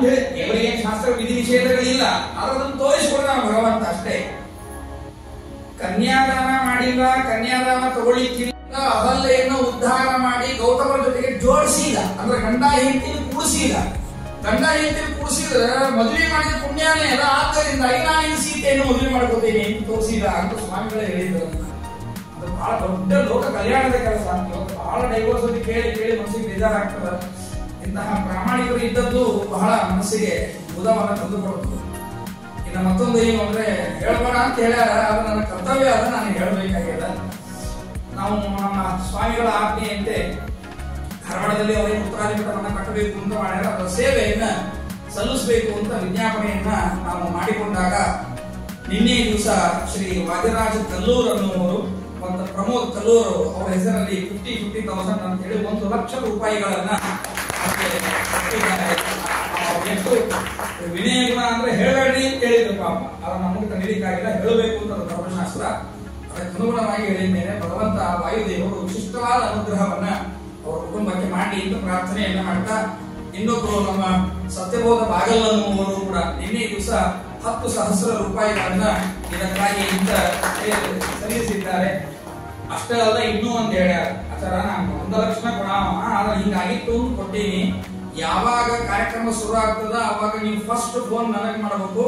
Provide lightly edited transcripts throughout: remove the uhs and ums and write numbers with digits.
ಅಂತ ಹೇಳಿ ಇವರಿಗೆ ಶಾಸ್ತ್ರ ವಿಧಿ ನಿಷೇಧಗಳಿಲ್ಲ, ಅದನ್ನು ತೋರಿಸಿಕೊಡ ಭಗವಂತ ಅಷ್ಟೇ. ಕನ್ಯಾದಾನ ಮಾಡಿಲ್ಲ, ಕನ್ಯಾದಾನ ತಗೊಳ್ಳಿಕ್ಕಿಲ್ಲ, ಅಹಲ್ಯೆಯನ್ನು ಉದ್ಧಾರ ಮಾಡಿ ಗೌತಮರ ಜೊತೆಗೆ ಜೋಡಿಸಿದ, ಅಂದ್ರೆ ಗಂಡ ಹೆಂಡತಿನ ಕೂಡಿಸಿದ. ಗಂಡ ಹೆಂಡತಿನ ಕೂಡಿಸಿದ್ರೆ ಮದುವೆ ಮಾಡಿದ ಪುಣ್ಯನೇ ಅಲ್ಲ, ಆದ್ದರಿಂದಾಗಿ ನಾನು ಸೀತೆಯನ್ನು ಮದುವೆ ಮಾಡ್ಕೋತೇನೆ ಅಂತ ತೋರಿಸಿದ ಅಂತ ಸ್ವಾಮಿಗಳೇ ಹೇಳಿದ್ರು. ಅದು ಬಹಳ ದೊಡ್ಡ ಲೋಕ ಕಲ್ಯಾಣದ ಕೆಲಸ. ಬಹಳ ಡೈವೋರ್ಸ್ ಅಂತ ಕೇಳಿ ಕೇಳಿ ಮನಸ್ಸಿಗೆ ಬೇಜಾರಾಗ್ತದ. ಇಂತಹ ಪ್ರಾಮಾಣಿಕರು ಇದ್ದದ್ದು ಬಹಳ ಮನಸ್ಸಿಗೆ ಬುಧವನ್ನು ತಂದುಕೊಡುತ್ತದೆ. ಇನ್ನು ಮತ್ತೊಂದು ಏನು ಅಂದ್ರೆ ಹೇಳ್ಬೇಡ ಅಂತ ಹೇಳ್ಯಾರ, ಅದು ನನ್ನ ಕರ್ತವ್ಯ, ಅದ ನಾನು ಹೇಳಬೇಕಾಗ್ಯದ. ನಾವು ನಮ್ಮ ಸ್ವಾಮಿಗಳ ಆಜ್ಞೆಯಂತೆ ಧಾರವಾಡದಲ್ಲಿ ಅವರಿಗೆ ಉತ್ತರಾಧಿಪತವನ್ನು ಕಟ್ಟಬೇಕು ಅಂತ ಮಾಡ್ಯಾರ. ಅದರ ಸೇವೆಯನ್ನ ಸಲ್ಲಿಸಬೇಕು ಅಂತ ವಿಜ್ಞಾಪನೆಯನ್ನ ನಾವು ಮಾಡಿಕೊಂಡಾಗ ನಿನ್ನೆ ದಿವಸ ಶ್ರೀ ವಾದಿರಾಜ ಕಲ್ಲೂರ್ ಅನ್ನುವರು ಮತ್ತು ಪ್ರಮೋದ್ ಕಲ್ಲೂರ್ ಅವರ ಹೆಸರಲ್ಲಿ 50,000 ಅಂತ ಹೇಳಿ 1,00,000 ರೂಪಾಯಿಗಳನ್ನ ಎಷ್ಟು ವಿನಯ ಗುಣ ಅಂದ್ರೆ ಹೇಳಬೇಡಿ ಅಂತ ಹೇಳಿದ್ರು ಪಾಪ. ಅದನ್ನ ನಮಗೆ ತಡೀಲಿಕ್ಕಾಗಿಲ್ಲ, ಹೇಳಬೇಕು ಅಂತ ಧರ್ಮಶಾಸ್ತ್ರ. ಅದಕ್ಕೆ ಅನುಗುಣವಾಗಿ ಹೇಳಿದ್ದೇನೆ. ಭಗವಂತ ವಾಯುದೇವರು ವಿಶಿಷ್ಟವಾದ ಅನುಗ್ರಹವನ್ನ ಅವರ ಕುಟುಂಬಕ್ಕೆ ಮಾಡಿ ಎಂದು ಪ್ರಾರ್ಥನೆಯನ್ನ ಮಾಡ್ತಾ, ಇನ್ನೊಬ್ಬರು ನಮ್ಮ ಸತ್ಯಬೋಧ ಬಾಗಲ್ ಅನ್ನುವರು ಕೂಡ ನಿನ್ನೆ ದಿವಸ 10,000 ರೂಪಾಯಿಗಳನ್ನ ಇದಕ್ಕಾಗಿ ಅಂತ ಸಲ್ಲಿಸಿದ್ದಾರೆ. ಅಷ್ಟೇ ಅಲ್ಲ, ಇನ್ನೂ ಒಂದು ಹೇಳ್ಯಾರ, ಆತರ ನಾನು 1,00,000 ಕೊಡ, ಆದ್ರೆ ಹಿಂಗಾಗಿತ್ತು ಅಂತ ಕೊಟ್ಟೀನಿ. ಯಾವಾಗ ಕಾರ್ಯಕ್ರಮ ಶುರು ಆಗ್ತದ ಅವಾಗ ನೀವು ಫಸ್ಟ್ ಫೋನ್ ನನಗೆ ಮಾಡಬೇಕು.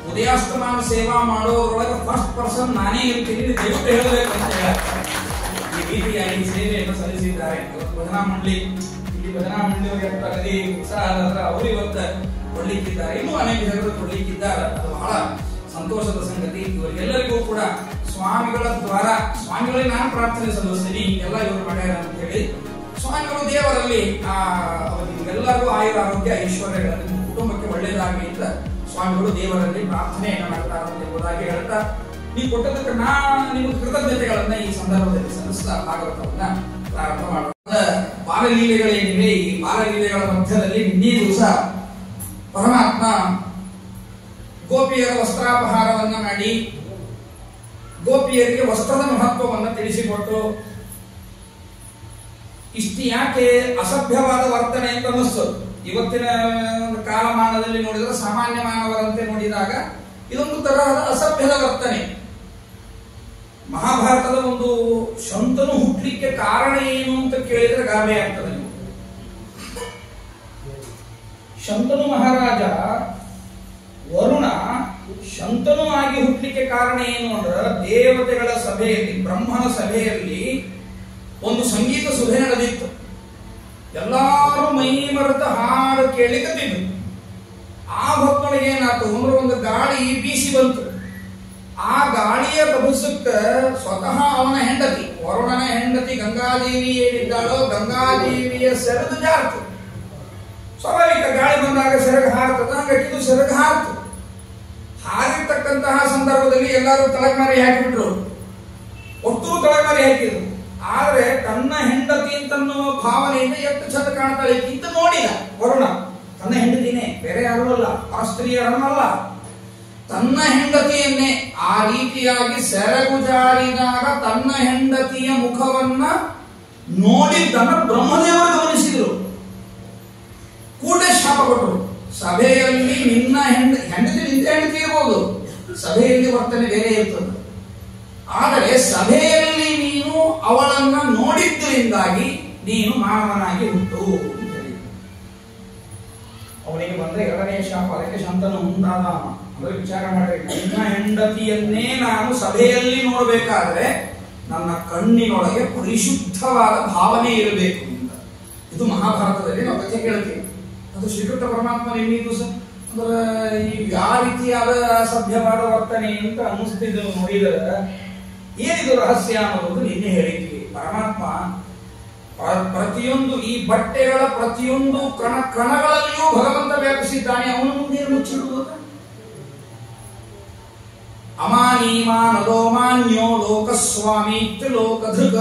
ಉದಯಾಸ್ತಮಾನ ಸೇವಾ ಮಾಡೋದ್ರೊಳಗೆ ಫಸ್ಟ್ ಪರ್ಸನ್ ನಾನೇ ಇರ್ತೀನಿ, ದಯವಿಟ್ಟು ಹೇಳಬೇಕು ಅಂತ ಹೇಳ ಈ ರೀತಿಯಾಗಿ ಸೇವೆಯನ್ನು ಸಲ್ಲಿಸಿದ್ದಾರೆ. ಭಜನಾ ಮಂಡಳಿ, ಇಲ್ಲಿ ಭಜನಾ ಮಂಡಳಿಯವರಿಗೆ ಅಗದಿ ಉತ್ಸಾಹ ಆದ್ರೆ ಅವರು ಇವತ್ತು ಕೊಡ್ಲಿಕ್ಕಿದ್ದಾರೆ, ಇನ್ನೂ ಅನೇಕ ಜನರು ಕೊಡ್ಲಿಕ್ಕಿದ್ದಾರೆ. ಅದು ಬಹಳ ಸಂತೋಷದ ಸಂಗತಿ. ಇವರಿಗೆಲ್ಲರಿಗೂ ಕೂಡ ಸ್ವಾಮಿಗಳ ದ್ವಾರ, ಸ್ವಾಮಿಗಳಿಗೆ ನಾನು ಪ್ರಾರ್ಥನೆ ಸಲ್ಲಿಸ್ತೀನಿ, ಎಲ್ಲ ಇವರು ಮಾಡ್ಯಾರ ಅಂತ ಹೇಳಿ. ಸ್ವಾಮಿಗಳು ದೇವರಲ್ಲಿ ಎಲ್ಲರಿಗೂ ಆಯುರ ಆರೋಗ್ಯ ಐಶ್ವರ್ಯಗಳನ್ನು ಕುಟುಂಬಕ್ಕೆ ಒಳ್ಳೆಯದಾಗಲಿ ಅಂತ ಸ್ವಾಮಿಗಳು ದೇವರಲ್ಲಿ ಪ್ರಾರ್ಥನೆಯನ್ನು ಮಾಡ್ತಾರೆ ಎಂಬುದಾಗಿ ಹೇಳ್ತಾ, ನೀವು ಕೊಟ್ಟದಕ್ಕೆ ನಾನು ನಿಮಗೆ ಕೃತಜ್ಞತೆಗಳನ್ನ ಈ ಸಂದರ್ಭದಲ್ಲಿ ಸಲ್ಲಿಸ್ತಾ ಭಾಗವತವನ್ನ ಪ್ರಾರಂಭ ಮಾಡೋಣ. ಬಾಲಲೀಲೆಗಳೇನಿವೆ, ಈ ಬಾಲಲೀಲೆಗಳ ಮಧ್ಯದಲ್ಲಿ ನಿನ್ನೆ ದಿವಸ ಪರಮಾತ್ಮ ಗೋಪಿಯರ ವಸ್ತ್ರಾಪಹಾರವನ್ನ ಮಾಡಿ ಗೋಪಿಯರಿಗೆ ವಸ್ತ್ರದ ಮಹತ್ವವನ್ನು ತಿಳಿಸಿಕೊಟ್ಟು, ಇಷ್ಟು ಯಾಕೆ ಅಸಭ್ಯವಾದ ವರ್ತನೆ ಅಂತ ಅನ್ನಿಸ್ತದೆ. ಇವತ್ತಿನ ಕಾಲಮಾನದಲ್ಲಿ ನೋಡಿದ್ರೆ ಸಾಮಾನ್ಯ ಮಾನವರಂತೆ ನೋಡಿದಾಗ ಇದೊಂದು ತರಹದ ಅಸಭ್ಯದ ವರ್ತನೆ. ಮಹಾಭಾರತದ ಒಂದು ಶಂತನು ಹುಟ್ಟಲಿಕ್ಕೆ ಕಾರಣ ಏನು ಅಂತ ಕೇಳಿದ್ರೆ ಗಾಬರಿ ಆಗ್ತದೆ. ಶಂತನು ಮಹಾರಾಜ ವರುಣ ಶಂತನು ಆಗಿ ಹುಟ್ಟಲಿಕ್ಕೆ ಕಾರಣ ಏನು ಅಂದ್ರೆ, ದೇವತೆಗಳ ಸಭೆಯಲ್ಲಿ, ಬ್ರಹ್ಮನ ಸಭೆಯಲ್ಲಿ ಒಂದು ಸಂಗೀತ ಸಭೆ ನಡೆದಿತ್ತು. ಎಲ್ಲಾರು ಮೈ ಮರೆತ ಹಾಡು ಕೇಳಿಕತ್ತಿದ್ರು. ಆ ಭಕ್ತನಿಗೆ ಏನಾಯ್ತು ಅಂದ್ರೆ ಒಂದು ಗಾಳಿ ಬೀಸಿ ಬಂತು. ಆ ಗಾಳಿಯ ರಭಸಕ್ಕ ಸ್ವತಃ ಅವನ ಹೆಂಡತಿ, ವರುಣನ ಹೆಂಡತಿ ಗಂಗಾದೇವಿ ಏನಿದ್ದಾಳೋ ಗಂಗಾದೇವಿಯ ಸೆರಗು ಜಾರ್ತು. ಸ್ವಾಭಾವಿಕ ಗಾಳಿ ಬಂದಾಗ ಸೆರಗು ಹಾರ್ತದ, ಹಂಗಾಕಿದು ಸೆರಗು ಹಾರ್ತು. ಹಾರಿರ್ತಕ್ಕಂತಹ ಸಂದರ್ಭದಲ್ಲಿ ಎಲ್ಲರೂ ತಲೆಮಾರಿ ಹಾಕಿಬಿಟ್ರು, ಒಟ್ಟು ತಲೆಮಾರಿ ಹಾಕಿದ್ರು. ಆದ್ರೆ ತನ್ನ ಹೆಂಡತಿ ಅಂತನ್ನುವ ಭಾವನೆಯಿಂದ ಎಷ್ಟು ಚಂದ ಕಾಣ್ತಾಳೆ ಅಂತ ನೋಡಿದ ವರುಣ. ತನ್ನ ಹೆಂಡತಿನೇ, ಬೇರೆ ಯಾರೂ ಅಲ್ಲ, ಸ್ತ್ರೀಯರನ್ನಲ್ಲ, ತನ್ನ ಹೆಂಡತಿಯನ್ನೇ ಆ ರೀತಿಯಾಗಿ ಸೆರಗು ಜಾರಿದಾಗ ತನ್ನ ಹೆಂಡತಿಯ ಮುಖವನ್ನ ನೋಡಿದ್ದನ್ನ ಬ್ರಹ್ಮದೇವರು ಗಮನಿಸಿದ್ರು. ಕೂಡಲೇ ಶಾಪ ಕೊಟ್ಟರು. ಸಭೆಯಲ್ಲಿ ನಿನ್ನ ಹೆಂಡತಿ ನಿಂತ ಹೆಂಡತಿ ಇರ್ಬೋದು, ಸಭೆಯಲ್ಲಿ ವರ್ತನೆ ಬೇರೆ ಇರ್ತದೆ. ಆದರೆ ಸಭೆಯಲ್ಲಿ ನೀನು ಅವಳನ್ನ ನೋಡಿದ್ದರಿಂದಾಗಿ ನೀನು ಮಾನವನಾಗಿ ಹುಟ್ಟು ಅಂತ ಹೇಳಿ ಅವನಿಗೆ ಬಂದ ಎರಡನೇ ಶಾಪ. ಅದಕ್ಕೆ ಶಂತನು ಮುಂದಾದ ಅಂದ್ರೆ ವಿಚಾರ ಮಾಡಬೇಕು. ನಿನ್ನ ಹೆಂಡತಿಯನ್ನೇ ನಾನು ಸಭೆಯಲ್ಲಿ ನೋಡಬೇಕಾದ್ರೆ ನನ್ನ ಕಣ್ಣಿನೊಳಗೆ ಪರಿಶುದ್ಧವಾದ ಭಾವನೆ ಇರಬೇಕು ಅಂತ. ಇದು ಮಹಾಭಾರತದಲ್ಲಿ ನಾವು ಕಥೆ ಕೇಳ್ತೀವಿ. ಅದು ಶ್ರೀಕೃಷ್ಣ ಪರಮಾತ್ಮ ನಿನ್ನೆ ದಿವಸ ಅಂದ್ರೆ ಯಾವ ರೀತಿಯಾದ ಸಭ್ಯವಾದ ವರ್ತನೆ ಅಂತ ಅನ್ನಿಸ್ತಿದ್ದು ನೋಡಿದರೆ ಏನಿದು ರಹಸ್ಯ ಅನ್ನೋದು ನಿನ್ನೆ ಹೇಳಿದ್ವಿ. ಪರಮಾತ್ಮ ಪ್ರತಿಯೊಂದು ಈ ಬಟ್ಟೆಗಳ ಪ್ರತಿಯೊಂದು ಕಣಗಳಲ್ಲಿಯೂ ಭಗವಂತ ವ್ಯಾಪಿಸಿದ್ದಾನೆ. ಅವನು ಮುಂದೆ ಮುಚ್ಚಿಡುವುದು ಅಮಾನೀಮಾನದೋ ಮಾನ್ಯೋ ಲೋಕಸ್ವಾಮಿ ಲೋಕಧೃಗ.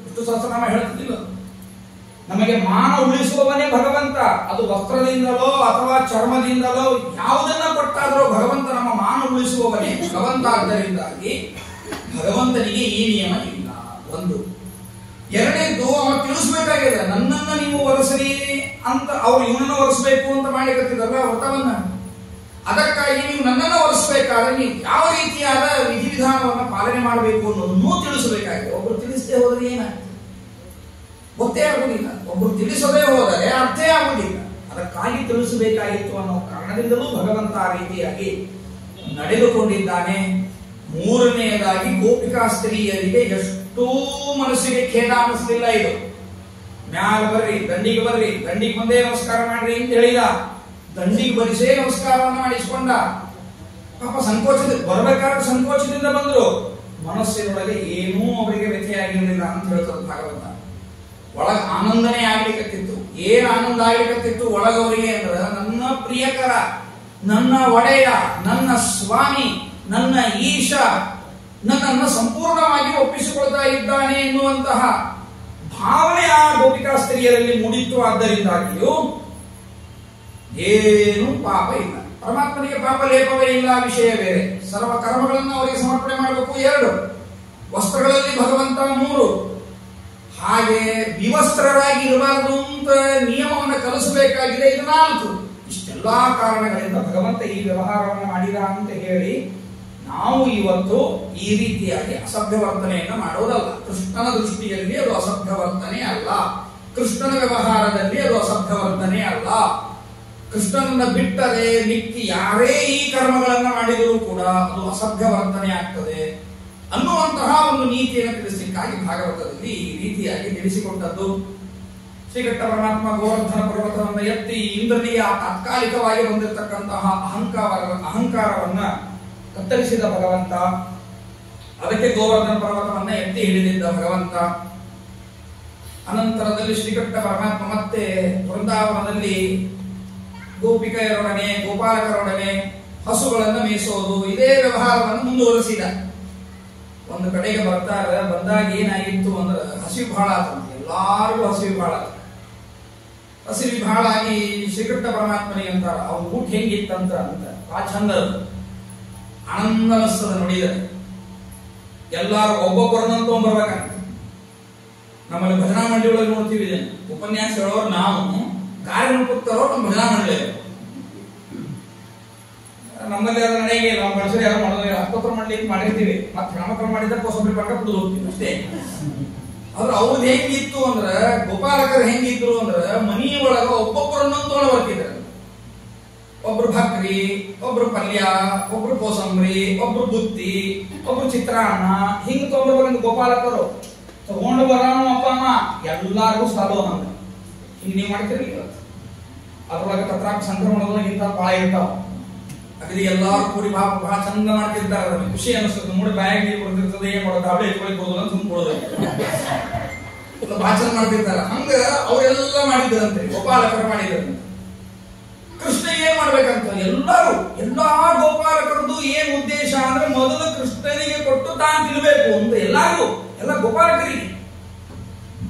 ಇಷ್ಟು ಸಹಸ್ರನಾಮ ಹೇಳ್ತಿದ್ದಿಲ್ಲ. ನಮಗೆ ಮಾನ ಉಳಿಸುವವನೇ ಭಗವಂತ. ಅದು ವಸ್ತ್ರದಿಂದಲೋ ಅಥವಾ ಚರ್ಮದಿಂದಲೋ ಯಾವುದನ್ನ ಕೊಟ್ಟಾದರೂ ಭಗವಂತ ನಮ್ಮ ಮಾನ ಉಳಿಸುವವನೇ ಭಗವಂತ. ಆದ್ದರಿಂದಾಗಿ ಭಗವಂತನಿಗೆ ಈ ನಿಯಮ ಇಲ್ಲ. ಒಂದು. ಎರಡನೇದ್ದು ಅವ ತಿಳಿಸಬೇಕಾಗಿದೆ, ನನ್ನನ್ನು ನೀವು ಒರೆಸರಿ ಅಂತ ಅವ್ರು ಇವನನ್ನ ಒರೆಸ್ಬೇಕು ಅಂತ ಮಾಡಿಕತ್ತಿದ್ರಲ್ಲ ವ್ರತವನ್ನ, ಅದಕ್ಕಾಗಿ ನೀವು ನನ್ನನ್ನು ಒರೆಸ್ಬೇಕಾದ್ರೆ ನೀವು ಯಾವ ರೀತಿಯಾದ ವಿಧಿವಿಧಾನವನ್ನ ಪಾಲನೆ ಮಾಡಬೇಕು ಅನ್ನೋದನ್ನು ತಿಳಿಸಬೇಕಾಗಿದೆ. ಒಬ್ಬರು ತಿಳಿಸದೆ ಹೋದ್ರೆ ಏನಾಗ್ತದೆ? ಗೊತ್ತೇ ಆಗುವುದಿಲ್ಲ. ಒಬ್ಬರು ತಿಳಿಸದೇ ಹೋದರೆ ಅರ್ಥೇ ಆಗುವುದಿಲ್ಲ. ಅದಕ್ಕಾಗಿ ತಿಳಿಸಬೇಕಾಗಿತ್ತು ಅನ್ನೋ ಕಾರಣದಿಂದಲೂ ಭಗವಂತ ಆ ರೀತಿಯಾಗಿ ನಡೆದುಕೊಂಡಿದ್ದಾನೆ. ಮೂರನೆಯದಾಗಿ ಗೋಪಿಕಾ ಸ್ತ್ರೀಯರಿಗೆ ಎಷ್ಟೂ ಮನಸ್ಸಿಗೆ ಖೇದ ಅನ್ನಿಸ್ಲಿಲ್ಲ. ಇದು ಮ್ಯಾಲ ಬರ್ರಿ, ದಂಡಿಗೆ ಬರ್ರಿ, ದಂಡಿಗೆ ಬಂದೇ ನಮಸ್ಕಾರ ಮಾಡ್ರಿ ಅಂತ ಹೇಳಿದ. ದಂಡಿಗೆ ಬರಿಸೇ ನಮಸ್ಕಾರವನ್ನು ಮಾಡಿಸಿಕೊಂಡ. ಪಾಪ ಬರ್ಬೇಕಾದ್ರೆ ಸಂಕೋಚದಿಂದ ಬಂದ್ರು. ಮನಸ್ಸಿನೊಳಗೆ ಏನೂ ಅವರಿಗೆ ವ್ಯಥೆಯಾಗಿರಲಿಲ್ಲ ಅಂತ ಹೇಳ್ತಾರೆ ಭಾಗವತ. ಒಳಗ ಆನಂದನೇ ಆಗ್ಲಿಕ್ಕತ್ತಿತ್ತು. ಏನ್ ಆನಂದ ಆಗ್ಲಿಕ್ಕತ್ತಿತ್ತು ಒಳಗವರಿಗೆ ಅಂದ್ರೆ, ನನ್ನ ಪ್ರಿಯಕರ, ನನ್ನ ಒಡೆಯ, ನನ್ನ ಸ್ವಾಮಿ, ನನ್ನ ಈಶ ನನ್ನನ್ನು ಸಂಪೂರ್ಣವಾಗಿ ಒಪ್ಪಿಸಿಕೊಳ್ತಾ ಇದ್ದಾನೆ ಎನ್ನುವಂತಹ ಭಾವನೆ ಆ ಗೋಪಿಕಾ ಸ್ತ್ರೀಯರಲ್ಲಿ ಮೂಡಿತ್ತು. ಆದ್ದರಿಂದಾಗಿಯೂ ಏನು ಪಾಪ ಇಲ್ಲ. ಪರಮಾತ್ಮನಿಗೆ ಪಾಪ ಲೇಪವೇ ಇಲ್ಲ, ವಿಷಯ ಬೇರೆ. ಸರ್ವ ಕರ್ಮಗಳನ್ನು ಅವರಿಗೆ ಸಮರ್ಪಣೆ ಮಾಡಬೇಕು 2, ವಸ್ತ್ರಗಳಲ್ಲಿ ಭಗವಂತ 3, ಹಾಗೆ ವಿವಸ್ತ್ರರಾಗಿ ಇರಬಾರದು ಅಂತ ನಿಯಮವನ್ನು ಕಲಿಸಬೇಕಾಗಿದೆ 4. ಇಷ್ಟೆಲ್ಲಾ ಕಾರಣಗಳಿಂದ ಭಗವಂತ ಈ ವ್ಯವಹಾರವನ್ನು ಮಾಡಿದ ಅಂತ ಹೇಳಿ ನಾವು ಇವತ್ತು ಈ ರೀತಿಯಾಗಿ ಅಸಭ್ಯ ವರ್ತನೆಯನ್ನು ಮಾಡೋದಲ್ಲ. ಕೃಷ್ಣನ ದೃಷ್ಟಿಯಲ್ಲಿ ಅದು ಅಸಭ್ಯ ವರ್ತನೆ ಅಲ್ಲ. ಕೃಷ್ಣನ ವ್ಯವಹಾರದಲ್ಲಿ ಅದು ಅಸಭ್ಯ ವರ್ತನೆ ಅಲ್ಲ. ಕೃಷ್ಣನನ್ನ ಬಿಟ್ಟರೆ ಮಿಕ್ಕಿ ಯಾರೇ ಈ ಕರ್ಮಗಳನ್ನು ಮಾಡಿದರೂ ಕೂಡ ಅದು ಅಸಭ್ಯ ವರ್ತನೆ ಆಗ್ತದೆ ಅನ್ನುವಂತಹ ಒಂದು ನೀತಿಯನ್ನು ತಿಳಿಸಲಿಕ್ಕಾಗಿ ಭಾಗವತದಲ್ಲಿ ಈ ರೀತಿಯಾಗಿ ತಿಳಿಸಿಕೊಟ್ಟದ್ದು. ಶ್ರೀಕೃಷ್ಣ ಪರಮಾತ್ಮ ಗೋವರ್ಧನ ಪರ್ವತವನ್ನು ಎತ್ತಿ ಇಂದ್ರನಿಗೆ ತಾತ್ಕಾಲಿಕವಾಗಿ ಬಂದಿರತಕ್ಕಂತಹ ಅಹಂಕಾರವನ್ನ ಕತ್ತರಿಸಿದ ಭಗವಂತ, ಅದಕ್ಕೆ ಗೋವರ್ಧನ ಪರ್ವತವನ್ನ ಎತ್ತಿ ಹಿಡಿದಿದ್ದ ಭಗವಂತ. ಅನಂತರದಲ್ಲಿ ಶ್ರೀಕೃಷ್ಣ ಪರಮಾತ್ಮ ಮತ್ತೆ ವೃಂದಾವನದಲ್ಲಿ ಗೋಪಿಕೆಯರೊಡನೆ ಗೋಪಾಲಕರೊಡನೆ ಹಸುಗಳನ್ನು ಮೇಯಿಸೋದು, ಇದೇ ವ್ಯವಹಾರವನ್ನು ಮುಂದುವರಿಸಿದ. ಒಂದು ಕಡೆಗೆ ಬಂದಾಗ ಏನಾಗಿತ್ತು ಅಂದ್ರೆ ಹಸಿವು ಬಹಳ ಆತಂತೆ. ಎಲ್ಲಾರಿಗೂ ಹಸಿವು ಬಹಳ ಆತ. ಹಸಿವು ಬಹಳ ಆಗಿ ಶ್ರೀಕೃಷ್ಣ ಪರಮಾತ್ಮನಿಗೆ ಅಂತಾರ, ಅವ್ನ ಊಟ ಹೆಂಗಿತ್ತಂತ ಅಂತ ಆ ಚಂದ ಆನಂದ ಅನಿಸ್ತದ ನೋಡಿದರೆ. ಎಲ್ಲಾರು ಒಬ್ಬೊಬ್ಬರನ್ನ ತಗೊಂಡ್ಬರ್ಬೇಕಂತ. ನಮ್ಮಲ್ಲಿ ಭಜನಾ ಮಂಡಳಿ ಒಳಗೆ ನೋಡ್ತೀವಿ ಇದನ್ನು. ಉಪನ್ಯಾಸ ಹೇಳೋರು ನಾವು, ಕಾರ್ಯನಿರ್ವಹಿಸ್ತರೋ ನಮ್ಮ ಭಜನಾ ಮಂಡಳಿ. ನಮ್ಮಲ್ಲಿ ಅದರ ನಡೆಗೆ ನಾವು ಮನುಷ್ಯರು ಯಾರು ಮಾಡೋದಿಲ್ಲ. ಹತ್ತೊತ್ತರ ಮಂಡಳಿ ಮಾಡಿರ್ತೀವಿ, ಮತ್ತೆ ಹೆಣ್ಮಕ್ಳು ಮಾಡಿದ್ರೆ ಕೋಸಂಬರಿ ಪಕ್ಕ ಕುಡಿದು ಹೋಗ್ತೀವಿ ಅಷ್ಟೇ. ಆದ್ರೆ ಅವ್ರದ್ದು ಹೆಂಗಿತ್ತು ಅಂದ್ರೆ, ಗೋಪಾಲಕರು ಹೆಂಗಿದ್ರು ಅಂದ್ರೆ ಮನೆಯೊಳಗ ಒಬ್ಬೊಬ್ಬರನ್ನ ತೊಗೊಂಡು ಬರ್ತಿದ್ರು. ಒಬ್ರು ಭಕ್ರಿ, ಒಬ್ರು ಪಲ್ಯ, ಒಬ್ರು ಕೋಸಂಬರಿ, ಒಬ್ರು ಬುತ್ತಿ, ಒಬ್ರು ಚಿತ್ರಾನ್ನ, ಹಿಂಗ ತಗೊಂಡ್ಬರ್ಬೇಕಂತ ಗೋಪಾಲಕರು. ತಗೊಂಡು ಬರೋಣ ಅಪ್ಪ ಅಮ್ಮ ಎಲ್ಲಾರ್ಗು ಸಾಲೋ ಹಂಗ. ಹಿಂಗ ನೀವ್ ಮಾಡ್ತೀರಿ. ಅದ್ರೊಳಗೆ ತತ್ರಾಕ್ಷ ಸಂಕ್ರಮಣದೊಳಗಿಂತ ಬಹಳ ಇರ್ತಾವ. ಅಗದಿ ಎಲ್ಲಾರು ಕೂಡಿ ಬಹಳ ಚಂದ ಮಾಡ್ತಿರ್ತಾರೆ. ಖುಷಿ ಅನಿಸ್ತದೆ ನೋಡಿ. ಬಾಯಾಗ ನೀರು ಕೊಡ್ತಿರ್ತದೆ, ಏನ್ ಮಾಡೋದು, ಹಬ್ಬ ಎತ್ಕೊಳಿಕ್ ಕೊಡೋದು ಅಂತ ಸುಮ್ ಕೊಡೋದು, ಬಹಳ ಚಂದ ಮಾಡ್ತಿರ್ತಾರ. ಹಂಗ ಅವರೆಲ್ಲ ಮಾಡಿದ್ರಂತೆ, ಗೋಪಾಲಕರು ಮಾಡಿದ್ರಂತೆ. ಕೃಷ್ಣ ಏನ್ ಮಾಡ್ಬೇಕಂತ ಎಲ್ಲಾ ಗೋಪಾಲಕರದ್ದು ಏನ್ ಉದ್ದೇಶ ಅಂದ್ರೆ, ಮೊದಲು ಕೃಷ್ಣನಿಗೆ ಕೊಟ್ಟು ತಾನು ತಿನ್ಬೇಕು ಅಂತ ಎಲ್ಲ ಗೋಪಾಲಕರಿಗೆ.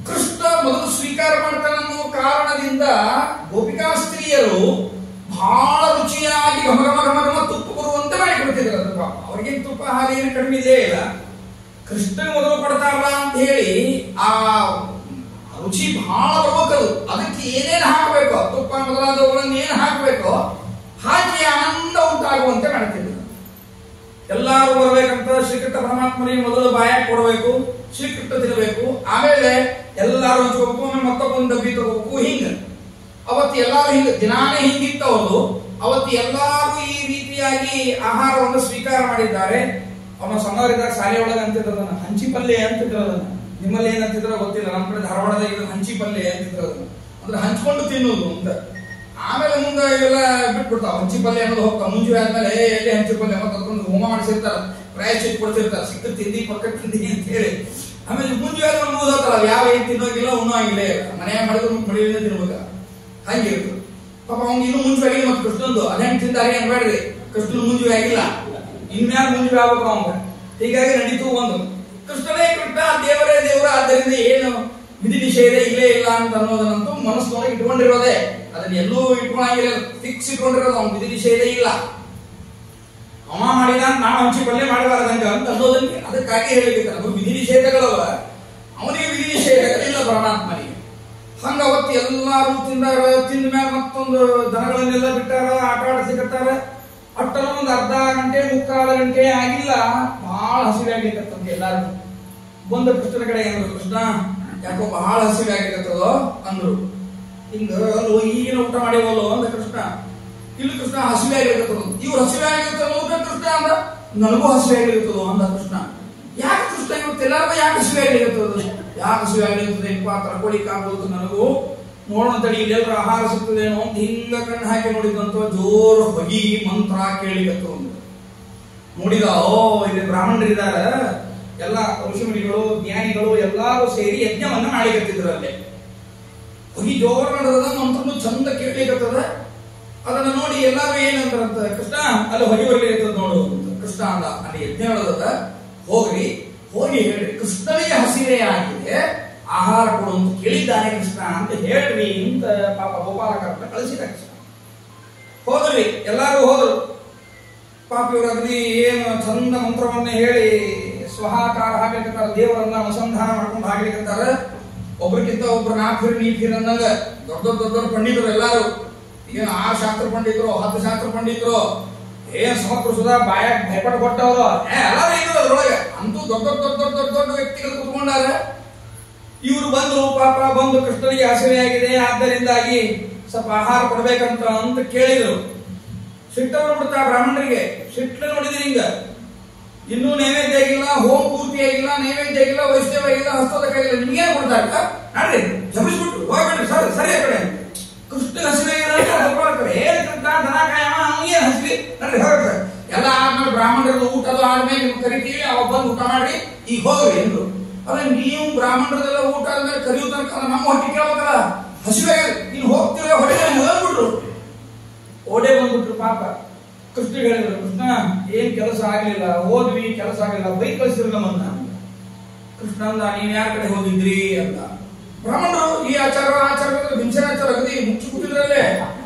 ಕೃಷ್ಣ ಮೊದಲು ಸ್ವೀಕಾರ ಮಾಡ್ತಾನನ್ನೋ ಕಾರಣದಿಂದ ಗೋಪಿಕಾ ಸ್ತ್ರೀಯರು ಬಹಳ ರುಚಿಯಾಗಿ ಘಮ ಘಮ ಘಮ ಘಮ ತುಪ್ಪ ಬರುವಂತೆ ಮಾಡಿಕೊಡ್ತಿದ್ರು. ಪಾಪ ಅವ್ರಿಗೇನು ತುಪ್ಪ ಹಾಲು ಏನು ಕಡಿಮೆ ಇದೇ ಇಲ್ಲ. ಕೃಷ್ಣನಿಗೆ ಮೊದಲು ಕೊಡ್ತಾರಲ್ಲ ಅಂತ ಹೇಳಿ ಆ ರುಚಿ ಬಹಳ ಬರ್ಬೇಕದು. ಅದಕ್ಕೆ ಏನೇನು ಹಾಕಬೇಕೋ, ತುಪ್ಪ ಮೊದಲಾದವುಗಳನ್ನು ಏನು ಹಾಕಬೇಕೋ ಹಾಕಿ ಆನಂದ ಉಂಟಾಗುವಂತೆ ಮಾಡ್ತಿದ್ರು. ಎಲ್ಲಾರು ಬರ್ಬೇಕಂತ ಶ್ರೀಕೃಷ್ಣ ಪರಮಾತ್ಮನಿಗೆ ಮೊದಲು ಬಾಯಾಗ ಕೊಡಬೇಕು, ಶ್ರೀಕೃಷ್ಣ ತಿನ್ನಬೇಕು, ಆಮೇಲೆ ಎಲ್ಲಾರು ಹಂಚ್ಕೋಬೇಕು, ಆಮೇಲೆ ಮತ್ತೊಬ್ಬೊಂದು ಡಬ್ಬಿ ತಗೋಬೇಕು. ಹಿಂಗ ಅವತ್ತು ಎಲ್ಲಾರು ಹಿಂಗ ದಿನಾನೇ ಹಿಂಗಿತ್ತವರು. ಅವತ್ತು ಎಲ್ಲಾರು ಈ ರೀತಿಯಾಗಿ ಆಹಾರವನ್ನು ಸ್ವೀಕಾರ ಮಾಡಿದ್ದಾರೆ. ಅವನ ಸಣ್ಣವರಿದ್ದಾಗ ಶಾಲೆ ಒಳಗೆ ಅಂತಿದ್ರು ಅದನ್ನ ಹಂಚಿ ಪಲ್ಯ ಅಂತಿದ್ರು. ಅದನ್ನ ನಿಮ್ಮಲ್ಲಿ ಏನಂತಿದ್ರೋ ಗೊತ್ತಿಲ್ಲ, ನಮ್ಮ ಕಡೆ ಧಾರವಾಡದಾಗ ಇದು ಹಂಚಿ ಪಲ್ಯ ಅಂತಿದ್ರು. ಅದನ್ನ ಅಂದ್ರೆ ಹಂಚ್ಕೊಂಡು ತಿನ್ನುವುದು ಅಂತ. ಆಮೇಲೆ ಮುಂದೆ ಇವೆಲ್ಲ ಬಿಟ್ಬಿಡ್ತಾವ. ಹಂಚಿ ಪಲ್ಯ ಅನ್ನೋದು ಹೋಗ್ತಾವ. ಮುಂಜು ಆದ್ಮೇಲೆ ಎಲ್ಲಿ ಹಂಚಿ ಪಲ್ಯ ತಂದು ಹೋಮ ಮಾಡಿಸಿರ್ತಾರ, ಪ್ರಾಯಶ್ಚಿತ್ ಕೊಡ್ತಿರ್ತಾರ, ಸಿಕ್ಕ ತಿಂದಿ ಪಕ್ಕ ತಿಂದಿ ಅಂತ ಹೇಳಿ. ಆಮೇಲೆ ಮುಂಜು ಆದ್ರೆ ಒಂದು ಓದೋತಾರ, ಯಾವ ಏನ್ ತಿನ್ನೋಗಿಲ್ಲ, ಉಣ್ಣೋ ಆಗಿಲ್ಲ, ಮನೆಯ ಮಾಡಿದ್ರು ಮಡಿಯಿಂದ ತಿನ್ಬೇಕ, ಹಂಗಿರ್ತದೆ. ಪಾಪ ಅವ್ನು ಇನ್ನೂ ಮುಂಚೆ ಆಗಿಲ್ಲ. ಮತ್ತೆ ಕೃಷ್ಣಂದು ಅದೇನು ತಿಂತಾರೆ ಏನ್ ಬೇಡ್ರಿ, ಕೃಷ್ಣನ್ ಮುಂಜು ಆಗಿಲ್ಲ, ಇನ್ಮ್ಯಾಲ ಮುಂಜು ಆಗ್ಬೇಕು ಅವಂಗ. ಹೀಗಾಗಿ ನಡೀತು ಒಂದು. ಕೃಷ್ಣನೇ ಕೃಷ್ಣ, ದೇವರೇ ದೇವರ. ಆದ್ದರಿಂದ ಏನು ವಿಧಿ ನಿಷೇಧ ಇಲ್ಲೇ ಇಲ್ಲ ಅಂತ ಅನ್ನೋದನ್ನಂತೂ ಮನಸ್ಸಿನೊಳಗೆ ಇಟ್ಕೊಂಡಿರೋದೆ. ಅದನ್ನ ಎಲ್ಲೂ ಇಟ್ಕೊಂಡಾಗಿಲ್ಲ, ಫಿಕ್ಸ್ ಇಟ್ಕೊಂಡಿರೋದು. ಅವ್ನು ವಿಧಿ ನಿಷೇಧ ಇಲ್ಲ, ಅವ ಮಾಡಿದ ನಾವು ಹಂಚಿ ಪಲ್ಯ ಮಾಡಬಾರದಂಗ ಅಂತ ಅನ್ನೋದಕ್ಕೆ ಅದಕ್ಕಾಗಿ ಹೇಳಿರ್ತಾರೆ. ಅದು ವಿಧಿ ನಿಷೇಧಗಳವ, ಅವನಿಗೆ ವಿಧಿ ನಿಷೇಧಗಳಿಲ್ಲ ಪರಮಾತ್ಮನಿಗೆ. ಹಂಗ ಅವತ್ತು ಎಲ್ಲಾರು ತಿಂದಾರ. ತಿಂದ ಮ್ಯಾಲ ಮತ್ತೊಂದು ದನಗಳನ್ನೆಲ್ಲ ಬಿಟ್ಟಾರ, ಆಟ ಆಡಿಸಿಕತ್ತಾರ. ಅಟ್ಟನ ಒಂದು ಅರ್ಧ ಗಂಟೆ ಮುಕ್ಕಾಲು ಗಂಟೆ ಆಗಿಲ್ಲ, ಬಹಳ ಹಸಿವೆ ಆಗ್ಲಿಕ್ಕತ್ತಂತೆ. ಎಲ್ಲಾರು ಬಂದ ಕೃಷ್ಣನ ಕಡೆ ಅಂದ್ರು, ಕೃಷ್ಣ ಯಾಕೋ ಬಹಳ ಹಸಿವೆ ಆಗಿರ್ತದೋ ಅಂದ್ರು. ಹಿಂಗ ಈಗಿನ ಊಟ ಮಾಡಿವಲ್ಲೋ ಅಂದ ಕೃಷ್ಣ. ಇಲ್ಲಿ ಕೃಷ್ಣ ಹಸಿವೆ ಆಗಿರ್ತದ. ಇವ್ರು ಹಸಿವೆ ಆಗಿರ್ತದ ಕೃಷ್ಣ ಅಂದ, ನನಗೂ ಹಸಿವೆ ಆಗಿರ್ತದೋ ಅಂದ ಕೃಷ್ಣ. ಯಾಕೆ ಕೃಷ್ಣ ಇವತ್ತು ಎಲ್ಲಾರ್ಗ ಯಾಕೆ ಹಸಿವೆ ಆಗಿರ್ತದ? ಯಾಕೆ ಹಸಿವೆ ಆಗಿರ್ತದೆ ಇಪ್ಪ ತಡ್ಕೊಳಿಕ್ಕಾಗೋದು ನನಗೂ, ನೋಡೋಣ ತಡಿ ಇಲ್ಲೆಲ್ಲರ ಆಹಾರ ಸಿಗ್ತದೇನೋ ಅಂತ ಹಿಂಗ ಕಣ್ಣು ಹಾಕಿ ನೋಡಿದಂತ ಜೋರು ಹೊಗಿ ಮಂತ್ರ ಕೇಳಿಗತ್ತು. ನೋಡಿದ, ಓ ಇಲ್ಲಿ ಬ್ರಾಹ್ಮಣರಿದ್ದಾರ, ಎಲ್ಲ ಋಷಿಮುನಿಗಳು ಜ್ಞಾನಿಗಳು ಎಲ್ಲಾರು ಸೇರಿ ಯಜ್ಞವನ್ನ ಮಾಡಿಕತ್ತಿದ್ರು. ಅಲ್ಲೇ ಹೊಗಿ ಜೋರು ನಡೆದ, ಮಂತ್ರನು ಚಂದ ಕೇಳಿಕತ್ತದ. ಅದನ್ನ ನೋಡಿ ಎಲ್ಲಾರು ಏನಂತಾರಂತ, ಕೃಷ್ಣ ಅಲ್ಲಿ ಹೊಗಿ ಬರ್ಲಿರ್ತದ ನೋಡು ಅಂತ ಕೃಷ್ಣ ಅಂದ. ಅಲ್ಲಿ ಯಜ್ಞ ನಡೆದ, ಹೋಗಿ ಹೇಳ್ರಿ ಕೃಷ್ಣನಿಗೆ ಹಸಿವೆ ಆಗಿದೆ, ಆಹಾರ ಕೊಡು ಅಂತ ಕೇಳಿದ್ದಾನೆ ಕೃಷ್ಣ ಅಂತ ಹೇಳ್ರಿ ಅಂತ ಪಾಪ ಗೋಪಾಲಕರನ್ನ ಕಳಿಸಿದ ಕೃಷ್ಣ. ಹೋದ್ರಿ, ಎಲ್ಲಾರು ಹೋದ್ರು. ಪಾಪ ಇವ್ರ ಅಗ್ನಿ ಏನು ಚಂದ ಮಂತ್ರವನ್ನ ಹೇಳಿ ಸ್ವಹಾಕಾರ ಹಾಕ್ಲಿಕ್ಕಂತಾರ, ದೇವರನ್ನ ಅನುಸಂಧಾನ ಮಾಡ್ಕೊಂಡು ಹಾಕ್ಲಿಕ್ಕಂತಾರ. ಒಬ್ರಿಗಿಂತ ಒಬ್ರು ನಾಲ್ಕು ನೀರು ಅನ್ನಂಗ ದೊಡ್ಡ ದೊಡ್ಡ ಪಂಡಿತರು ಎಲ್ಲಾರು. ಏನು 6 ಶಾಸ್ತ್ರ ಪಂಡಿತರು, 10 ಶಾಸ್ತ್ರ ಪಂಡಿತರು, ಏನ್ ಸಮಗ್ರ ಸುಧಾ ಬಾಯಾಗ ಭಯಪಟ್ಟು ಕೊಟ್ಟವರು ಎಲ್ಲಾರು ಇದ್ರು ಅದ್ರೊಳಗೆ. ಅಂತೂ ದೊಡ್ಡ ದೊಡ್ಡ ದೊಡ್ಡ ದೊಡ್ಡ ದೊಡ್ಡ ವ್ಯಕ್ತಿಗಳು ಕುತ್ಕೊಂಡಾರ. ಇವ್ರು ಬಂದ್ರು, ಪಾಪ ಬಂದು ಕೃಷ್ಣನಿಗೆ ಹಸಿವೆ ಆಗಿದೆ, ಆದ್ದರಿಂದಾಗಿ ಸ್ವಲ್ಪ ಆಹಾರ ಕೊಡ್ಬೇಕಂತ ಅಂತ ಕೇಳಿದ್ರು. ಸಿಟ್ಟ ಬಿಡ್ತಾ ಬ್ರಾಹ್ಮಣರಿಗೆ. ಸಿಟ್ಟ ನೋಡಿದ್ರಿ ಹಿಂಗ, ಇನ್ನೂ ನೈವೇದ್ಯ ಆಗಿಲ್ಲ, ಹೋಮ ಪೂರ್ತಿ ಆಗಿಲ್ಲ, ನೈವೇದ್ಯ ಆಗಿಲ್ಲ, ವೈಷ್ಣವ ಆಗಿಲ್ಲ, ಹಸ್ತೋದಕ ಆಗಿಲ್ಲ, ನಿಮ್ಗೇನು ಕೊಡ್ತಾರ ನೋಡ್ರಿ, ಜಪಿಸ್ಬಿಟ್ರು ಹೋಗ್ಬಿಟ್ರಿ ಸರಿ ಸರಿ ಆ ಕಡೆ. ಕೃಷ್ಣ ಹಸಿವೆ ಏನ್ ಕೃಷ್ಣ ದನ ಕಾಯವ ಅವನಿಗೆ ಹಸಿವೆ ನೋಡ್ರಿ ಹೋಗ್ರಿ. ಎಲ್ಲ ಆದ್ಮೇಲೆ ಬ್ರಾಹ್ಮಣರದ್ದು ಊಟದು ಆದ್ಮೇಲೆ ನಿಮ್ಗೆ ಕರಿತೀವಿ, ಅವಾಗ ಬಂದು ಊಟ ಮಾಡಿ ಈಗ ಹೋಗ್ರಿ ಎಂದ್ರು. ಅಲ್ಲ ನೀವು ಬ್ರಾಹ್ಮಣರದೆಲ್ಲ ಊಟ ಆದ್ಮೇಲೆ ಕರಿಯೋ ತನಕ ನಮ್ಮ ಹೊಟ್ಟೆ ಕೇಳ್ಬೇಕಲ್ಲ, ಹಸಿವೆ ಇನ್ನು ಹೋಗ್ತಿರೋ ಹೊಟ್ಟೆ ಹೋಗ್ಬಿಟ್ರು, ಓಡೇ ಬಂದ್ಬಿಟ್ರು. ಪಾಪ ಕೃಷ್ಣ ಹೇಳಿದ್ರು, ಕೃಷ್ಣ ಏನ್ ಕೆಲಸ ಆಗ್ಲಿಲ್ಲ, ಹೋದ್ವಿ ಕೆಲಸ ಆಗ್ಲಿಲ್ಲ, ಬೈ ಕಳಿಸಿದ್ರು ನಮ್ಮನ್ನ. ಕೃಷ್ಣ ಅಂದ, ನೀವ್ ಯಾರ ಕಡೆ ಹೋಗಿದ್ರಿ ಅಂತ. ಬ್ರಾಹ್ಮಣರು ಈ ಆಚಾರ ಹಿಂಸನಾಚಾರ ಅಗದಿ ಮುಚ್ಚಿ ಕೂತಿದ್ರಲ್ಲೇ,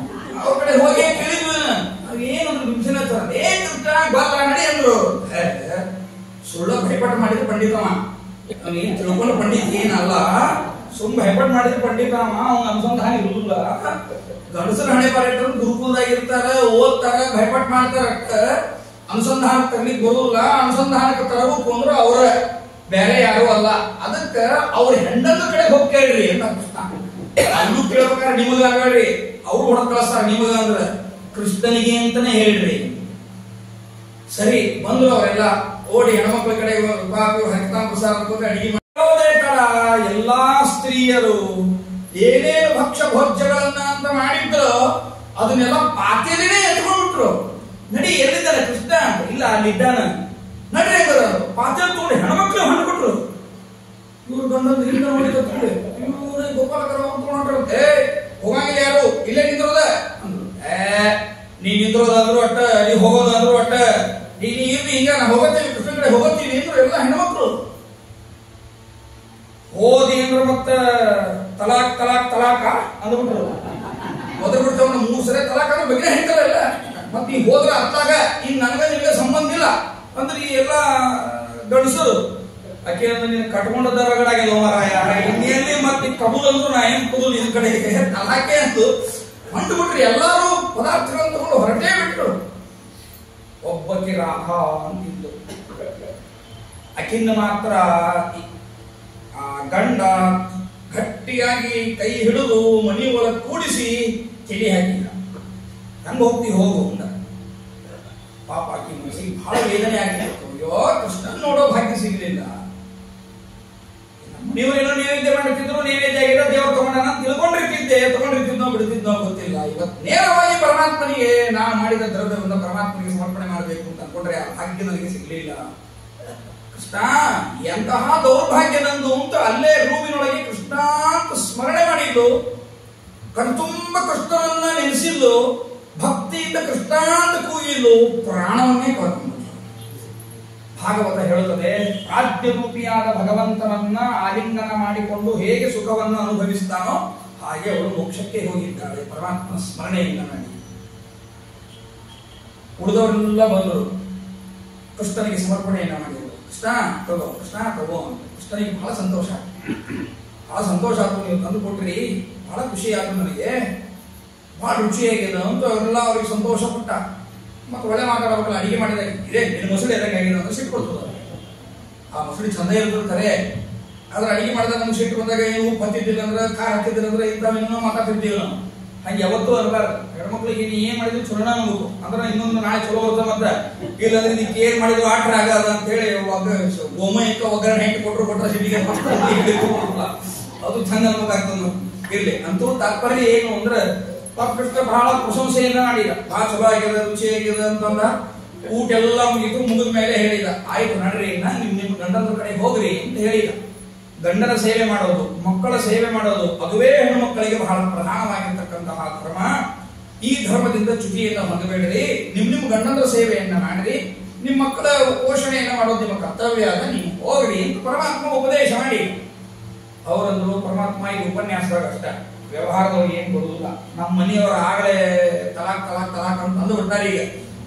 ಅವ್ರ ಕಡೆ ಹೋಗಿ ಕೇಳಿದ್ವಿ. ಏನಂದ್ರು ಹಿಂಸನಾಚಾರ, ಏನ್ ಕೃಷ್ಣ ಬಾಲ ನಡಿ ಅಂದ್ರು. ಸುಳ್ಳ ಭಯಪಟ್ಟು ಮಾಡಿದ್ರೆ ಪಂಡಿತವ, ನೀನ್ ತಿಳ್ಕೊಂಡು ಪಂಡಿತ ಏನಲ್ಲ, ಸುಮ್ ಭಯಪಟ್ಟು ಮಾಡಿದ್ರೆ ಪಂಡಿತವ, ಅವ್ನ ಅನುಸಂಧಾನ ಇರುವುದಿಲ್ಲ. ಗಂಡಸರ ಹಣೆ ಬಾರಿಟ್ಟರು ಗುರುಕುಲದಾಗಿರ್ತಾರ, ಓದ್ತಾರ, ಭಯಪಟ್ಟು ಮಾಡ್ತಾರ, ಅನುಸಂಧಾನ ತರ್ಲಿಕ್ಕೆ ಬರುವುದಿಲ್ಲ. ಅನುಸಂಧಾನಕ್ಕೆ ತರಬೇಕು ಅಂದ್ರೆ ಅವ್ರ ಬೇರೆ ಯಾರು ಅಲ್ಲ. ಅದಕ್ಕ ಅವ್ರ ಹೆಂಡನ ಕಡೆ ಹೋಗಿ ಕೇಳ್ರಿ ಅಂತ ಕೃಷ್ಣ. ಅಲ್ಲೂ ಕೇಳ್ಬೇಕಾದ್ರೆ ನಿಮಗ ಹೇಳ್ರಿ, ಅವ್ರು ಹೊಡೆದ್ ಕಳಿಸ್ತಾರ ನಿಮಗ ಅಂದ್ರ ಕೃಷ್ಣನಿಗೆ ಅಂತಾನೆ ಹೇಳ್ರಿ. ಸರಿ ಬಂದ್ರು ಅವರೆಲ್ಲ ಓಡಿ ಹೆಣ್ಮಕ್ಳ ಕಡೆ ಹರಿತಾಂಬ ಅಡಿಗೆ ಮಾಡೋದೇ ತಡ. ಎಲ್ಲಾ ಸ್ತ್ರೀಯರು ಏನೇನು ಭಕ್ಷ್ಯ ಭೋಜ್ಯಗಳನ್ನ ಅಂತ ಮಾಡಿದ್ರು ಅದನ್ನೆಲ್ಲ ಪಾತ್ರೆನೇ ಎತ್ಕೊಂಡ್ಬಿಟ್ರು. ನಡಿ ಎಲ್ಲಿದ್ದಾರೆ ಕೃಷ್ಣ ಅಂತ. ಇಲ್ಲ ಅಲ್ಲಿದ್ದಾನ ನಡ್ರಿ ಅಂದ್ರ ಪಾತ್ರೆ ತಗೊಂಡು ಹೆಣ್ಮಕ್ಳು ಹಣ್ಣು ಕೊಟ್ರು. ಇವ್ರು ಬಂದಂದ್ರೆ ಇಲ್ಲ ನೋಡಿದ ಇವ್ರು ಗೋಪಾಲಕರ ಅಂದ್ಕೊಂಡ್ರಂತೆ, ಹೋಗಂಗಿಲ್ಲ ಯಾರು, ಇಲ್ಲೇ ನಿಂದ್ರದ ಅಂದ್ರು. ನೀ ನಿಂದ್ರೋದಾದ್ರು ಅಟ್ಟ, ನೀ ಹೋಗೋದಾದ್ರು ಅಟ್ಟ, ನೀ ಇರ್ಲಿ ಹಿಂಗ ನಾ ಹೋಗತ್ತೀವಿ ಕೃಷ್ಣ ಕಡೆ ಹೋಗತ್ತೀವಿ ಅಂದ್ರು ಎಲ್ಲ ಹೆಣ್ಮಕ್ಳು. ಓದಿ ಅಂದ್ರ ಮತ್ತ ತಲಾಕ್ ತಲಾಕ್ ತಲಾಕ ಅಂದ್ಬಿಟ್ರು. ಓದ್ಬಿಡ್ತೇವ 3 ಸರಿ ತಲಾಕ್ ಅಂದ್ರೆ ಬಗ್ಗೆ ಹೆಣ್ಕಲ್ಲ. ಮತ್ ನೀ ಹೋದ್ರ ಅರ್ಥಾಗ ಇನ್ ನನಗ ನಿನಗೆ ಸಂಬಂಧ ಇಲ್ಲ ಅಂದ್ರೆ ಈ ಎಲ್ಲಾ ಗಂಡಸರು ಆಕೆ ಅಂದ್ರೆ ನೀನು ಕಟ್ಕೊಂಡ ದರಗಳಾಗ್ಯದ ಮಾರಾಯ, ಇನ್ನೆಲ್ಲಿ ಮತ್ತೆ ಕಬೂಲ್ ಅಂದ್ರು ನಾ ಏನ್ ಕಬೂಲ್ ಇದ್ ಕಡೆ ತಲಾಕೆ ಅಂತು ಹೊಂಟು ಬಿಟ್ರಿ. ಎಲ್ಲಾರು ಪದಾರ್ಥಗಳನ್ನು ತಗೊಂಡು ಹೊರಟೇ ಬಿಟ್ರು. ಒಬ್ಬಕ್ಕೆ ರಾಧ ಅಂತಿದ್ದು, ಆಕಿಂದ ಮಾತ್ರ ಗಂಡ ಗಟ್ಟಿಯಾಗಿ ಕೈ ಹಿಡಿದು ಮನಿ ಒಳಗೆ ಕೂಡಿಸಿ ಚಳಿ ಹಾಕಿಲ್ಲ. ಹಂಗ ಹೋಗ್ತಿ ಹೋಗು ಅಂದ. ಪಾಪ ಆಕಿ ಮನಸ್ಸಿಗೆ ಬಹಳ ವೇದನೆ ಆಗಿತ್ತು. ಅಯ್ಯೋ ಕೃಷ್ಣ ನೋಡೋ ಭಾಗ್ಯ ಸಿಗ್ಲಿಲ್ಲ. ನೀವೇನೋ ನೈವೇದ್ಯ ಮಾಡುತ್ತಿದ್ರು, ನೈವೇದ್ಯ ಆಗಿರೋ ದೇವ್ರು ತಗೊಂಡಾನ ತಗೊಂಡಿರ್ತಿದ್ನೋ ಬಿಡ್ತಿದ್ನೋ ಗೊತ್ತಿಲ್ಲ. ಇವತ್ತು ನೇರವಾಗಿ ಪರಮಾತ್ಮನಿಗೆ ನಾನು ಮಾಡಿದ ದ್ರವ್ಯವನ್ನು ಪರಮಾತ್ಮನಿಗೆ ಸಮರ್ಪಣೆ ಮಾಡಬೇಕು ಅಂತ ಅನ್ಕೊಂಡ್ರೆ ಆ ಭಾಗ್ಯ ನನಗೆ ಸಿಗ್ಲಿಲ್ಲ. ಕೃಷ್ಣ ಎಂತಹ ದೌರ್ಭಾಗ್ಯ ನಂದು ಅಂತ ಅಲ್ಲೇ ರೂಮಿನೊಳಗೆ ಕೃಷ್ಣ ಅಂತ ಸ್ಮರಣೆ ಮಾಡಿದ್ದು, ಕಣ್ತುಂಬ ಕೃಷ್ಣನನ್ನ ನೆನೆಸಿದ್ದು, ಭಕ್ತಿಯಿಂದ ಕೃಷ್ಣ ಅಂತ ಕೂಗಿದ್ದು, ಪ್ರಾಣವನ್ನೇ ಕಳ್ಕೊಂಡು. ಭಾಗವತ ಹೇಳುತ್ತದೆ, ಪ್ರಾಜ್ಞರೂಪಿಯಾದ ಭಗವಂತನನ್ನ ಆಲಿಂಗನ ಮಾಡಿಕೊಂಡು ಹೇಗೆ ಸುಖವನ್ನು ಅನುಭವಿಸ್ತಾನೋ ಹಾಗೆ ಅವಳು ಮೋಕ್ಷಕ್ಕೆ ಹೋಗಿದ್ದಾಳೆ ಪರಮಾತ್ಮನ ಸ್ಮರಣೆಯಿಂದ ಮಾಡಿ. ಉಳಿದವರೆಲ್ಲ ಬಂದರು, ಕೃಷ್ಣನಿಗೆ ಸಮರ್ಪಣೆಯನ್ನ ಮಾಡಿದರು. ಕೃಷ್ಣ ತಗೋ ಅಂತ ಕೃಷ್ಣನಿಗೆ ಬಹಳ ಸಂತೋಷ. ಬಹಳ ಸಂತೋಷ ಆಯ್ತು, ನೀವು ತಂದು ಕೊಟ್ರಿ, ಬಹಳ ಖುಷಿ ಆಯ್ತು ನನಗೆ, ಬಹಳ ರುಚಿಯಾಗಿದೆ ಅಂತ ಅವರೆಲ್ಲ ಅವ್ರಿಗೆ ಸಂತೋಷ ಪಟ್ಟ. ಮತ್ತೆ ಒಳ್ಳೆ ಮಾತಾಡಬೇಕಲ್ಲ, ಅಡಿಗೆ ಮಾಡಿದಾಗ ಇದೇ ನಿನ್ನ ಮೊಸಳಿ ಎದಾಗ ಆಗಿದೆ ಅಂತ ಸಿಟ್ಟು ಕೊಡ್ತದ. ಆ ಮೊಸಳಿ ಚಂದ ಇರ್ತಾರೆ, ಆದ್ರೆ ಅಡಿಗೆ ಮಾಡಿದಾಗ ನಮ್ಗೆ ಸಿಟ್ಟು ಬಂದಾಗ ನೀವು ಪತ್ತಿದ್ದಿಲ್ಲ ಅಂದ್ರೆ ಖಾರ ಹಾಕಿದ್ದಿಲ್ಲ ಅಂದ್ರೆ ಇಂಥವೇನೋ ಮಾತಾಡ್ತಿರ್ತೀವಿ ನಾವು. ಹಂಗೆ ಯಾವತ್ತೂ ಅನ್ಬಾರ್ದು. ಹೆಣ್ಮಕ್ಳಿಗೆ ನೀ ಏನ್ ಮಾಡಿದ್ರು ಚಲೋನ ಅನ್ಬೇಕು, ಅಂದ್ರೆ ಇನ್ನೊಂದು ನಾಳೆ ಚಲೋ ಬರ್ತದೆ. ಮತ್ತೆ ಇಲ್ಲಾಂದ್ರೆ ನೀನು ಏನ್ ಮಾಡಿದ್ರು ಆಟ್ರ ಆಗದ ಅಂತ ಹೇಳಿ ಗೋಮಯಕ್ಕೆ ಒಗ್ಗರಣೆ ಹೆಂಗೆ ಕೊಟ್ರೆ ಸಿಟಿಗೆ ಅದು ಚಂದ ಅನ್ಬೇಕಾಗ್ತದೆ. ಇರ್ಲಿ ಅಂತೂ ತಾತ್ಪರ್ಯ ಏನು ಅಂದ್ರೆ ಕೃಷ್ಣ ಬಹಳ ಪ್ರಶಂಸೆಯನ್ನ ಮಾಡಿದ, ಬಹಳ ಚಲೋ ಆಗಿದೆ, ರುಚಿಯಾಗಿದೆ ಅಂತಂದ. ಊಟ ಎಲ್ಲ ಮುಗಿದು ಮುಗಿದ ಮೇಲೆ ಹೇಳಿದ, ಆಯ್ತು ನಡ್ರಿ ನಿಮ್ ಗಂಡನ ಕಡೆ ಹೋಗ್ರಿ ಅಂತ ಹೇಳಿದ. ಗಂಡನ ಸೇವೆ ಮಾಡೋದು, ಮಕ್ಕಳ ಸೇವೆ ಮಾಡೋದು, ಅದುವೇ ಹೆಣ್ಣು ಮಕ್ಕಳಿಗೆ ಬಹಳ ಪ್ರಧಾನವಾಗಿರ್ತಕ್ಕಂತಹ ಧರ್ಮ. ಈ ಧರ್ಮದಿಂದ ಚ್ಯುತಿಯನ್ನ ಹೊಂದಬೇಡ್ರಿ, ನಿಮ್ ಗಂಡನ ಸೇವೆಯನ್ನ ಮಾಡ್ರಿ, ನಿಮ್ ಮಕ್ಕಳ ಪೋಷಣೆಯನ್ನ ಮಾಡೋದು ನಿಮ್ಮ ಕರ್ತವ್ಯ ಅದ, ನೀವು ಹೋಗ್ರಿ ಅಂತ ಪರಮಾತ್ಮ ಉಪದೇಶ ಮಾಡಿ. ಅವರಂದ್ರು ಪರಮಾತ್ಮ ಈ ಉಪನ್ಯಾಸದಾಗ ಅಷ್ಟ, ವ್ಯವಹಾರದವ್ರಿಗೆ ಏನ್ ಕೊಡುದಿಲ್ಲ. ನಮ್ಮ ಮನೆಯವರು ಆಗಲೇ ತಲಾಕ್ ಅಂತ ಅಂದು ಬಿಟ್ಟಾರೆ. ಈಗ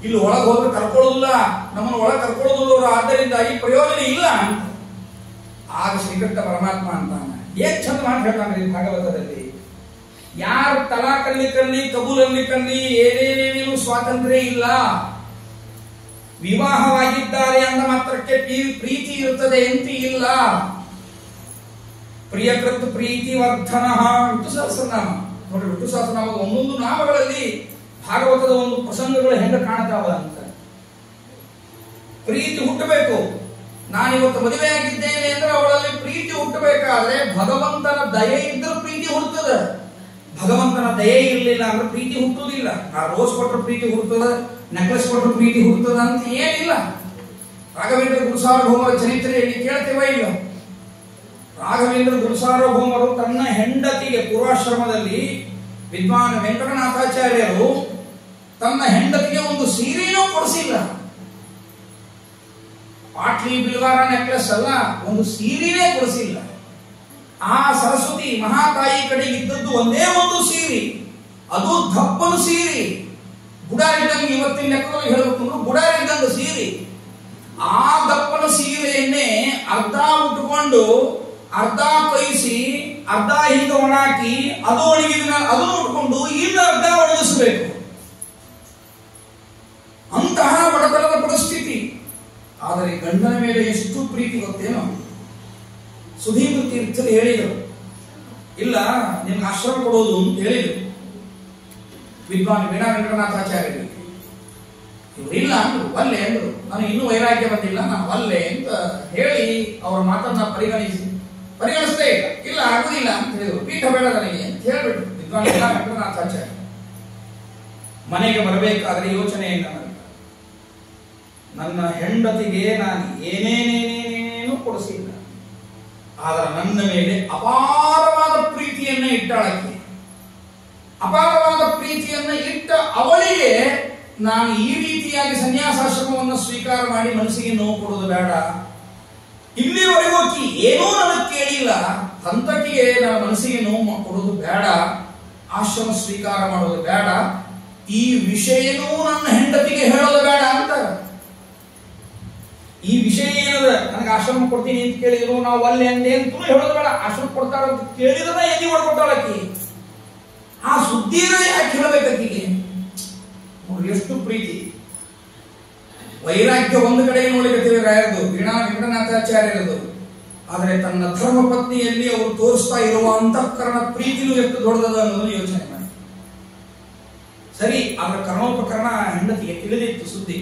ಇಲ್ಲಿ ಒಳಗೆ ಹೋದ್ರೆ ಕರ್ಕೊಳ್ಳೋದಿಲ್ಲ, ನಮ್ಮನ್ನು ಒಳಗೆ ಕರ್ಕೊಳ್ಳೋದಿಲ್ಲ ಅವರು, ಆದ್ದರಿಂದ ಈ ಪ್ರಯೋಜನ ಇಲ್ಲ. ಆಗ ಶ್ರೀಕೃಷ್ಣ ಪರಮಾತ್ಮ ಅಂತಾನ, ಏನ್ ಚಂದ ಮಾಡಿ ಹೇಳ್ತಾನೆ ಭಾಗವತದಲ್ಲಿ, ಯಾರು ತಲಾಕಲ್ಲಿ ಕಲ್ಲಿ ಕಬೂಲಲ್ಲಿ ಕಲ್ಲಿ ಏನೇನೇನೇನು ಸ್ವಾತಂತ್ರ್ಯ ಇಲ್ಲ. ವಿವಾಹವಾಗಿದ್ದಾರೆ ಅಂದ ಮಾತ್ರಕ್ಕೆ ಪ್ರೀತಿ ಇರುತ್ತದೆ ಅಂತ ಇಲ್ಲ. ಪ್ರಿಯಕೃತ್ ಪ್ರೀತಿ ವರ್ಧನ ವಿಷ್ಣು ಸಹಸ್ರನಾಮ ನೋಡಿ. ವಿಷ್ಣು ಸಹಸ್ರನಾಮದ ಒಂದೊಂದು ನಾಮಗಳಲ್ಲಿ ಭಾಗವತದ ಒಂದು ಪ್ರಸಂಗಗಳು ಹೆಂಗ ಕಾಣ್ತಾವ ಅಂತ. ಪ್ರೀತಿ ಹುಟ್ಟಬೇಕು. ನಾನಿವತ್ತು ಮದುವೆ ಆಗಿದ್ದೇನೆ ಅಂದ್ರೆ ಅವಳಲ್ಲಿ ಪ್ರೀತಿ ಹುಟ್ಟಬೇಕಾದ್ರೆ ಭಗವಂತನ ದಯೆ ಇದ್ದರೆ ಪ್ರೀತಿ ಹುಟ್ಟುತ್ತದೆ. ಭಗವಂತನ ದಯೆ ಇರಲಿಲ್ಲ ಅಂದ್ರೆ ಪ್ರೀತಿ ಹುಟ್ಟುವುದಿಲ್ಲ. ಆ ರೋಸ್ ಕೊಟ್ಟರೆ ಪ್ರೀತಿ ಹುಟ್ಟುತ್ತದೆ, ನೆಕ್ಲೆಸ್ ಕೊಟ್ಟರೆ ಪ್ರೀತಿ ಹುಟ್ಟುತ್ತದೆ ಅಂತ ಏನಿಲ್ಲ. ರಾಘವೇಂದ್ರ ಗುರುಸಾರ್ವಭೌಮರ ಚರಿತ್ರೆಯಲ್ಲಿ ಕೇಳ್ತೇವ ಇಲ್ಲ. ರಾಘವೇಂದ್ರ ಗುರುಸಾರ್ವಭೌಮರು ತನ್ನ ಹೆಂಡತಿಗೆ ಪೂರ್ವಾಶ್ರಮದಲ್ಲಿ ವಿದ್ವಾನ್ ವೆಂಕಟನಾಥಾಚಾರ್ಯರು ತನ್ನ ಹೆಂಡತಿಗೆ ಒಂದು ಸೀರೆನೂ ಕೊಡಿಸಿಲ್ಲ. ಪಾಟ್ಲಿ ಬಿಲ್ವಾರ ನೆಕ್ಲೆಸ್ ಅಲ್ಲ, ಒಂದು ಸೀರೆನೇ ಕೊಡಿಸಿಲ್ಲ. ಆ ಸರಸ್ವತಿ ಮಹಾತಾಯಿ ಕಡೆ ಇದ್ದದ್ದು ಒಂದೇ ಒಂದು ಸೀರೆ, ಅದು ದಪ್ಪನ ಸೀರೆ, ಗುಡಾರಿದ್ದಂಗೆ. ಇವತ್ತಿನ ಲೆಕ್ಕದಲ್ಲಿ ಹೇಳಬೇಕು, ಗುಡಾರಿದ್ದಂಗ ಸೀರೆ. ಆ ದಪ್ಪನ ಸೀರೆಯನ್ನೇ ಅರ್ಧ ಉಟ್ಕೊಂಡು ಅರ್ಧ ಕೈಸಿ ಅರ್ಧ ಹಿಂಗ ಒಣಾಕಿ ಅದು ಒಣಗಿದ ಅದನ್ನು ಉಟ್ಕೊಂಡು ಇನ್ನು ಅರ್ಧ ಒಣಗಿಸಬೇಕು. ಅಂತಹ ಬಡತನದ ಪರಿಸ್ಥಿತಿ. ಆದರೆ ಗಂಡನ ಮೇಲೆ ಎಷ್ಟು ಪ್ರೀತಿ ಗೊತ್ತೇನೋ. ಸುಧೀಂದ್ರ ತೀರ್ಥರು ಹೇಳಿದರು, ಇಲ್ಲ ನಿಮ್ಗೆ ಆಶ್ರಮ ಕೊಡೋದು ಅಂತ ಹೇಳಿದರು ವಿದ್ವಾನ್ ವೀಣಾ ವೆಂಕಟನಾಥಾಚಾರ್ಯರಿಗೆ. ಇವರು ಇಲ್ಲ ಅಂದ್ರು, ಒಲ್ಲೆ ಅಂದ್ರು. ನನಗೆ ಇನ್ನೂ ವೈರಾಗ್ಯ ಬಂದಿಲ್ಲ, ನಾನು ಒಲ್ಲೆ ಅಂತ ಹೇಳಿ ಅವರ ಮಾತನ್ನ ಪರಿಗಣಿಸದೇ ಇಲ್ಲ, ಆಗುದಿಲ್ಲ ಅಂತ ಹೇಳಿದ್ರು. ಪೀಠ ಬೇಡ ನನಗೆ ಅಂತ ಹೇಳ್ಬಿಟ್ರು ವಿದ್ವಾನ್ ವೀಣಾ ವೆಂಕಟನಾಥಾಚಾರ್ಯ. ಮನೆಗೆ ಬರಬೇಕಾದ್ರೆ ಯೋಚನೆಯಿಂದ ನನ್ನ ಹೆಂಡತಿಗೆ ನಾನು ಏನೇನೇನೇನೇನು ಕೊಡಿಸಿಲ್ಲ, ಆದರೆ ನನ್ನ ಮೇಲೆ ಅಪಾರವಾದ ಪ್ರೀತಿಯನ್ನ ಇಟ್ಟಾಳಕ್ಕೆ. ಅಪಾರವಾದ ಪ್ರೀತಿಯನ್ನ ಇಟ್ಟ ಅವಳಿಗೆ ನಾನು ಈ ರೀತಿಯಾಗಿ ಸನ್ಯಾಸಾಶ್ರಮವನ್ನು ಸ್ವೀಕಾರ ಮಾಡಿ ಮನಸ್ಸಿಗೆ ನೋವು ಕೊಡೋದು ಬೇಡ. ಇಲ್ಲಿವರೆಗೂ ಏನೂ ನನಗೆ ಕೇಳಿಲ್ಲ, ಹಂತಕಿಗೆ ನನ್ನ ಮನಸ್ಸಿಗೆ ನೋವು ಕೊಡೋದು ಬೇಡ, ಆಶ್ರಮ ಸ್ವೀಕಾರ ಮಾಡೋದು ಬೇಡ, ಈ ವಿಷಯನೂ ನನ್ನ ಹೆಂಡತಿಗೆ ಹೇಳೋದು ಬೇಡ ಅಂತ. ಈ ವಿಷಯ ಏನದ, ನನಗೆ ಆಶ್ರಮ ಕೊಡ್ತೀನಿ ಅಂತ ಕೇಳಿದ್ರು, ನಾವು ಅಲ್ಲೇ ಅಂದೆ ಅಂತ ಹೇಳೋದು ಬೇಡ, ಆಶ್ರಮ ಕೊಡ್ತಾರ ಅಂತ ಕೇಳಿದ್ರೆ ಎಲ್ಲಿ ಮಾಡ್ಕೊಟ್ಟಾಳಕಿ. ಆ ಸುದ್ದಿನ ಯಾಕೆ ಹೇಳಬೇಕೀಗೆ? ನೋಡ್ರಿ ಎಷ್ಟು ಪ್ರೀತಿ. ವೈರಾಗ್ಯ ಒಂದು ಕಡೆ ನೋಡಿಕತ್ತೀವಿ ರಾಯರದು, ವೀಣಾ ವೆಂಕಟನಾಥಾಚಾರ್ಯರದು. ಆದರೆ ತನ್ನ ಧರ್ಮ ಪತ್ನಿಯಲ್ಲಿ ಅವರು ತೋರಿಸ್ತಾ ಇರುವ ಅಂತಃಕರಣ ಪ್ರೀತಿನೂ ಎಷ್ಟು ದೊಡ್ಡದ ಅನ್ನೋದು ಯೋಚನೆ ಮಾಡಿ. ಸರಿ, ಆದ್ರೆ ಕರ್ಣೋಪಕರಣ ಹೆಂಡತಿಗೆ ತಿಳಿದಿತ್ತು ಸುದ್ದಿ.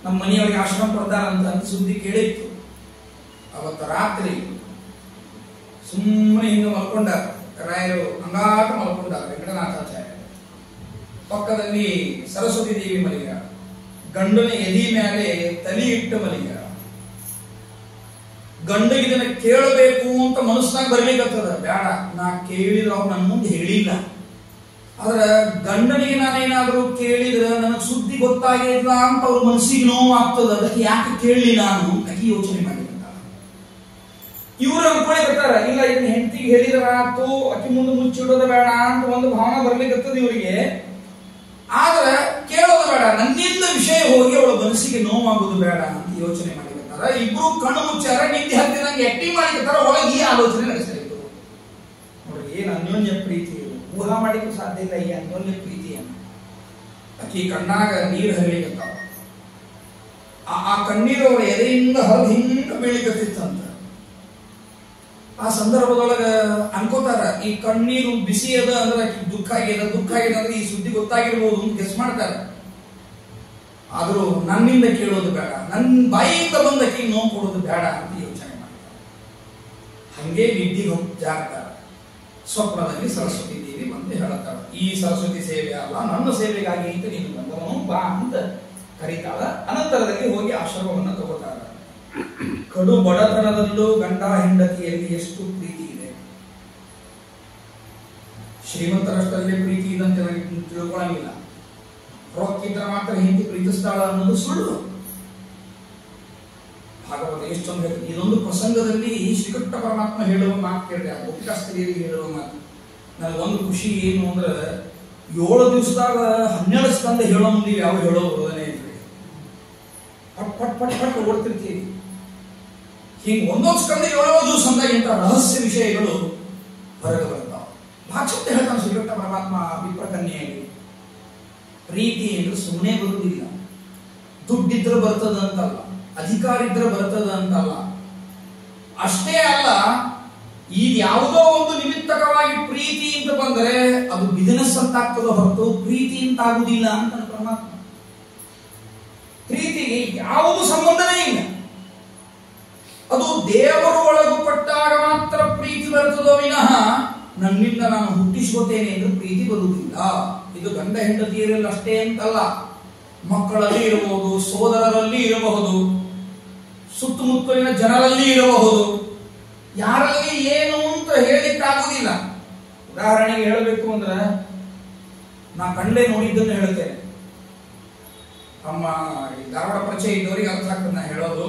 ನಮ್ಮ ಮನೆಯವರಿಗೆ ಆಶ್ರಮ ಕೊಡ್ತಾರಂತ ಸುದ್ದಿ ಕೇಳಿತ್ತು. ಅವತ್ತ ರಾತ್ರಿ ಸುಮ್ಮನೆ ಹಿಂಗೆ ಮಲ್ಕೊಂಡ ರಾಯರು, ಅಂಗಾಟ ಮಲ್ಕೊಂಡ ವೆಂಕಟನಾಥಾಚಾರ್ಯ. ಪಕ್ಕದಲ್ಲಿ ಸರಸ್ವತಿ ದೇವಿ ಮಲಿಗ, ಗಂಡನ ಎದಿ ಮೇಲೆ ತಲೆ ಇಟ್ಟು ಮಲಿಗ. ಗಂಡಿಗೆ ಇದನ್ನ ಕೇಳಬೇಕು ಅಂತ ಮನಸ್ಸಿನಾಗ ಬರ್ಲಿಕ್ಕತ್ತದ, ಬೇಡ ನಾ ಕೇಳಿದ್ರೆ ಅವ್ರು ನನ್ನ ಮುಂದೆ ಹೇಳಿಲ್ಲ. ಆದ್ರೆ ಗಂಡನಿಗೆ ನಾನೇನಾದ್ರೂ ಕೇಳಿದ್ರೆ ನನಗೆ ಸುದ್ದಿ ಗೊತ್ತಾಗಿಲ್ಲ ಅಂತ ಅವ್ರ ಮನಸ್ಸಿಗೆ ನೋವು ಆಗ್ತದ, ಅದಕ್ಕೆ ಯಾಕೆ ಕೇಳಲಿ ನಾನು ಅಕ್ಕಿ ಯೋಚನೆ ಮಾಡಿರ್ತಾರೆ. ಇವರು ಅನ್ಕೊಂಡಿರ್ತಾರ, ಇಲ್ಲ ಇದನ್ನ ಹೆಂಡತಿಗೆ ಹೇಳಿದ್ರ ಆತು, ಅಕ್ಕಿ ಮುಂದೆ ಮುಚ್ಚಿಡೋದು ಬೇಡ ಅಂತ ಒಂದು ಭಾವನೆ ಬರ್ಲಿಕ್ಕತ್ತದ ಇವರಿಗೆ. ಆದ್ರೆ ಕೇಳೋದು ಬೇಡ, ನನ್ನಿಂದ ವಿಷಯ ಹೋಗಿ ಅವಳ ಮನಸ್ಸಿಗೆ ನೋವಾಗೋದು ಬೇಡ ಅಂತ ಯೋಚನೆ ಮಾಡಿರ್ತಾರ. ಇಬ್ರು ಕಣ್ಣು ಮುಚ್ಚಾರ, ನಿದ್ದೆ ಹತ್ತಿದಂಗೆ ಆಕ್ಟಿಂಗ್ ಮಾಡಿರ್ತಾರ. ಒಳಗೆ ಆಲೋಚನೆ ನಡೆಸ್ತಾ ಇದ್ರು. ನೋಡ್ರಿ ಏನು ಅನ್ಯೋನ್ಯ ಪ್ರೀತಿ ಇದು, ಊಹಾ ಮಾಡಿಕ್ಕೂ ಸಾಧ್ಯ ಇಲ್ಲ ಈ ಅನ್ಯೋನ್ಯ ಪ್ರೀತಿಯನ್ನು. ಆಕಿ ಕಣ್ಣಾಗ ನೀರು ಹರಿಲಿಕ್ಕತ್ತಾವ, ಆ ಕಣ್ಣೀರು ಅವರ ಎದೆಯಿಂದ ಹೊರಗೆ ಹಿಂಗ ಬೀಳಿಕತ್ತಿತ್ತಂತ. ಆ ಸಂದರ್ಭದೊಳಗ ಅನ್ಕೋತಾರ ಈ ಕಣ್ಣೀರು ಬಿಸಿ ಅದ ಅಂದ್ರೆ ದುಃಖ ಆಗ್ಯದ, ದುಃಖ ಆಗ್ಯದ ಅಂದ್ರೆ ಈ ಸುದ್ದಿ ಗೊತ್ತಾಗಿರ್ಬೋದು ಅಂತ ಗೆಸ್ ಮಾಡ್ತಾರೆ. ಆದ್ರೂ ನನ್ನಿಂದ ಕೇಳೋದು ಬೇಡ, ನನ್ನ ಬಾಯಿಯಿಂದ ಬಂದಕ್ಕೆ ನೋವು ಕೊಡೋದು ಬೇಡ ಅಂತ ಯೋಚನೆ ಮಾಡ್ತಾರೆ. ಹಂಗೆ ನಿದ್ದಿಗೆ ಹೋಗಿ ಜಾಗ್ತಾರ. ಸ್ವಪ್ನದಲ್ಲಿ ಸರಸ್ವತಿ ದೇವಿ ಬಂದು ಹೇಳುತ್ತಾಳ, ಈ ಸರಸ್ವತಿ ಸೇವೆ ಅಲ್ಲ, ನನ್ನ ಸೇವೆಗಾಗಿ ಅಂತ ನೀನು ಬಂದವನು ಬಾ ಅಂತ ಕರೀತಾಳ. ಅನಂತರದಲ್ಲಿ ಹೋಗಿ ಆಶ್ರಮವನ್ನು ತಗೋತಾರ. ಕಡು ಬಡತನದಲ್ಲೂ ಗಂಡ ಹೆಂಡತಿಯಲ್ಲಿ ಎಷ್ಟು ಪ್ರೀತಿ ಇದೆ. ಶ್ರೀಮಂತರಷ್ಟಲ್ಲೇ ಪ್ರೀತಿ ಇದೆ ಅಂತ ತಿಳ್ಕೊಳ್ಳಂಗಿಲ್ಲ. ರೊಕ್ಕಿದ್ರೆ ಮಾತ್ರ ಹಿಂದೆ ಪ್ರೀತಿಸ್ತಾಳ ಅನ್ನೋದು ಸುಳ್ಳು. ಭಾಗವತ ಎಷ್ಟೊಂದು ಹೇಳ್ತಾರೆ. ಇದೊಂದು ಪ್ರಸಂಗದಲ್ಲಿ ಶ್ರೀಕೃಷ್ಣ ಪರಮಾತ್ಮ ಹೇಳುವ ಮಾತು ಕೇಳಿದೆ, ಆ ಗೋಪಿಕಾಸ್ತ್ರೀಯರಿಗೆ ಹೇಳುವ ಮಾತು ನನಗೊಂದು ಖುಷಿ ಏನು ಅಂದ್ರೆ, 7 ದಿವಸದಾಗ 12 ಸ್ಕಂದ ಹೇಳೋ ಮುಂದೆ ಯಾವ ಹೇಳೋ ಬರೋದನೇ ಇಲ್ರಿ. ಪಟ್ ಪಟ್ ಪಟ್ ಪಟ್ ಓಡ್ತಿರ್ತೀವಿ. ಹಿಂಗೆ ಒಂದೊಂದು ಸ್ಕಂದ 7 ದಿವಸ ಅಂದಾಗ ಇಂಥ ರಹಸ್ಯ ವಿಷಯಗಳು ಹೊರಗೆ ಬರ್ತಾವ. ಭಾಷೆ ಹೇಳ್ತಾನೆ ಶ್ರೀಕೃಷ್ಣ ಪರಮಾತ್ಮ ವಿಪ್ರಕನ್ಯೆಯಾಗಿ. ಪ್ರೀತಿ ಅಂದ್ರೆ ಸುಮ್ಮನೆ ಬರುವುದಿಲ್ಲ, ದುಡ್ಡಿದ್ರೆ ಬರ್ತದ ಅಂತಲ್ಲ, ಅಧಿಕಾರ ಇದ್ರೆ ಬರ್ತದ ಅಂತಲ್ಲ. ಅಷ್ಟೇ ಅಲ್ಲ, ಈಗ ಯಾವುದೋ ಒಂದು ನಿಮಿತ್ತಕವಾಗಿ ಪ್ರೀತಿ ಅಂತ ಬಂದರೆ ಅದು ಬಿಸಿನೆಸ್ ಅಂತ ಆಗ್ತದೋ ಹೊರತು ಪ್ರೀತಿ ಅಂತ ಆಗುದಿಲ್ಲ ಅಂತ ಪರಮಾತ್ಮ. ಪ್ರೀತಿಗೆ ಯಾವುದು ಸಂಬಂಧನೇ ಇಲ್ಲ. ಅದು ದೇವರು ಒಳಗು ಪಟ್ಟಾಗ ಮಾತ್ರ ಪ್ರೀತಿ ಬರ್ತದೋ ವಿನಃ ನನ್ನಿಂದ ನಾನು ಹುಟ್ಟಿಸ್ಕೋತೇನೆ ಎಂದು ಪ್ರೀತಿ ಬರುವುದಿಲ್ಲ. ಇದು ಗಂಡ ಹೆಂಡತಿಯರಲ್ಲಿ ಅಷ್ಟೇ ಅಂತಲ್ಲ, ಮಕ್ಕಳಲ್ಲಿ ಇರಬಹುದು, ಸೋದರರಲ್ಲಿ ಇರಬಹುದು, ಸುತ್ತಮುತ್ತಲಿನ ಜನರಲ್ಲಿ ಇರಬಹುದು. ಯಾರಲ್ಲಿ ಏನು ಅಂತ ಹೇಳಿಕ್ಕಾಗುವುದಿಲ್ಲ. ಉದಾಹರಣೆಗೆ ಹೇಳಬೇಕು ಅಂದ್ರೆ, ನಾ ಕಣ್ಣೇ ನೋಡಿದ್ದನ್ನು ಹೇಳ್ತೇನೆ. ನಮ್ಮ ಧಾರವಾಡ ಪರಿಚಯ ಇದ್ದವರಿಗೆ ಅರ್ಥ ಆಗ್ತದೆ ನಾ ಹೇಳೋದು.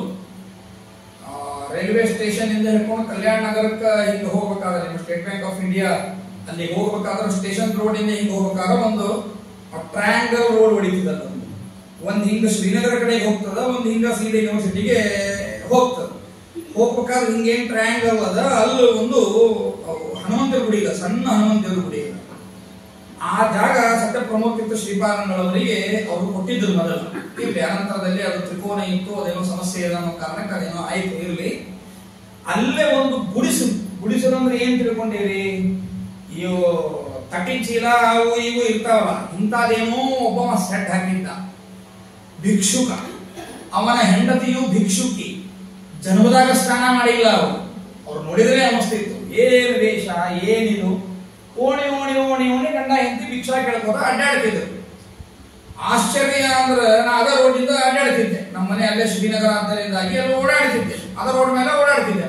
ರೈಲ್ವೆ ಸ್ಟೇಷನ್ ಇಂದ ಹಿಡ್ಕೊಂಡು ಕಲ್ಯಾಣ ನಗರಕ್ಕೆ ಹಿಂಗೆ ಹೋಗ್ಬೇಕಾದ್ರೆ, ನಿಮ್ಮ ಸ್ಟೇಟ್ ಬ್ಯಾಂಕ್ ಆಫ್ ಇಂಡಿಯಾ ಅಲ್ಲಿ ಹೋಗ್ಬೇಕಾದ್ರೆ ಸ್ಟೇಷನ್ ರೋಡ್ ಇಂದ ಹಿಂಗೆ ಹೋಗ್ಬೇಕಾದ್ರೆ ಒಂದು ಟ್ರಯಾಂಗಲ್ ರೋಡ್ ಹೊಡಿತದ. ಒಂದ್ ಹಿಂಗ ಶ್ರೀನಗರ ಕಡೆಗೆ ಹೋಗ್ತದ, ಒಂದ್ ಹಿಂಗ ಸೀದಾ ಯೂನಿವರ್ಸಿಟಿಗೆ ಹೋಗ್ತದ. ಹೋಗ್ಬೇಕಾದ್ರೆ ಹಿಂಗೇನ್ ಟ್ರಯಾಂಗಲ್ ಅದ, ಅಲ್ಲಿ ಒಂದು ಹನುಮಂತರ ಗುಡಿ ಇಲ್ಲ, ಸಣ್ಣ ಹನುಮಂತರ ಗುಡಿ ಇಲ್ಲ. ಆ ಜಾಗ ಸತ್ಯ ಪ್ರಮೋದ್ ತೀರ್ಥ ಶ್ರೀಪಾದಂಗಳವರಿಗೆ ಅವರು ಕೊಟ್ಟಿದ್ರು ಮೊದಲು. ಇಲ್ಲಿ ಅನಂತರದಲ್ಲಿ ಅದು ತ್ರಿಕೋನ ಇತ್ತು, ಅದೇನೋ ಸಮಸ್ಯೆ ಇದೆ ಅನ್ನೋ ಕಾರಣಕ್ಕೆ ಅದೇನೋ ಆಯ್ತು ಇರ್ಲಿ. ಅಲ್ಲೇ ಒಂದು ಗುಡಿಸಲು ಅಂದ್ರೆ ಏನ್ ತಿಳ್ಕೊಂಡಿರಿ, ಇವು ತಟ್ಟಿ ಚೀಲ ಅವು ಇವು ಇರ್ತಾವಲ್ಲ, ಇಂಥದೇನೋ ಒಬ್ಬ ಸೆಟ್ ಹಾಕಿದ್ದ ಭಿಕ್ಷುಕ. ಅವನ ಹೆಂಡತಿಯು ಭಿಕ್ಷುಕಿ, ಜನ್ಮದಾಗ ಸ್ನಾನ ಮಾಡಿಲ್ಲ. ಅವ್ರು ನೋಡಿದ್ರೆ ಅನಿಸ್ತಿತ್ತು ಏನ್ ವೇಷ ಏನಿದು, ಓಣಿ ಓಣಿ ಓಣಿ ಓಣಿ ಗಂಡ ಹೆಂಡತಿ ಭಿಕ್ಷಾ ಕೇಳ್ಕೋತ ಅಡ್ಡಾಡ್ತಿದ್ರು. ಆಶ್ಚರ್ಯ ಅಂದ್ರೆ ನಾ ಅದ ರೋಡಿಂದ ಅಡ್ಡಾಡ್ತಿದ್ದೆ, ನಮ್ಮ ಮನೆ ಅಲ್ಲೇ ಶ್ರೀನಗರ ಆದ್ದರಿಂದಾಗಿ ಅಲ್ಲಿ ಓಡಾಡ್ತಿದ್ದೆ, ಅದ ರೋಡ್ ಮೇಲೆ ಓಡಾಡ್ತಿದ್ದೆ.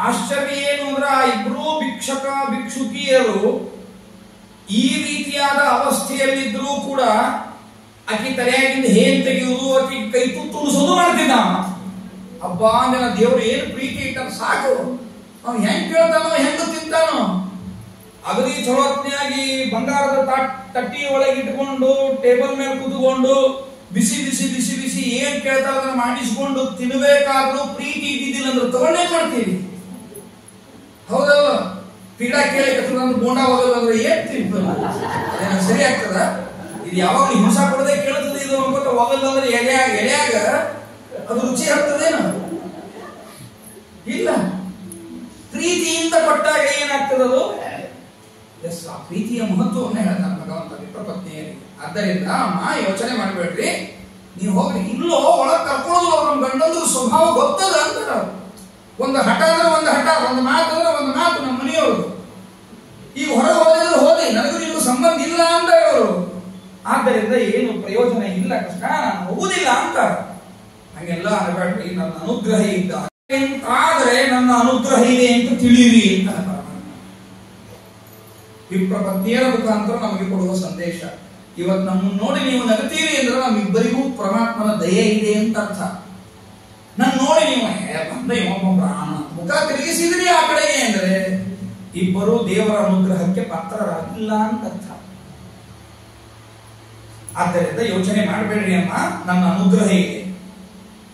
ಆಶ್ಚರ್ಯ ಏನು ಅಂದ್ರೆ ಆ ಇಬ್ರು ಭಿಕ್ಷಕ ಭಿಕ್ಷುಕಿಯರು ಈ ರೀತಿಯಾದ ಅವಸ್ಥೆಯಲ್ಲಿದ್ರೂ ಕೂಡ ಆಕಿ ತಲೆಯಾಗಿಂದ ಹೇನ್ ತೆಗೆಯುವುದು, ಆಕಿ ಕೈ ತುಳಿಸೋದು ಮಾಡ್ತಿದ್ದ. ಹಬ್ಬ ಅಂದ್ರೆ ದೇವ್ರು ಏನು ಪ್ರೀತಿ ಇಟ್ಟ ಸಾಕು. ಅವ್ನು ಹೆಂಗ್ ಕೇಳ್ತಾನೋ ಹೆಂಗ ತಿಂತಾನೋ. ಅಗದಿ ಚೊಲೋತ್ನೆಯಾಗಿ ಬಂಗಾರದ ತಟ್ಟಿ ಒಳಗೆ ಇಟ್ಕೊಂಡು ಟೇಬಲ್ ಮೇಲೆ ಕೂತ್ಕೊಂಡು ಬಿಸಿ ಬಿಸಿ ಬಿಸಿ ಬಿಸಿ ಏನ್ ಕೇಳ್ತಾರ ಅದನ್ನ ಮಾಡಿಸ್ಕೊಂಡು ತಿನ್ಬೇಕಾದ್ರೂ ಪ್ರೀತಿ ಇದ್ದಿದ್ದಿಲ್ಲ ಅಂದ್ರೆ ತಗೊಂಡೇ ಮಾಡ್ತೀವಿ. ಹೌದಲ್ಲ, ಪೀಡಾ ಕೇಳಿಕತ್ತಂದ್ರೆ ಬೋಂಡಾ ಹೋಗಲ್ಲ ಅಂದ್ರೆ ಏನ್ ತಿಂತ ಸರಿ ಆಗ್ತದ? ಇದು ಯಾವಾಗ್ಲೂ ಹಿಂಸಾ ಕೊಡದೆ ಕೇಳ್ತದೆ ಇದು ಅನ್ಕೋತ ಹೋಗಲ್ಲ ಅಂದ್ರೆ ಎಳೆಯಾಗ ಅದು ರುಚಿ ಆಗ್ತದೇನು? ಇಲ್ಲ. ಪ್ರೀತಿಯಿಂದ ಕೊಟ್ಟಾಗ ಏನಾಗ್ತದದು? ಎಸ್, ಆ ಪ್ರೀತಿಯ ಮಹತ್ವವನ್ನು ಹೇಳ್ತಾನೆ ಭಗವಂತ ವಿಪ್ರಪತ್ನಿಯರಿಗೆ. ಆದ್ದರಿಂದ ಅಮ್ಮ ಯೋಚನೆ ಮಾಡ್ಬೇಡ್ರಿ, ನೀವು ಹೋಗ್ರಿ. ಇಲ್ಲೋ ಒಳಗ್ ಕರ್ಕೊಳ್ಳೋದು ನಮ್ಮ ಗಂಡಂದ್ರ ಸ್ವಭಾವ ಗೊತ್ತದ ಅಂತಾರ. ಒಂದು ಹಠ ಅಂದ್ರೆ ಒಂದು ಹಠ, ಒಂದು ಮಾತು ಅಂದ್ರೆ ಒಂದು ಮಾತು ನಮ್ಮ ಮನೆಯವರು. ಈಗ ಹೊರಗೆ ಹೋದ್ರೆ ಹೋದಿ, ನನಗೂ ನಿಮಗೂ ಸಂಬಂಧ ಇಲ್ಲ ಅಂತ ಅವರು. ಆದ್ದರಿಂದ ಏನು ಪ್ರಯೋಜನ ಇಲ್ಲ, ಕೃಷ್ಣ ನಾನು ಹೋಗುದಿಲ್ಲ ಅಂತಾರ. ಹಂಗೆಲ್ಲ ಅನ್ಬೇಡ್ರಿ, ನನ್ನ ಅನುಗ್ರಹ ಇದ್ದ ಆದ್ರೆ ನನ್ನ ಅನುಗ್ರಹ ಇದೆ ಅಂತ ತಿಳಿಯಿರಿ ಅಂತ ವಿಪ್ರಪತ್ನಿಯರ ಮುಖಾಂತರ ನಮಗೆ ಕೊಡುವ ಸಂದೇಶ. ಇವತ್ತು ನಮ್ಮನ್ನು ನೋಡಿ ನೀವು ನಗತೀರಿ ಅಂದ್ರೆ ನಮ್ಮಿಬ್ಬರಿಗೂ ಪರಮಾತ್ಮನ ದಯೆ ಇದೆ ಅಂತ ಅರ್ಥ. ನನ್ನ ನೋಡಿ ನೀವು ಬಂದ ಇವೊಬ್ಬ ಬ್ರಾಹ್ಮಣ ಮುಖ ತಿರುಗಿಸಿದ್ರಿ ಆ ಕಡೆಗೆ ಅಂದ್ರೆ ಇಬ್ಬರು ದೇವರ ಅನುಗ್ರಹಕ್ಕೆ ಪಾತ್ರರಾಗಿಲ್ಲ ಅಂತ ಅರ್ಥ. ಆದ್ದರಿಂದ ಯೋಚನೆ ಮಾಡಬೇಡ್ರಿ ಅಮ್ಮ, ನನ್ನ ಅನುಗ್ರಹ ಇದೆ.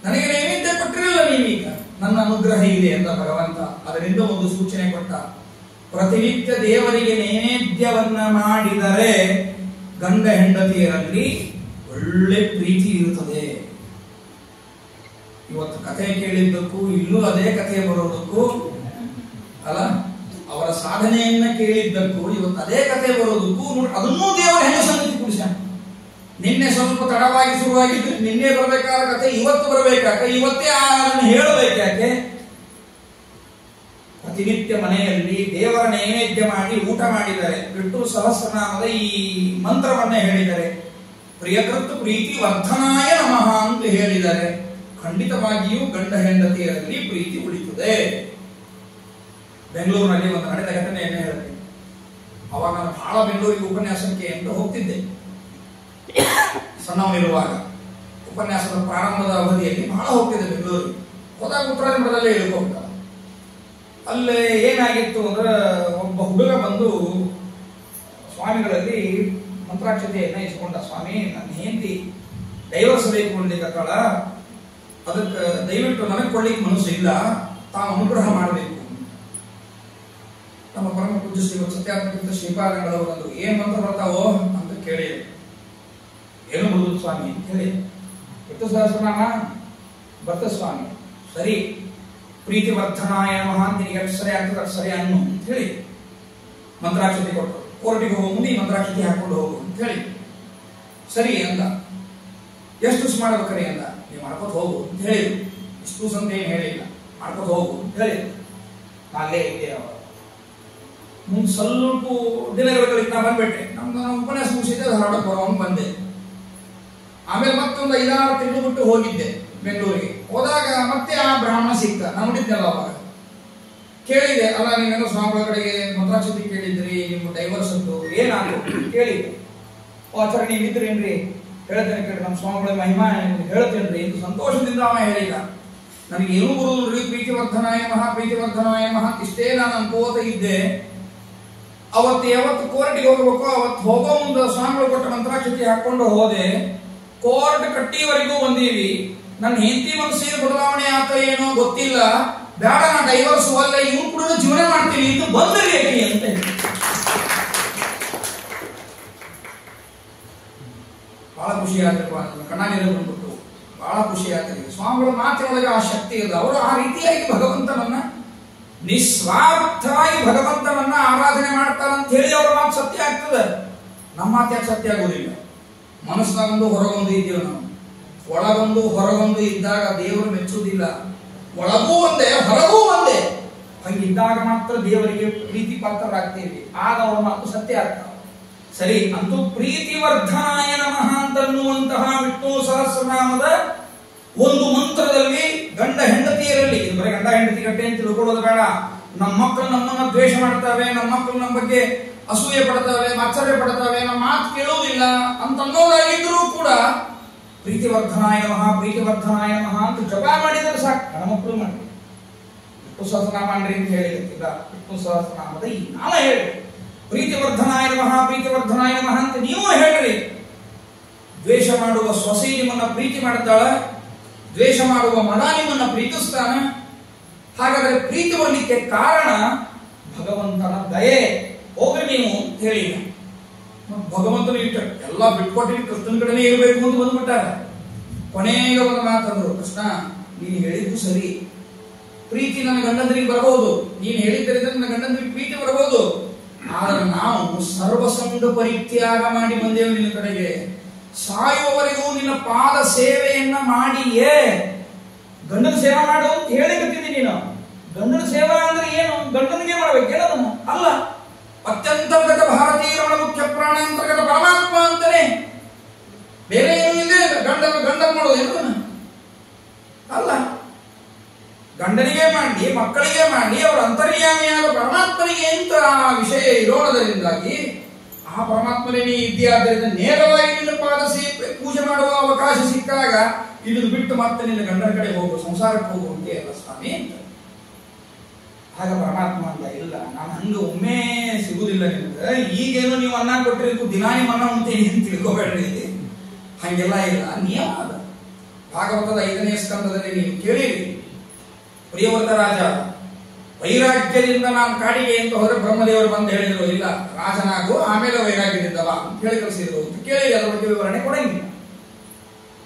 ನನಗೆ ನೈವೇದ್ಯ ಕೊಟ್ಟಿರಲಿಲ್ಲ ನೀವೀಗ, ನನ್ನ ಅನುಗ್ರಹ ಇದೆ ಅಂತ ಭಗವಂತ ಅದರಿಂದ ಒಂದು ಸೂಚನೆ ಕೊಟ್ಟ. ಪ್ರತಿನಿತ್ಯ ದೇವರಿಗೆ ನೈವೇದ್ಯವನ್ನ ಮಾಡಿದರೆ ಗಂಡ ಹೆಂಡತಿಯರಲ್ಲಿ ಒಳ್ಳೆ ಪ್ರೀತಿ ಇರುತ್ತದೆ. ಇವತ್ತು ಕಥೆ ಕೇಳಿದ್ದಕ್ಕೂ ಇಲ್ಲೂ ಅದೇ ಕಥೆ ಬರೋದಕ್ಕೂ ಅಲ್ಲ, ಅವರ ಸಾಧನೆಯನ್ನ ಕೇಳಿದ್ದಕ್ಕೂ ಇವತ್ತು ಅದೇ ಕಥೆ ಬರೋದಕ್ಕೂ ಅದನ್ನೂ ದೇವರ ಹೆಂಗ ಸಂಗತಿ ಪುರುಷ. ನಿನ್ನೆ ಸ್ವಲ್ಪ ತಡವಾಗಿ ಶುರುವಾಗಿದ್ದು ನಿನ್ನೆ ಬರಬೇಕಾದ ಕಥೆ ಇವತ್ತು ಬರಬೇಕಾಕೆ, ಇವತ್ತೇ ಹೇಳಬೇಕಾಕೆ? ಪ್ರತಿನಿತ್ಯ ಮನೆಯಲ್ಲಿ ದೇವರ ನೈವೇದ್ಯ ಮಾಡಿ ಊಟ ಮಾಡಿದರೆ, ವಿಷ್ಣು ಸಹಸ್ರನಾಮದ ಈ ಮಂತ್ರವನ್ನ ಹೇಳಿದರೆ, ಪ್ರಿಯಕೃತ್ ಪ್ರೀತಿ ವರ್ಧನಾಯ ನಮಃ ಅಂತ ಹೇಳಿದರೆ ಖಂಡಿತವಾಗಿಯೂ ಗಂಡ ಹೆಂಡತಿಯರಲ್ಲಿ ಪ್ರೀತಿ ಉಳಿಯುತ್ತದೆ. ಬೆಂಗಳೂರಿನಲ್ಲಿ ಒಂದು ನಡೆದ ಘಟನೆಯನ್ನು ಹೇಳ್ತೀನಿ. ಅವಾಗ ನಾನು ಬಹಳ ಬೆಂಗಳೂರಿಗೆ ಉಪನ್ಯಾಸಕ್ಕೆ ಅಂತ ಹೋಗ್ತಿದ್ದೆ. ಸಣ್ಣವನಿರುವಾಗ ಉಪನ್ಯಾಸದ ಪ್ರಾರಂಭದ ಅವಧಿಯಲ್ಲಿ ಬಹಳ ಹೋಗ್ತಿದ್ದೆ ಬೆಂಗಳೂರಿಗೆ. ಹೋದಾಗ ಉತ್ತರಾಖಂಡದಲ್ಲೇ ಇಳ್ಕೊಂಡ. ಅಲ್ಲೇ ಏನಾಗಿತ್ತು ಅಂದ್ರೆ, ಒಬ್ಬ ಹುಡುಗ ಬಂದು ಸ್ವಾಮಿಗಳಲ್ಲಿ ಮಂತ್ರಾಕ್ಷತೆಯನ್ನ ಇಸ್ಕೊಂಡ. ಸ್ವಾಮಿ, ನನ್ನ ಹೆಂಡತಿ ಡೈವರ್ಸ್ ಬೇಕು ಅಂದಿದ್ದಕ್ಕಳ, ಅದಕ್ಕೆ ದಯವಿಟ್ಟು ನನಗೆ ಕೊಡ್ಲಿಕ್ಕೆ ಮನಸ್ಸು ಇಲ್ಲ, ತಾವು ಅನುಗ್ರಹ ಮಾಡಬೇಕು. ನಮ್ಮ ಪರಮ ಪೂಜ್ಯ ಶ್ರೀ ಸತ್ಯಾತ್ಮಕ ಶ್ರೀಪಾದಂಗಳವರು ಏನ್ ಮಂತ್ರ ಬರ್ತಾವೋ ಅಂತ ಕೇಳಿ, ಏನು ಬರುವುದು ಸ್ವಾಮಿ ಅಂತ ಹೇಳಿ, ವಿಷ್ಣು ಸಹಸ್ರನಾಮ ಬರ್ತ ಸ್ವಾಮಿ, ಸರಿ ಪ್ರೀತಿ ವರ್ಧನಾಯ ನಮಃ ಅಂತ ನಿನಗೆ ಅಕ್ಷರ ಆಗ್ತದೆ, ಅಕ್ಷರ ಅನ್ನು ಅಂತ ಹೇಳಿ ಮಂತ್ರಾಕ್ಷತೆ ಕೊಟ್ಟರು. ಕೋರ್ಟಿಗೆ ಹೋಗೋ ಮುಂದೆ ಈ ಮಂತ್ರಾಕ್ಷತೆ ಹಾಕೊಂಡು ಹೋಗು ಅಂತ ಹೇಳಿ ಸರಿ ಅಂದ. ಎಷ್ಟು ಮಾಡ್ಬೇಕ್ರಿ ಅಂದ. ನೀವು ಮಾಡ್ಕೊತ ಹೋಗು ಅಂತ ಹೇಳಿದ್ರು. ಇಷ್ಟು ಅಂತ ಏನು ಹೇಳಿಲ್ಲ, ಮಾಡ್ಕೊತ ಹೋಗು ಅಂತ ಹೇಳಿದ್ರು. ನಾನೇ ಇದ್ದೆ. ಅವ ಮುಂದೆ ಸ್ವಲ್ಪ ದಿನಗಳಿಗೆ ನಾ ಬಂದ್ಬಿಟ್ಟೆ. ನಮ್ದು ಉಪನ್ಯಾಸ ಮುಗಿಸಿದ್ದೆ, ಹೊರಡಕ್ಕೆ ಬರೋಂಗ್ ಬಂದೆ. ಆಮೇಲೆ ಮತ್ತೊಂದು 5-6 ತಿಂಗಳು ಬಿಟ್ಟು ಹೋಗಿದ್ದೆ ಬೆಂಗಳೂರಿಗೆ. ಹೋದಾಗ ಮತ್ತೆ ಆ ಬ್ರಾಹ್ಮಣ ಸಿಕ್ತ. ನಾನು ನೋಡಿದ್ದೆಲ್ಲ ಅವಾಗ ಕೇಳಿದೆ, ಅಲ್ಲ ನೀವೇನೋ ಸ್ವಾಮಿಗಳ ಕಡೆಗೆ ಮಂತ್ರಾಕ್ಷತೆ ಕೇಳಿದ್ರಿ, ನಿಮ್ಮ ಡೈವರ್ಸ್ ಅಂತೂ ಏನಾದ್ರು ಕೇಳಿದೆ. ಆಚಾರ ನೀವಿದ್ರೇನ್ರಿ? ಹೇಳ್ತೇನೆ ಕೇಳಿ, ನಮ್ಮ ಸ್ವಾಮಿಗಳ ಮಹಿಮಾ ಹೇಳ್ತೇನ್ರಿ ಎಂದು ಸಂತೋಷದಿಂದ ಅವ ಹೇಳಿದ. ನನಗೆ ಏನೂ ಬರುವುದ್ರಿ, ಪ್ರೀತಿ ವರ್ಧನಾಯ ಮಹಾ ಪ್ರೀತಿ ವರ್ಧನಾಯ ಮಹಾ ಇಷ್ಟೇ ನಾನು ಅನ್ಕೋತ ಇದ್ದೆ. ಅವತ್ತು ಯಾವತ್ತು ಕೋರ್ಟಿಗೆ ಹೋಗಬೇಕು, ಅವತ್ತು ಹೋಗೋ ಮುಂದೆ ಸ್ವಾಮಿಗಳು ಕೊಟ್ಟ ಮಂತ್ರಾಕ್ಷತೆ ಹಾಕೊಂಡು ಹೋದೆ. ಕೋರ್ಟ್ ಕಟ್ಟಿವರೆಗೂ ಬಂದೀವಿ. ನನ್ನ ಹೆಂಡತಿ ಮನಸ್ಸಿಗೆ ಬದಲಾವಣೆ ಆತ ಏನೋ ಗೊತ್ತಿಲ್ಲ, ಬೇಡ ನಾ ಡೈವರ್ಸ್ ಅಲ್ಲ, ಇವ್ನು ಕೂಡ ಜೀವನ ಮಾಡ್ತೀನಿ ಇದು ಬಂದ್ರಿ ಅಂತ ಬಹಳ ಖುಷಿ ಆದ್ರಪ್ಪ. ಕಣ್ಣ ನೀರು ಬಂದ್ಬಿಟ್ಟು ಬಹಳ ಖುಷಿ ಆಗ್ತದೆ. ಸ್ವಾಮಿಗಳ ಮಾತಿನೊಳಗೆ ಆ ಶಕ್ತಿ ಇಲ್ಲ. ಅವರು ಆ ರೀತಿಯಾಗಿ ಭಗವಂತನನ್ನ ನಿಸ್ವಾರ್ಥವಾಗಿ ಭಗವಂತನನ್ನ ಆರಾಧನೆ ಮಾಡ್ತಾರಂತ ಹೇಳಿ ಅವ್ರ ಮಾತು ಸತ್ಯ ಆಗ್ತದೆ. ನಮ್ಮ ಮಾತು ಯಾಕೆ ಸತ್ಯ ಆಗುವುದಿಲ್ಲ? ಮನಸ್ಸಿನಾಗೊಂದು ಹೊರಗೊಂದು ಇದ್ದೀವಿ ನಾವು. ಒಳಗೊಂದು ಹೊರಗೊಂದು ಇದ್ದಾಗ ದೇವರು ಮೆಚ್ಚುವುದಿಲ್ಲ. ಒಳಗೂ ಒಂದೇ ಹೊರಗೂ ಒಂದೇ ಹಂಗಿದ್ದಾಗ ಮಾತ್ರ ದೇವರಿಗೆ ಪ್ರೀತಿ ಪಾತ್ರರಾಗ್ತೇವೆ. ಆಗ ಅವರ ಮಾತು ಸತ್ಯ ಆಗ್ತಾವ. ಸರಿ, ಅಂತೂ ಪ್ರೀತಿ ವರ್ಧನಾಯ ನಮಃ ಅಂತನ್ನುವಂತಹ ವಿಷ್ಣು ಸಹಸ್ರನಾಮದ ಒಂದು ಮಂತ್ರದಲ್ಲಿ ಗಂಡ ಹೆಂಡತಿಯರಲ್ಲಿ, ಇದು ಬರೀ ಗಂಡ ಹೆಂಡತಿ ಗಟ್ಟೆ ಅಂತ ತಿಳ್ಕೊಳ್ಳೋದು ಬೇಡ. ನಮ್ಮ ಮಕ್ಕಳು ನಮ್ಮನ್ನ ದ್ವೇಷ ಮಾಡ್ತವೆ, ನಮ್ಮ ಮಕ್ಕಳು ನಮ್ಮ ಬಗ್ಗೆ ಅಸೂಯೆ ಪಡ್ತವೆ, ಆಶ್ಚರ್ಯ ಪಡ್ತವೆ, ನಮ್ಮ ಮಾತು ಕೇಳುವುದಿಲ್ಲ ಅಂತ ಅನ್ನೋದಾಗಿದ್ರೂ ಕೂಡ ಪ್ರೀತಿ ವರ್ಧನಾಯ ನಮಃ ಪ್ರೀತಿ ವರ್ಧನಾಯ ನಮಃ ಅಂತ ಜಪ ಮಾಡಿದರೆ ಸಾಕು. ನನ್ನ ಮಕ್ಕಳು ಮಾಡಿ ವಿಷ್ಣು ಸಹಸ್ರನಾಮ ಮಾಡ್ರಿ ಅಂತ ಹೇಳಿಲ್ಲ. ವಿಷ್ಣು ಸಹಸ್ರನಾಮದ ಈ ನಾಮ ಹೇಳಿ, ಪ್ರೀತಿ ವರ್ಧನಾಯ ನಮಃ ಪ್ರೀತಿ ವರ್ಧನಾಯ ನಮಃ ಅಂತ ನೀವು ಹೇಳ್ರಿ. ದ್ವೇಷ ಮಾಡುವ ಸೊಸೆ ನಿಮ್ಮನ್ನ ಪ್ರೀತಿ ಮಾಡುತ್ತಾಳ, ದ್ವೇಷ ಮಾಡುವ ಮಗ ನಿಮ್ಮನ್ನ ಪ್ರೀತಿಸ್ತಾನ. ಹಾಗಾದ್ರೆ ಪ್ರೀತಿ ಬರಲಿಕ್ಕೆ ಕಾರಣ ಭಗವಂತನ ದಯೆ. ಹೋಗ್ರಿ ನೀವು ಅಂತ ಹೇಳಿದ. ಭಗವಂತನ ಇಟ್ಟ ಎಲ್ಲ ಬಿಟ್ಕೊಟ್ಟಿ ಕೃಷ್ಣನ ಕಡೆನೇ ಇರಬೇಕು ಅಂತ ಬಂದ್ಬಿಟ್ಟಾರ. ಕೊನೆಗೆ ಒಂದು ಮಾತಂದ್ರು, ಕೃಷ್ಣ ನೀನು ಹೇಳಿದ್ದು ಸರಿ, ಪ್ರೀತಿ ನನ್ನ ಗಂಡಂದ್ರಿಗೆ ಬರಬಹುದು, ನೀನು ಹೇಳಿದ್ದರಿಂದ ನನ್ನ ಗಂಡಂದ್ರಿಗೆ ಪ್ರೀತಿ ಬರಬಹುದು. ಆದ್ರೆ ನಾವು ಸರ್ವಸಂಗ ಪರಿತ್ಯಾಗ ಮಾಡಿ ಬಂದೇವು ನಿನ್ನ ಕಡೆಗೆ. ಸಾಯುವವರೆಗೂ ನಿನ್ನ ಪಾದ ಸೇವೆಯನ್ನ ಮಾಡಿಯೇ. ಗಂಡನ ಸೇವೆ ಮಾಡು ಅಂತ ಹೇಳಿಕತ್ತಿದ್ದೀನಿ ನೀನು. ಗಂಡನ ಸೇವಾ ಅಂದ್ರೆ ಏನು? ಗಂಡನಿಗೆ ಮಾಡ್ಬೇಕು ಹೇಳೋದನ್ನ ಅಲ್ಲ. ಅತ್ಯಂತರ್ಗತ ಭಾರತೀಯ ರಮಣ ಮುಖ್ಯ ಪ್ರಾಣಾಂತರ್ಗತ ಪರಮಾತ್ಮ ಅಂತಾನೆ, ಬೇರೆ ಏನು ಇದೆ? ಗಂಡ ಮಾಡೋದು ಅಲ್ಲ. ಗಂಡನಿಗೆ ಮಾಡಿ, ಮಕ್ಕಳಿಗೆ ಮಾಡಿ, ಅವರ ಅಂತರ್ಯಾಮಿಯಾದ ಪರಮಾತ್ಮನಿಗೆ ಅಂತ ಆ ವಿಷಯ ಇರೋದರಿಂದಾಗಿ ಆ ಪರಮಾತ್ಮನೇ ನೀ ಇದ್ದೀಯಾದ್ದರಿಂದ ನೇರವಾಗಿ ನಿನ್ನ ಪಾದ ಪೂಜೆ ಮಾಡುವ ಅವಕಾಶ ಸಿಕ್ಕಾಗ ಇಳಿದು ಬಿಟ್ಟು ಮತ್ತೆ ನಿನ್ನ ಗಂಡನ ಕಡೆ ಹೋಗು, ಸಂಸಾರಕ್ಕೆ ಹೋಗು ಅಂತ ಅಲ್ಲ ಸ್ವಾಮಿ ಅಂತ. ಆಗ ಪರಮಾತ್ಮ ಅಂತ ಇಲ್ಲ, ನಾನು ಹಂಗ ಒಮ್ಮೆ ಸಿಗುದಿಲ್ಲ ನಿಮ್ಗೆ. ಈಗೇನು ನೀವು ಅನ್ನ ಕೊಟ್ಟರೆ ದಿನಾ ನಿಮ್ಮ ಅನ್ನ ಉಂಟೇನಿ ಅಂತ ತಿಳ್ಕೋಬೇಡ್ರಿ. ಹಂಗೆಲ್ಲ ಇಲ್ಲ, ನಿಯಮ ಅದ. ಭಾಗವತದ 5ನೇ ಸ್ಕಂದದಲ್ಲಿ ನೀವು ಕೇಳಿರಿ, ಪ್ರಿಯವ್ರತ ರಾಜ ವೈರಾಗ್ಯದಿಂದ ನಾನು ಕಾಡಿಗೆ ಅಂತ ಹೋದ್ರೆ ಬ್ರಹ್ಮದೇವರು ಬಂದು ಹೇಳಿದ್ರು, ಇಲ್ಲ ರಾಜನಾಗು ಆಮೇಲೆ ವೈರಾಗ್ಯದಿಂದ ಬಾ ಅಂತ ಹೇಳಿ ಕಳಿಸಿದ್ರು ಅಂತ ಕೇಳಿ ಅದರ ಬಗ್ಗೆ ವಿವರಣೆ ಕೊಡಂಗಿಲ್ಲ.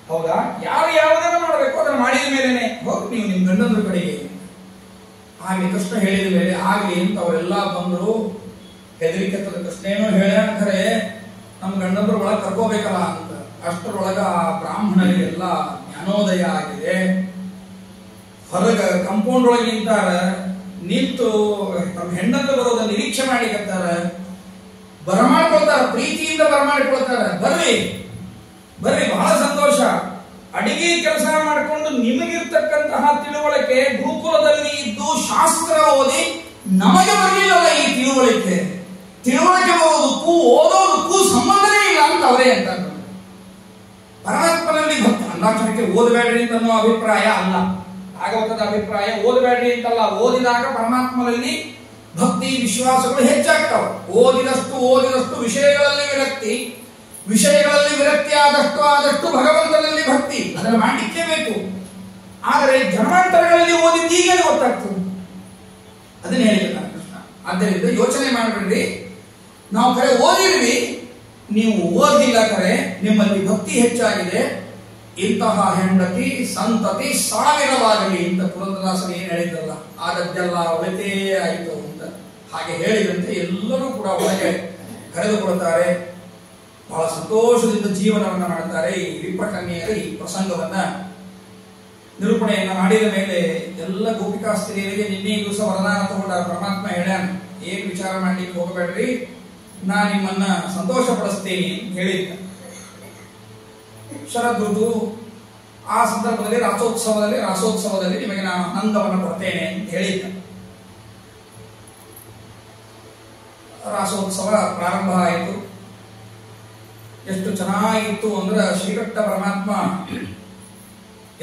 ಹೌದಾ? ಯಾರು ಯಾವುದನ್ನು ಮಾಡಬೇಕು ಅದನ್ನು ಮಾಡಿದ ಮೇಲೆನೆ ಹೋಗಿ ನೀವು ನಿಮ್ ಗಂಡಂದ್ರ ಕಡೆಗೆ ಹಾಗೆ ಕೃಷ್ಣ ಹೇಳಿದ ಮೇಲೆ ಆಗ್ಲಿ ಅಂತ ಅವರೆಲ್ಲ ಬಂದರು. ಹೆದರಿಕೆ ಕೃಷ್ಣೇನೋ ಹೇಳ್ಯಾರೆ ನಮ್ ಗಂಡಂದ್ರ ಒಳಗೆ ಕರ್ಕೋಬೇಕಲ್ಲ ಅಂತ. ಅಷ್ಟರೊಳಗ ಆ ಬ್ರಾಹ್ಮಣರಿಗೆಲ್ಲ ಜ್ಞಾನೋದಯ ಆಗಿದೆ. ಹೊರಗ ಕಂಪೌಂಡ್ ಒಳಗೆ ನಿಂತಾರ, ನಿಂತು ನಮ್ಮ ಹೆಣ್ಣಂತ ಬರೋದ ನಿರೀಕ್ಷೆ ಮಾಡಿಕತ್ತಾರ, ಬರಮಾಡ್ಕೊಳ್ತಾರ, ಪ್ರೀತಿಯಿಂದ ಬರಮಾಡಿಕೊಳ್ತಾರ. ಬರ್ರಿ ಬರ್ರಿ, ಬಹಳ ಸಂತೋಷ. ಅಡಿಗೆ ಕೆಲಸ ಮಾಡಿಕೊಂಡು ನಿಮಗಿರ್ತಕ್ಕಂತಹ ತಿಳುವಳಿಕೆ ಗುರುಕುಲದಲ್ಲಿ ಇದ್ದು ಶಾಸ್ತ್ರ ಓದಿ ನಮಗೆ ಬರಲಿಲ್ಲಲ್ಲ ಈ ತಿಳುವಳಿಕೆ. ತಿಳುವಳಿಕೆ ಬರೋದಕ್ಕೂ ಓದೋದಕ್ಕೂ ಸಂಬಂಧನೇ ಇಲ್ಲ ಅಂತ ಅವರೇ ಅಂತಾರೆ. ಪರಮಾತ್ಮನಲ್ಲಿ ಭಕ್ತಿ ಅಂದಾಕ್ಷರಕ್ಕೆ ಓದಬೇಡ್ರಿ ಅಂತ ಅನ್ನೋ ಅಭಿಪ್ರಾಯ ಅಲ್ಲ, ಭಾಗವತದ ಅಭಿಪ್ರಾಯ ಓದಬೇಡ್ರಿ ಅಂತಲ್ಲ. ಓದಿದಾಗ ಪರಮಾತ್ಮನಲ್ಲಿ ಭಕ್ತಿ ವಿಶ್ವಾಸಗಳು ಹೆಚ್ಚಾಗ್ತಾವ. ಓದಿದಷ್ಟು ವಿಷಯಗಳಲ್ಲಿ ವಿರಕ್ತಿ ಆದಷ್ಟು ಭಗವಂತನಲ್ಲಿ ಭಕ್ತಿ ಅದನ್ನು ಮಾಡಲಿಕ್ಕೆ ಬೇಕು. ಆದರೆ ಜನ್ಮಾಂತರಗಳಲ್ಲಿ ಓದಿದ್ದು ಈಗಲೇ ಗೊತ್ತಾಗ್ತದೆ. ಅದನ್ನ ಹೇಳಿಲ್ಲ ಕೃಷ್ಣ. ಆದ್ದರಿಂದ ಯೋಚನೆ ಮಾಡಬೇಡ್ರಿ, ನಾವು ಕರೆ ಓದಿರ್ವಿ, ನೀವು ಓದಿಲ್ಲ, ಕರೆ ನಿಮ್ಮಲ್ಲಿ ಭಕ್ತಿ ಹೆಚ್ಚಾಗಿದೆ. ಇಂತಹ ಹೆಂಡತಿ ಸಂತತಿ ಸಾವಿರವಾಗಲಿ ಅಂತ ಪುರಂದರದಾಸರು ಏನ್ ಹೇಳಿದ್ರಲ್ಲ, ಆದದ್ದೆಲ್ಲ ಒಳಿತೇ ಆಯಿತು ಅಂತ ಹಾಗೆ ಹೇಳಿದಂತೆ ಎಲ್ಲರೂ ಕೂಡ ಒಳಗೆ ಕರೆದುಕೊಳ್ತಾರೆ. ಬಹಳ ಸಂತೋಷದಿಂದ ಜೀವನವನ್ನ ಮಾಡುತ್ತಾರೆ. ಈ ವಿಪ್ರಕನ್ಯೆಯರ ಈ ಪ್ರಸಂಗವನ್ನ ನಿರೂಪಣೆಯನ್ನ ಮಾಡಿದ ಮೇಲೆ ಎಲ್ಲ ಗೋಪಿಕಾಸ್ತ್ರೀಯರಿಗೆ ನಿನ್ನೆ ದಿವಸ ವರದಾನ ತಗೊಂಡ ಪರಮಾತ್ಮ ಹೇಳ್ಯಾನ, ಏನ್ ವಿಚಾರ ಮಾಡ್ಲಿಕ್ಕೆ ಹೋಗಬೇಡ್ರಿ, ನಾ ನಿಮ್ಮನ್ನ ಸಂತೋಷ ಪಡಿಸ್ತೇನೆ ಅಂತ ಹೇಳಿದ್ದ. ಶರದ್ ಋತು ಆ ಸಂದರ್ಭದಲ್ಲಿ ರಾಸೋತ್ಸವದಲ್ಲಿ ನಿಮಗೆ ನಾನು ಆನಂದವನ್ನು ಕೊಡ್ತೇನೆ ಅಂತ ಹೇಳಿದ್ದ. ರಾಸೋತ್ಸವ ಪ್ರಾರಂಭ ಆಯಿತು. ಎಷ್ಟು ಚೆನ್ನಾಗಿತ್ತು ಅಂದ್ರೆ ಶ್ರೀಕೃಷ್ಣ ಪರಮಾತ್ಮ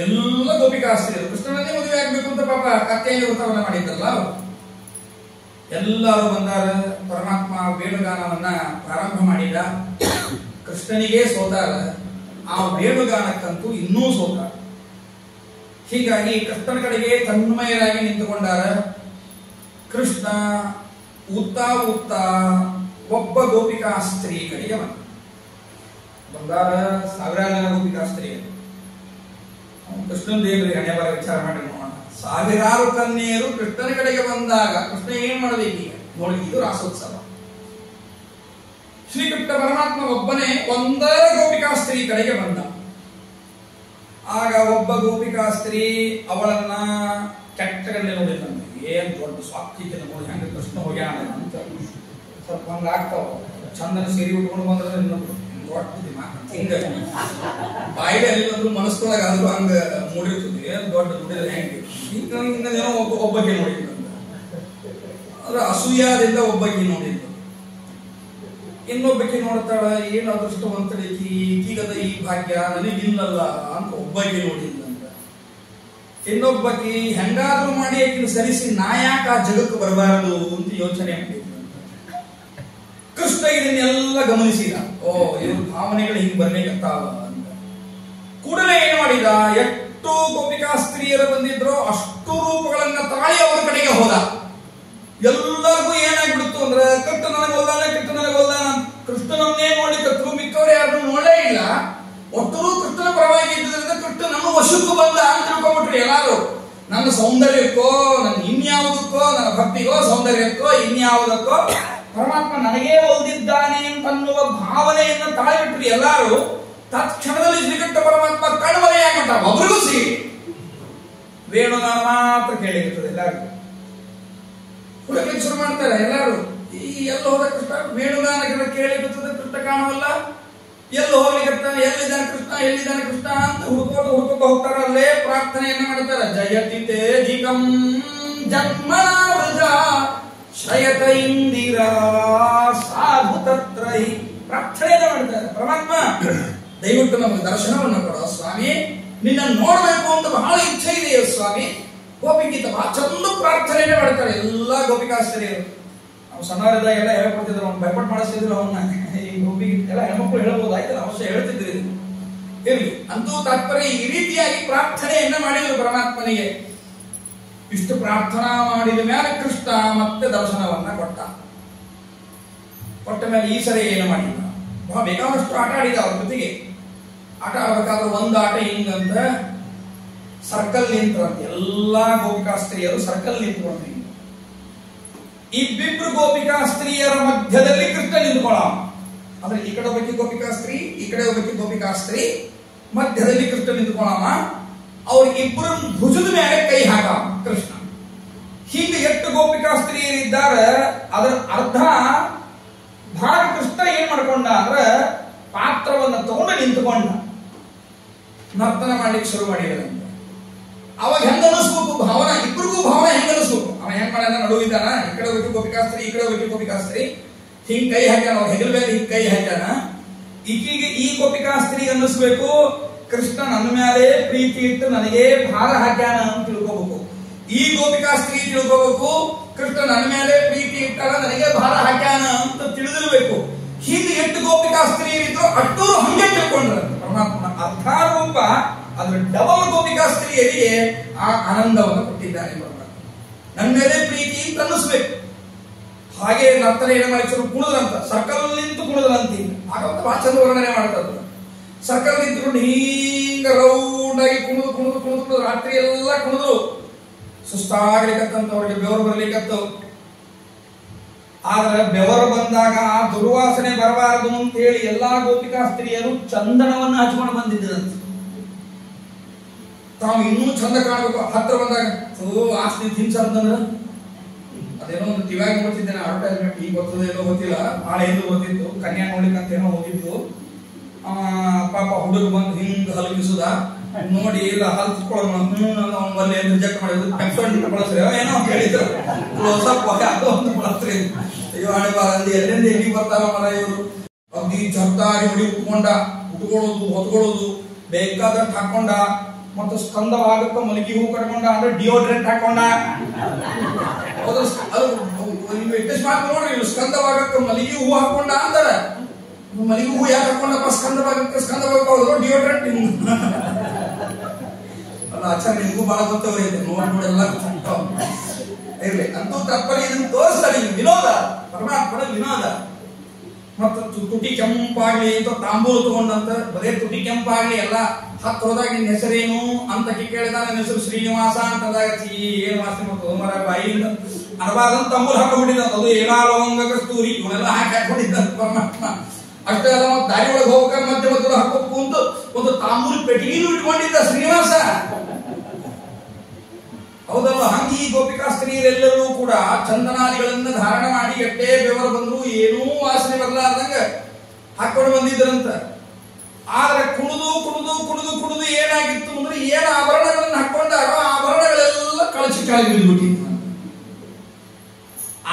ಎಲ್ಲ ಗೋಪಿಕಾಸ್ತ್ರೀಯರು ಕೃಷ್ಣನನ್ನೇ ಮದುವೆ ಆಗ್ಬೇಕು ಅಂತ ಪಾಪ ಕತ್ತೆಯಲ್ಲಿ ವ್ರತವನ್ನ ಮಾಡಿದ್ರಲ್ಲ, ಎಲ್ಲರೂ ಬಂದಾರ. ಪರಮಾತ್ಮ ವೇಣುಗಾನವನ್ನ ಪ್ರಾರಂಭ ಮಾಡಿದ. ಕೃಷ್ಣನಿಗೆ ಸೋತಾರ, ಆ ವೇಣುಗಾನಕ್ಕಂತೂ ಇನ್ನೂ ಸೋತಾರ. ಹೀಗಾಗಿ ಕೃಷ್ಣನ ಕಡೆಗೆ ತನ್ಮಯರಾಗಿ ನಿಂತುಕೊಂಡಾರ. ಕೃಷ್ಣ ಉತ್ತಾ ಒಬ್ಬ ಗೋಪಿಕಾಸ್ತ್ರೀ ಕಡೆಗೆ ಬಂದಾರ. ಸಾವಿರಾರು ಜನ ಗೋಪಿಕಾಸ್ತ್ರೀಯರು. ಕೃಷ್ಣನ್ ದೇವರಿಗೆ ಹಣೆ ಬರ ವಿಚಾರ ಮಾಡಿ ನೋಡೋಣ. ಸಾವಿರಾರು ಕನ್ಯೆಯರು ಕೃಷ್ಣನ ಕಡೆಗೆ ಬಂದಾಗ ಕೃಷ್ಣ ಏನ್ ಮಾಡಬೇಕು ಈಗ ನೋಡಿ. ಇದು ರಾಸೋತ್ಸವ. ಶ್ರೀಕೃಷ್ಣ ಪರಮಾತ್ಮ ಒಬ್ಬನೇ ಒಂದೇ ಗೋಪಿಕಾಸ್ತ್ರೀ ಕಡೆಗೆ ಬಂದ. ಆಗ ಒಬ್ಬ ಗೋಪಿಕಾಸ್ತ್ರೀ ಅವಳನ್ನ ಕೆಟ್ಟಗಲ್ಲಿ ನೋಡಿದಂತೆ. ಏನ್ ದೊಡ್ಡ ಸ್ವಾಕ್ತಿಗೆ ನೋಡಿ ಹೆಂಗ ಕೃಷ್ಣ ಹೋಗ್ಯಾನ ಅಂತ ಸ್ವಲ್ಪ ಹಂಗಾಗ್ತಾವ. ಚಂದನ ಸೀರೆ ಉಟ್ಕೊಂಡು ಬಂದ್ರೆ ಹಿಂಗ ಬಾಯಿಗೆ ಅಲ್ಲಿ ಬಂದ್ರು ಮನಸ್ಸೊಳಗ ಆದ್ರೂ ಹಂಗ ಮೂಡಿರ್ತದೆ. ಏನ್ ದೊಡ್ಡ ನೋಡಿದ್ರೆ ಹೆಂಗೆ ಹಿಂಗೇನೋ ಒಬ್ಬಕ್ಕೆ ನೋಡಿದ್ರು ಅಂದ್ರೆ ಅಸೂಯಾದಿಂದ ಒಬ್ಬಕ್ಕೆ ನೋಡಿದ್ರು. ಇನ್ನೊಬ್ಬಕ್ಕೆ ನೋಡ್ತಾಳ, ಏನ್ ಅದೃಷ್ಟವಂತಳಿಕಿ, ಈಗದ ಈ ಭಾಗ್ಯ ನನಗಿಲ್ಲಲ್ಲ ಅಂತ ಒಬ್ಬಕ್ಕೆ ನೋಡಿದ್ಲಂತ. ಇನ್ನೊಬ್ಬಕ್ಕೆ ಹೆಂಗಾದ್ರೂ ಮಾಡಿ ಆಕಿನ ಸರಿಸಿ ನಾಯಾಕ ಆ ಜಗತ್ತು ಬರಬಾರದು ಅಂತ ಯೋಚನೆ ಮಾಡಿದ್ಲಂತ. ಕೃಷ್ಣ ಇದನ್ನೆಲ್ಲ ಗಮನಿಸಿದ. ಓ ಇವ್ರ ಭಾವನೆಗಳು ಹಿಂಗ್ ಬರ್ಬೇಕಂತಾವ ಅಂತ ಕೂಡಲೇ ಏನ್ ಮಾಡಿದ, ಎಷ್ಟು ಗೋಪಿಕಾಸ್ತ್ರೀಯರು ಬಂದಿದ್ರು ಅಷ್ಟು ರೂಪಗಳನ್ನ ತಾಳಿ ಅವ್ರ ಕಡೆಗೆ ಹೋದ. ಎಲ್ಲರಿಗೂ ಏನಾಗ್ಬಿಡ್ತು ಅಂದ್ರೆ ಕೃಷ್ಣ ನನಗೆ ಹೋದಾನ ಕೃಷ್ಣನನ್ನೇ ನೋಡ್ಲಿಕ್ಕೂ ಮಿಕ್ಕವ್ರು ಯಾರು ನೋಡೇ ಇಲ್ಲ. ಒಟ್ಟರು ಕೃಷ್ಣನ ಪರವಾಗಿ ಇದ್ದಿದ್ದರಿಂದ ಕೃಷ್ಣ ನಮ್ಮ ವಶಕ್ಕೂ ಬಂದ ಅಂತ ತಿಳ್ಕೊಂಡ್ಬಿಟ್ರು ಎಲ್ಲಾರು. ನನ್ನ ಸೌಂದರ್ಯಕ್ಕೋ, ನನ್ನ ಇನ್ಯಾವುದಕ್ಕೋ, ನನ್ನ ಭಕ್ತಿಗೋ, ಸೌಂದರ್ಯಕ್ಕೋ, ಇನ್ಯಾವುದಕ್ಕೋ ಪರಮಾತ್ಮ ನನಗೇ ಒಲ್ದಿದ್ದಾನೆ ಅಂತನ್ನುವ ಭಾವನೆಯನ್ನು ತಾಳಿಬಿಟ್ರು ಎಲ್ಲಾರು. ತತ್ಕ್ಷಣದಲ್ಲಿ ಶ್ರೀಕೃಷ್ಣ ಪರಮಾತ್ಮ ಕಣ್ಮರೆಯಾಗ್ಬಿಟ್ಟ. ಒಬ್ರಿಗೂ ಸಿಗಿ ವೇಣುಗಾನ ಮಾತ್ರ ಕೇಳಿರ್ತದೆ ಎಲ್ಲಾರು. ಹುಡುಗರಿಗೆ ಶುರು ಮಾಡ್ತಾರೆ ಎಲ್ಲಾರು. ಈ ಎಲ್ಲ ಹೋದ ಕೃಷ್ಣ ವೇಣುಗಾನ ಕೇಳಿರ್ತದೆ, ಕೃಷ್ಣ ಕಾಣವಲ್ಲ, ಎಲ್ಲಿ ಹೋಗ್ಲಿಕ್ಕೆ ಎಲ್ಲಿದ್ದಾನೆ ಕೃಷ್ಣ ಅಂತ ಹುಡುಕೋದು ಹೋಗ್ತಾರ. ಅಲ್ಲೇ ಪ್ರಾರ್ಥನೆಯನ್ನ ಮಾಡ್ತಾರೆ. ಜಯತಿ ತೇಜಿಕಂ ಜನ್ಮನಾವೃಜ ಶ್ರಯತ ಇಂದಿರಾ ಸಾಧು ತತ್ರೈ ಪ್ರಾರ್ಥನೆಯನ್ನ ಮಾಡ್ತಾರೆ. ಪರಮಾತ್ಮ ದಯವಿಟ್ಟು ನಮಗೆ ದರ್ಶನವನ್ನು ಕೊಡೋ ಸ್ವಾಮಿ, ನಿನ್ನ ನೋಡ್ಬೇಕು ಅಂತ ಬಹಳ ಇಚ್ಛೆ ಇದೆಯೋ ಸ್ವಾಮಿ. ಗೋಪಿಗೀತ ಬಹಳ ಚಂದ ಪ್ರಾರ್ಥನೆಯನ್ನ ಮಾಡ್ತಾರೆ ಎಲ್ಲ ಗೋಪಿಕಾಸ್ತ್ರೀಯರು. ನಾವು ಸಣ್ಣವರಿದ್ದಾಗ ಎಲ್ಲ ಹೇಳ್ಕೊಡ್ತಿದ್ರು, ಅವ್ನು ಭಯಪಟ್ಟು ಮಾಡಿಸ್ತಿದ್ರು ಅವನ್ನ. ಈ ಗೋಪಿಗೀತ ಎಲ್ಲ ಹೆಣ್ಮಕ್ಳು ಹೇಳ್ಬೋದು, ಆಯ್ತಲ್ಲ, ಅವಶ್ಯ ಹೇಳ್ತಿದ್ರಿ. ಇರ್ಲಿ ಅಂತೂ ತಾತ್ಪರ್ಯ ಈ ರೀತಿಯಾಗಿ ಪ್ರಾರ್ಥನೆಯನ್ನ ಮಾಡಿದ್ರು ಪರಮಾತ್ಮನಿಗೆ. ಇಷ್ಟು ಪ್ರಾರ್ಥನಾ ಮಾಡಿದ ಮೇಲೆ ಕೃಷ್ಣ ಮತ್ತೆ ದರ್ಶನವನ್ನ ಕೊಟ್ಟ ಮೇಲೆ ಈ ಸರಿ ಏನು ಮಾಡಿದ, ಬೇಕಾದಷ್ಟು ಆಟ ಆಡಿದ ಅವ್ರ ಜೊತೆಗೆ. ಆಟ ಆಡ್ಬೇಕಾದ್ರೆ ಒಂದು ಆಟ ಹಿಂಗಂತ ಸರ್ಕಲ್ ನಿಂತ್ರಂತೆ, ಎಲ್ಲಾ ಗೋಪಿಕಾಸ್ತ್ರೀಯರು ಸರ್ಕಲ್ ನಿಂತ್ಕೊಂಡ್ರಿ. ಇಬ್ಬಿಬ್ರು ಗೋಪಿಕಾಸ್ತ್ರೀಯರ ಮಧ್ಯದಲ್ಲಿ ಕೃಷ್ಣ ನಿಂತ್ಕೊಳ್ಳ. ಅಂದ್ರೆ ಈ ಕಡೆ ಒಬ್ಬಕ್ಕೆ ಗೋಪಿಕಾಸ್ತ್ರೀ, ಈ ಕಡೆ ಒಬ್ಬಕ್ಕೆ ಗೋಪಿಕಾಸ್ತ್ರೀ, ಮಧ್ಯದಲ್ಲಿ ಕೃಷ್ಣ ನಿಂತ್ಕೊಳ್ಳ. ಅವ್ರಿಗಿಬ್ಬರು ಭುಜದ ಮೇಲೆ ಕೈ ಹಾಕ ಕೃಷ್ಣ. ಹೀಗೆ ಎಷ್ಟು ಗೋಪಿಕಾಸ್ತ್ರೀಯರಿದ್ದಾರೆ ಅದರ ಅರ್ಧ ಭಾಗ ಕೃಷ್ಣ ಏನ್ ಮಾಡ್ಕೊಂಡ ಅಂದ್ರೆ ಪಾತ್ರವನ್ನ ತಗೊಂಡು ನಿಂತುಕೊಂಡ ನರ್ತನ ಮಾಡ್ಲಿಕ್ಕೆ ಶುರು ಮಾಡಿದಂತೆ. ಅವಾಗ ಹೆಂಗ ಅನಿಸ್ಬೇಕು ಭಾವನ, ಇಬ್ಬರಿಗೂ ಭಾವನ ಹೆಂಗ ಅನಿಸ್ಬೇಕು. ಅವ ಹೆಂಗ್ ಮಾಡ ನಡುವಿದ್ದಾನ, ಈ ಕಡೆ ಹೋಗಿ ಗೋಪಿಕಾಸ್ತ್ರೀ, ಈ ಕಡೆ ಹೋಗಿ ಗೋಪಿಕಾಸ್ತ್ರೀ, ಹಿಂಗ್ ಕೈ ಹಾಕ್ಯಾನ, ಅವ್ರ ಹೆಗಲ ಮೇಲೆ ಹಿಂಗ್ ಕೈ ಹಾಕ್ಯಾನ. ಈಗೀಗ ಈ ಗೋಪಿಕಾಸ್ತ್ರೀ ಅನ್ನಿಸ್ಬೇಕು ಕೃಷ್ಣ ನನ್ನ ಮೇಲೆ ಪ್ರೀತಿ ಇಟ್ಟು ನನಗೆ ಭಾರ ಹಾಕ್ಯಾನ ಅಂತ ತಿಳ್ಕೋಬೇಕು. ಈ ಗೋಪಿಕಾಸ್ತ್ರೀ ತಿಳ್ಕೋಬೇಕು ಕೃಷ್ಣ ನನ್ನ ಮೇಲೆ ಪ್ರೀತಿ ಇಟ್ಟಾಗ ನನಗೆ ಭಾರ ಹಾಕ್ಯಾನ ಅಂತ ತಿಳಿದಿರ್ಬೇಕು. ಹೀಗೆ ಎಷ್ಟು ಗೋಪಿಕಾಸ್ತ್ರೀ ಇದ್ರು ಅಷ್ಟೂರು ಹಂಗೆ ತಿಳ್ಕೊಂಡ್ರ ಪರಮಾತ್ಮ ಅರ್ಥಾರೂಪ ಅದ್ರ ಡಬಲ್ ಗೋಪಿಕಾಸ್ತ್ರೀಯರಿಗೆ ಆ ಆನಂದವನ್ನು ಕೊಟ್ಟಿದ್ದಾನೆ ಪರಮಾತ್ಮ. ನನ್ನ ಮೇಲೆ ಪ್ರೀತಿ ಅಂತ ಅನ್ನಿಸ್ಬೇಕು. ಹಾಗೆ ನರ್ತನ ಏನು ಮಾಡಿದ್ರು ಕುಣಿದ್ರಂತ, ಸರ್ಕಲ್ ನಿಂತು ಕುಣಿದ್ರಂತಿ. ಆಗಂತ ಬಹಳ ಚಂದ ವರ್ಣನೆ ಮಾಡ್ತದ. ಸರ್ಕಲ್ ನಿಂತುಕೊಂಡು ಹಿಂಗ ರೌಂಡ್ ಆಗಿ ಕುಣಿದು ಕುಣಿದು ಕುಣಿದು ಕುಣಿದು ರಾತ್ರಿ ಎಲ್ಲ ಕುಣಿದ್ರು. ಸುಸ್ತಾಗ್ಲಿಕ್ಕಂತ ಅವ್ರಿಗೆ ಬೆವರು ಬರ್ಲಿಕ್ಕತ್ತು. ಆದ್ರೆ ಬೆವರು ಬಂದಾಗ ಆ ದುರ್ವಾಸನೆ ಬರಬಾರದು ಅಂತ ಹೇಳಿ ಎಲ್ಲಾ ಗೋಪಿಕಾಸ್ತ್ರೀಯರು ಚಂದನವನ್ನ ಹಚ್ಕೊಂಡು ಬಂದಿದ್ರಂತೆ. ತಾವು ಇನ್ನೂ ಚಂದ ಕಾಣಬೇಕು. ಹತ್ರ ಬಂದಾಗ ಆಸ್ತಿ ತಿನ್ಸಂತಂದ್ರ ಅದೇನೋ ಒಂದು ಟಿವಿಯಾಗಿ ನೋಡ್ತಿದ್ದೇನೆ ಅಡ್ವರ್ಟೈಸ್ಮೆಂಟ್, ಈಗ ಗೊತ್ತದೇನೋ ಗೊತ್ತಿಲ್ಲ, ಭಾಳ ಎಂದು ಗೊತ್ತಿತ್ತು. ಕನ್ಯಾ ನೋಡ್ಲಿಕ್ಕಂತ ಏನೋ ಹೋಗಿದ್ದು. ಪಾಪ ಹುಡುಗ ಬಂದು ಹಿಂಗ್ ಹಲಗಿಸುದ ನೋಡಿ ಇಲ್ಲ ಹಲ್ಸ್ಕೊಳ್ಳೋಣ ಅವ್ನ ಬಲ್ಲಿ ರಿಜೆಕ್ಟ್ ಮಾಡಿದ್ರು ಬಳಸ್ರಿ ಏನೋ ಹೇಳಿದ್ರು ಅದು ಒಂದು ಬಳಸ್ರಿ. ಅಯ್ಯೋ ಹಣೆ ಬಾರಂದಿ ಎಲ್ಲಿಂದ ಎಲ್ಲಿ ಬರ್ತಾರ ಮರ ಇವರು. ಅಗ್ದಿ ಚರ್ತಾಗಿ ಹೊಡಿ ಉಟ್ಕೊಳ್ಳೋದು ಹೊತ್ಕೊಳ್ಳೋದು ಬೇಕಾದಷ್ಟು ಹಾಕೊಂಡ. ಮತ್ತು ಸ್ಕಂದ ಭಾಗಕ್ಕೆ ಮಲಗಿ ಹೂ ಕಟ್ಕೊಂಡ, ಅಂದ್ರೆ ಡಿಯೋಡ್ರೆಂಟ್ ಹಾಕೊಂಡ. ಅದು ನೋಡ್ರಿ ಸ್ಕಂದ ಭಾಗಕ್ಕೆ ಮಲಗಿ ಹೂ ಹಾಕೊಂಡ ಅಂತಾರ. ಮಲಗಿ ಹೂ ಯಾಕೆ ಹಾಕೊಂಡಪ್ಪ ಸ್ಕಂದ ಭಾಗಕ್ಕೆ ಹೌದು ಡಿಯೋಡ್ರೆಂಟ್ ಅಲ್ಲ ಆಚಾರ ನಿಮ್ಗೂ ಬಹಳ ಗೊತ್ತವ್ರಿ ನೋಡ್ಬಿಡೆಲ್ಲ ಇರ್ಲಿ ಅಂತೂ ತಪ್ಪಲ್ಲಿ ಇದನ್ನು ತೋರಿಸ್ತಾನೆ. ವಿನೋದ ಪರಮಾತ್ಮನ ವಿನೋದ. ಮತ್ತು ತುಟಿ ಕೆಂಪಾಗ್ಲಿ ಅಂತ ತಾಂಬೂಲು ತಗೊಂಡಂತ ಬರೇ ತುಟಿ ಕೆಂಪಾಗ್ಲಿ ಎಲ್ಲ ಹತ್ತು ಹೋದಾಗ ನಿನ್ನ ಹೆಸರೇನು ಅಂತ ಕೇಳಿದ ನನ್ನ ಹೆಸರು ಶ್ರೀನಿವಾಸ ಅಂತಂದಾಗ ಏನ್ ವಾಸನೆ ಮಾಡ್ತದ ಮರ ಬಾಯಿಯಿಂದ ಅರ್ಬಾದಂತ ತಾಂಬೂಲು ಹಾಕೊಂಡಿದ್ದ. ಅದು ಏನಾಲವಂಗ ಕಸ್ತೂರಿ ಇವನ್ನೆಲ್ಲ ಹಾಕೊಂಡಿದ್ದ ಪರಮಾತ್ಮ. ಅಷ್ಟೇ ಅಲ್ಲ ಮತ್ತೆ ದಾರಿ ಒಳಗೆ ಹೋಗ್ಬೇಕಾದ್ರೆ ಮಧ್ಯ ಮಧ್ಯೆ ಹಾಕೋಬೇಕು ಅಂತ ಒಂದು ತಾಂಬೂಲು ಪೆಟ್ಟಿಗೆನೂ ಇಟ್ಕೊಂಡಿದ್ದ ಶ್ರೀನಿವಾಸ. ಹೌದಲ್ವ? ಹಂಗೆ ಈ ಗೋಪಿಕಾಸ್ತ್ರೀಯರೆಲ್ಲರೂ ಕೂಡ ಚಂದನಾದಿಗಳನ್ನ ಧಾರಣ ಮಾಡಿ ಎಟ್ಟೇ ಬೆವರು ಬಂದ್ರು ಏನೂ ವಾಸನೆ ಬರಲಾರ್ದಂಗ ಹಾಕೊಂಡು ಬಂದಿದ್ರಂತ. ಆದ್ರೆ ಕುಣಿದು ಕುಣಿದು ಕುಣಿದು ಕುಣಿದು ಏನಾಗಿತ್ತು ಅಂದ್ರೆ ಏನು ಆಭರಣಗಳನ್ನ ಹಾಕೊಂಡಾಗ ಆಭರಣಗಳೆಲ್ಲ ಕಳಚಿ ಕೆಳಗೆ ಬಿದ್ದುಬಿಟ್ಟಿತ್ತು.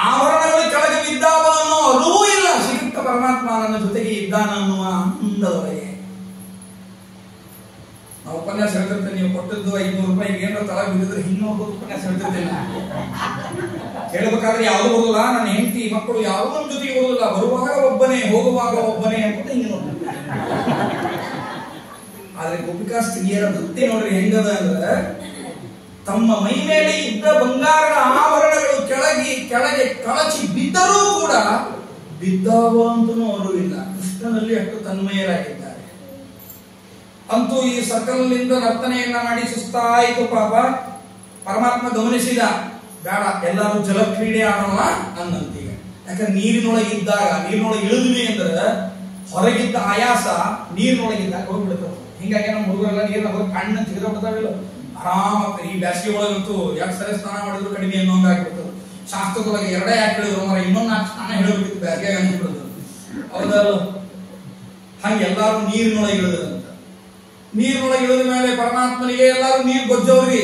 ಆಭರಣಗಳು ಕೆಳಗೆ ಬಿದ್ದಾವ ಅನ್ನೋ ಅರಿವೂ ಇಲ್ಲ. ಶ್ರೀಯುಕ್ತ ಪರಮಾತ್ಮ ನನ್ನ ಜೊತೆಗೆ ಇದ್ದಾನ ಅನ್ನುವ ಆನಂದದೊಳಗೆ ನಾವು ಉಪನ್ಯಾಸ ಹೇಳ್ತಿರ್ತೇನೆ. ನೀವು ಕೊಟ್ಟದ್ದು 500 ರೂಪಾಯಿಗೆ ಏನಾರ ತಳ ಬಿದ್ದಿದ್ರೆ ಇನ್ನೊಂದು ಉಪನ್ಯಾಸ ಹೇಳ್ತಿರ್ತೇನೆ. ಹೇಳ್ಬೇಕಾದ್ರೆ ಯಾವ್ದು ಬರುದಿಲ್ಲ, ನನ್ನ ಹೆಂಡತಿ ಮಕ್ಕಳು ಯಾರು ನಮ್ಮ ಜೊತೆಗೆ ಬರುದಿಲ್ಲ. ಬರುವಾಗ ಒಬ್ಬನೇ ಹೋಗುವಾಗ ಒಬ್ಬನೇ ಅಂತ ಹಿಂಗೆ ನೋಡ್ತಾರೆ. ಆದ್ರೆ ಗೋಪಿಕಾ ಸ್ತ್ರೀಯರ ವೃತ್ತಿ ನೋಡ್ರಿ ಹೆಂಗದ ಅಂದ್ರೆ ತಮ್ಮ ಮೈ ಮೇಲೆ ಇದ್ದ ಬಂಗಾರದ ಆಭರಣಗಳು ಕೆಳಗೆ ಕಳಚಿ ಬಿದ್ದರೂ ಕೂಡ ಬಿದ್ದಾವ ಅಂತನೂ ಅರಿವಿಲ್ಲ. ಕೃಷ್ಣನಲ್ಲಿ ಅಷ್ಟು ತನ್ಮಯರಾಗಿದ್ದಾರೆ. ಅಂತೂ ಈ ಸರ್ಕಲ್ನಿಂದ ನರ್ತನೆಯನ್ನ ಮಾಡಿ ಸುಸ್ತಾಯಿತು ಪಾಪ. ಪರಮಾತ್ಮ ಗಮನಿಸಿದ, ಬೇಡ ಎಲ್ಲರೂ ಜಲಕ್ರೀಡೆ ಆಡೋಣ ಅನ್ನಂತೀಗ. ಯಾಕಂದ್ರೆ ನೀರಿನೊಳಗೆ ಇದ್ದಾಗ ನೀರಿನೊಳಗೆ ಇಳಿದ್ವಿ ಅಂದ್ರೆ ಹೊರಗಿದ್ದ ಆಯಾಸ ನೀರಿನೊಳಗಿದ್ದಾಗ ಹೋಗ್ಬಿಡ್ತದೆ. ಹಿಂಗಾಗಿ ನಮ್ಮ ಹುಡುಗರೆಲ್ಲ ನೀರಿನ ಹೋಗಿ ಕಣ್ಣ ತೆಗೆದು ಬಿಡ್ತಾವಿಲ್ಲ ಆರಾಮ. ಈ ಬ್ಯಾಸಿಗೆ ಒಳಗಂತೂ ಯಾಕೆ ಸರಿ ಸ್ನಾನ ಮಾಡಿದ್ರು ಕಡಿಮೆ ಅನ್ನೋಂಗ ಆಗ್ಬಿಡ್ತದೆ. ಶಾಸ್ತ್ರದೊಳಗೆ 2 ಯಾಕೆ ಹೇಳಿದ್ರು ಮರ ಇನ್ನೊಂದು 4 ಸ್ನಾನ ಹೇಳಬೇಕಿತ್ತು ಬ್ಯಾಸಿಗೆ ಅಂದ್ಬಿಡ್ತದೆ. ಹೌದಲ್ಲ? ಹಂಗೆ ಎಲ್ಲಾರು ನೀರಿನೊಳಗೆ ಇಳಿದ್ರಂತ. ನೀರಿನೊಳಗೆ ಇಳಿದ ಮೇಲೆ ಪರಮಾತ್ಮನಿಗೆ ಎಲ್ಲಾರು ನೀರು ಗೊಜ್ಜವ್ರಿಗೆ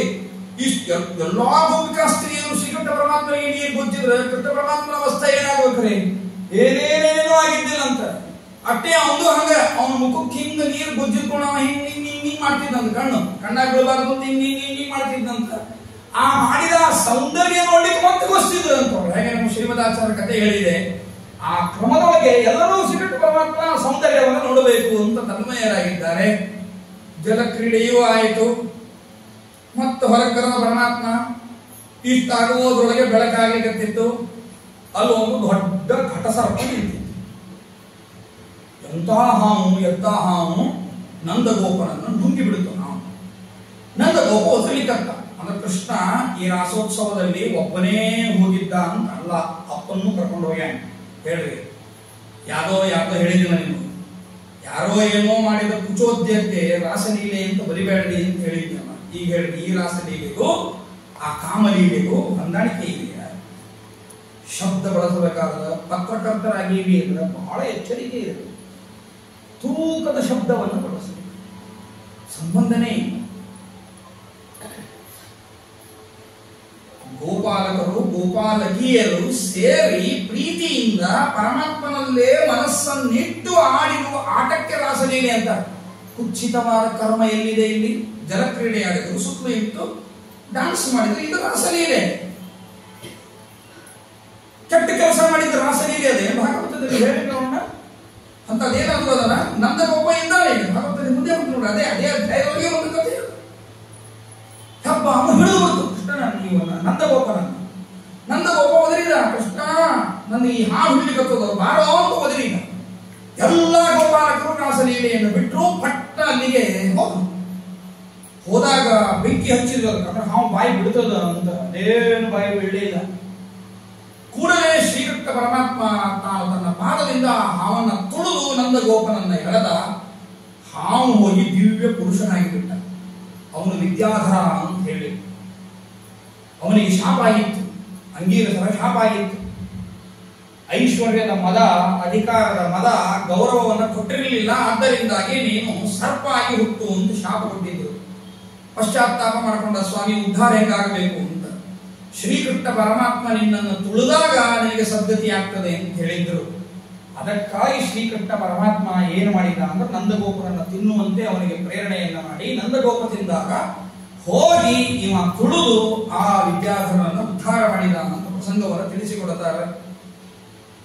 ಇಷ್ಟು ಎಲ್ಲಾ ಗೋಪಿಕಾಸ್ತ್ರೀಯರು ಶ್ರೀಕೃಷ್ಣ ಪರಮಾತ್ಮನಿಗೆ ನೀರು ಗೊಜ್ಜಿದ್ರೆ ಕೃಷ್ಣ ಪರಮಾತ್ಮನ ಅವಸ್ಥೆ ಏನಾಗ್ಬೇಕ್ರಿ? ಏನೇನೇನೇನೋ ಆಗಿದ್ದಿಲ್ಲ ಅಂತ. ಅಷ್ಟೇ ಅವನು ಹಂಗ ಅವನ ಮುಖಕ್ಕೆ ಹಿಂಗ ನೀರು ಗೊಜ್ಜಿದ್ಕೊಂಡು ಅವ ಹಿಂಗ್ ಹಿಂಗ್ ಹಿಂಗ್ ಹಿಂಗ್ ಮಾಡ್ತಿದ್ದಂತ. ಕಣ್ಣಾಗ ಬೀಳಬಾರ್ದು ಹಿಂಗ್ ಹಿಂಗ್ ಹಿಂಗ್ ಹಿಂಗ್ ಮಾಡ್ತಿದ್ದಂತ. ಆ ಮಾಡಿದ ಸೌಂದರ್ಯ ನೋಡ್ಲಿಕ್ಕೆ ಮತ್ತೆ ಗೊತ್ತಿದ್ರಂತ. ಹೇಗೆ ನಮ್ಮ ಶ್ರೀಮದಾಚಾರ್ಯ ಕಥೆ ಹೇಳಿದೆ. ಆ ಕ್ರಮದೊಳಗೆ ಎಲ್ಲರೂ ಶ್ರೀಕೃಷ್ಣ ಪರಮಾತ್ಮ ಸೌಂದರ್ಯವನ್ನು ನೋಡಬೇಕು ಅಂತ ತನ್ಮಯರಾಗಿದ್ದಾರೆ. ಜಲಕ್ರೀಡೆಯೂ ಆಯಿತು. ಮತ್ತು ಹೊರಗೆ ಕರೆದ ಪರಮಾತ್ಮ ಇಷ್ಟಾಗುವುದರೊಳಗೆ ಬೆಳಕಾಗಲಿಕ್ಕತ್ತಿತ್ತು. ಅಲ್ಲಿ ಒಂದು ದೊಡ್ಡ ಘಟಸರ್ಪ ನಿಂತಿತ್ತು. ಎಂತಹ ಹಾವು ನಂದಗೋಪನನ್ನು ನುಂಗಿ ಬಿಡುತ್ತು. ನಂದಗೋಪ ಒದಲಿಕತ್ತ. ಅಂದ್ರೆ ಕೃಷ್ಣ ಈ ರಾಸೋತ್ಸವದಲ್ಲಿ ಒಬ್ಬನೇ ಹೋಗಿದ್ದ ಅಂತ ಅಲ್ಲ, ಅಪ್ಪನ್ನು ಕರ್ಕೊಂಡು ಹೋಗ್ಯಾನ. ಹೇಳ್ರಿ, ಯಾರೋ ಹೇಳಿದಿಲ್ಲ ನೀವು, ಯಾರೋ ಏನೋ ಮಾಡಿದ ಕುಚೋದ್ಯಕ್ಕೆ ರಾಸಲೀಲೆ ಅಂತ ಬರಿಬೇಡ್ರಿ ಅಂತ ಹೇಳಿದ್ನಲ್ಲ. ಈಗ ಹೇಳ್ರಿ, ಈ ರಾಸಲೀಲೆಗೂ ಆ ಕಾಮಲೀಲೆಗೂ ಹೊಂದಾಣಿಕೆ ಇದೆಯಾ? ಶಬ್ದ ಬಳಸಬೇಕಾದ ಪತ್ರಕರ್ತರಾಗೀವಿ ಅಂದ್ರೆ ಬಹಳ ಎಚ್ಚರಿಕೆ ಇರಬೇಕು. ತೂಕದ ಶಬ್ದವನ್ನು ಬಳಸಬೇಕು, ಸಂಬಂಧನೇ ಇಲ್ಲ. ಗೋಪಾಲಕರು ಗೋಪಾಲಕಿಯರು ಸೇರಿ ಪ್ರೀತಿಯಿಂದ ಪರಮಾತ್ಮನಲ್ಲೇ ಮನಸ್ಸನ್ನಿಟ್ಟು ಆಡಿರುವ ಆಟಕ್ಕೆ ರಾಸಲೀಲೆ ಅಂತ. ಕುಚ್ಚಿತವಾದ ಕರ್ಮ ಎಲ್ಲಿದೆ? ಇಲ್ಲಿ ಜಲಕ್ರೀಡೆ ಆಡಿದ್ರು, ಸುತ್ತಲೂ ಇಟ್ಟು ಡಾನ್ಸ್ ಮಾಡಿದ್ರು, ಇದು ರಾಸಲೀಲೆ. ಕೆಟ್ಟ ಕೆಲಸ ಮಾಡಿದ ರಾಸಲೀಲೆ ಅದೇ ಭಾಗವತದಲ್ಲಿ ಹೇಳಿರೋಣ. ಅಂತದೇನಾದ್ರು ಅದನ್ನ ನಂದಗೋಪ ಇದ್ದಾನೆ ಭಾಗವತದಲ್ಲಿ ಮುಂದೆ ಬಂದು ನೋಡಿ. ಅದೇ ಅಧ್ಯಾಯವಾಗಿ ಒಂದು ಕಥೆ. ಹಬ್ಬ ಅವನು ಹಿಡಿದು ಕೃಷ್ಣನ ನಂದಗೋಪ ಒದರಿದ. ಕೃಷ್ಣ ನನ್ನ ಈ ಹಾವು ಹಿಡಿಲಿಕ್ಕತ್ತದ ಬಾರೋ ಅಂತ ಒದರಿದ. ಎಲ್ಲ ಗೋಪಾಲಕರು ರಾಸಲೀಲೆಯನ್ನು ಬಿಟ್ಟರು, ಪಟ್ಟ ಅಲ್ಲಿಗೆ ಹೋದಾಗ ಬೆಂಕಿ ಹಚ್ಚಿದ್ರು. ಹಾವು ಬಾಯಿ ಬಿಡ್ತದ ಅಂತ ಅದೇನು ಬಾಯಿ ಬಿಡಲಿಲ್ಲ. ಕೂಡಲೇ ಶ್ರೀಕೃಷ್ಣ ಪರಮಾತ್ಮ ತಾನು ತನ್ನ ಪಾದದಿಂದ ಹಾವನ್ನ ತುಳಿದು ನಂದಗೋಪನನ್ನ ಎಳೆದ. ಹಾವು ಹೋಗಿ ದಿವ್ಯ ಪುರುಷನಾಗಿ ಬಿಟ್ಟ. ಅವನು ವಿದ್ಯಾಧರ ಅಂತ ಹೇಳಿ ಅವನಿಗೆ ಶಾಪ ಆಗಿತ್ತು, ಅಂಗೀರಸರ ಶಾಪ ಆಗಿತ್ತು. ಐಶ್ವರ್ಯದ ಮದ, ಅಧಿಕಾರದ ಮದ, ಗೌರವವನ್ನು ಕೊಟ್ಟಿರಲಿಲ್ಲ. ಆದ್ದರಿಂದಾಗಿ ನೀನು ಸರ್ಪ ಆಗಿ ಹುಟ್ಟು ಅಂತ ಶಾಪ ಕೊಟ್ಟಿದ್ರು. ಪಶ್ಚಾತ್ತಾಪ ಮಾಡಿಕೊಂಡ ಸ್ವಾಮಿ, ಉದ್ಧಾರ ಹೇಗಾಗಬೇಕು ಅಂತ. ಶ್ರೀಕೃಷ್ಣ ಪರಮಾತ್ಮ ನಿನ್ನನ್ನು ತುಳಿದಾಗ ನಿನಗೆ ಸದ್ಗತಿ ಆಗ್ತದೆ ಅಂತ ಹೇಳಿದ್ರು. ಅದಕ್ಕಾಗಿ ಶ್ರೀಕೃಷ್ಣ ಪರಮಾತ್ಮ ಏನು ಮಾಡಿದ ಅಂದ್ರೆ ನಂದಗೋಪನನ್ನು ತಿನ್ನುವಂತೆ ಅವನಿಗೆ ಪ್ರೇರಣೆಯನ್ನ ಮಾಡಿ ನಂದಗೋಪ ತಿಂದಾಗ ಹೋಗಿ ಇವ ತುಳಿದು ಆ ವಿದ್ಯಾಧರನನ್ನು ಉದ್ಧಾರ ಮಾಡಿದ ಅಂತ ಪ್ರಸಂಗವನ್ನು ತಿಳಿಸಿಕೊಡುತ್ತಾರೆ.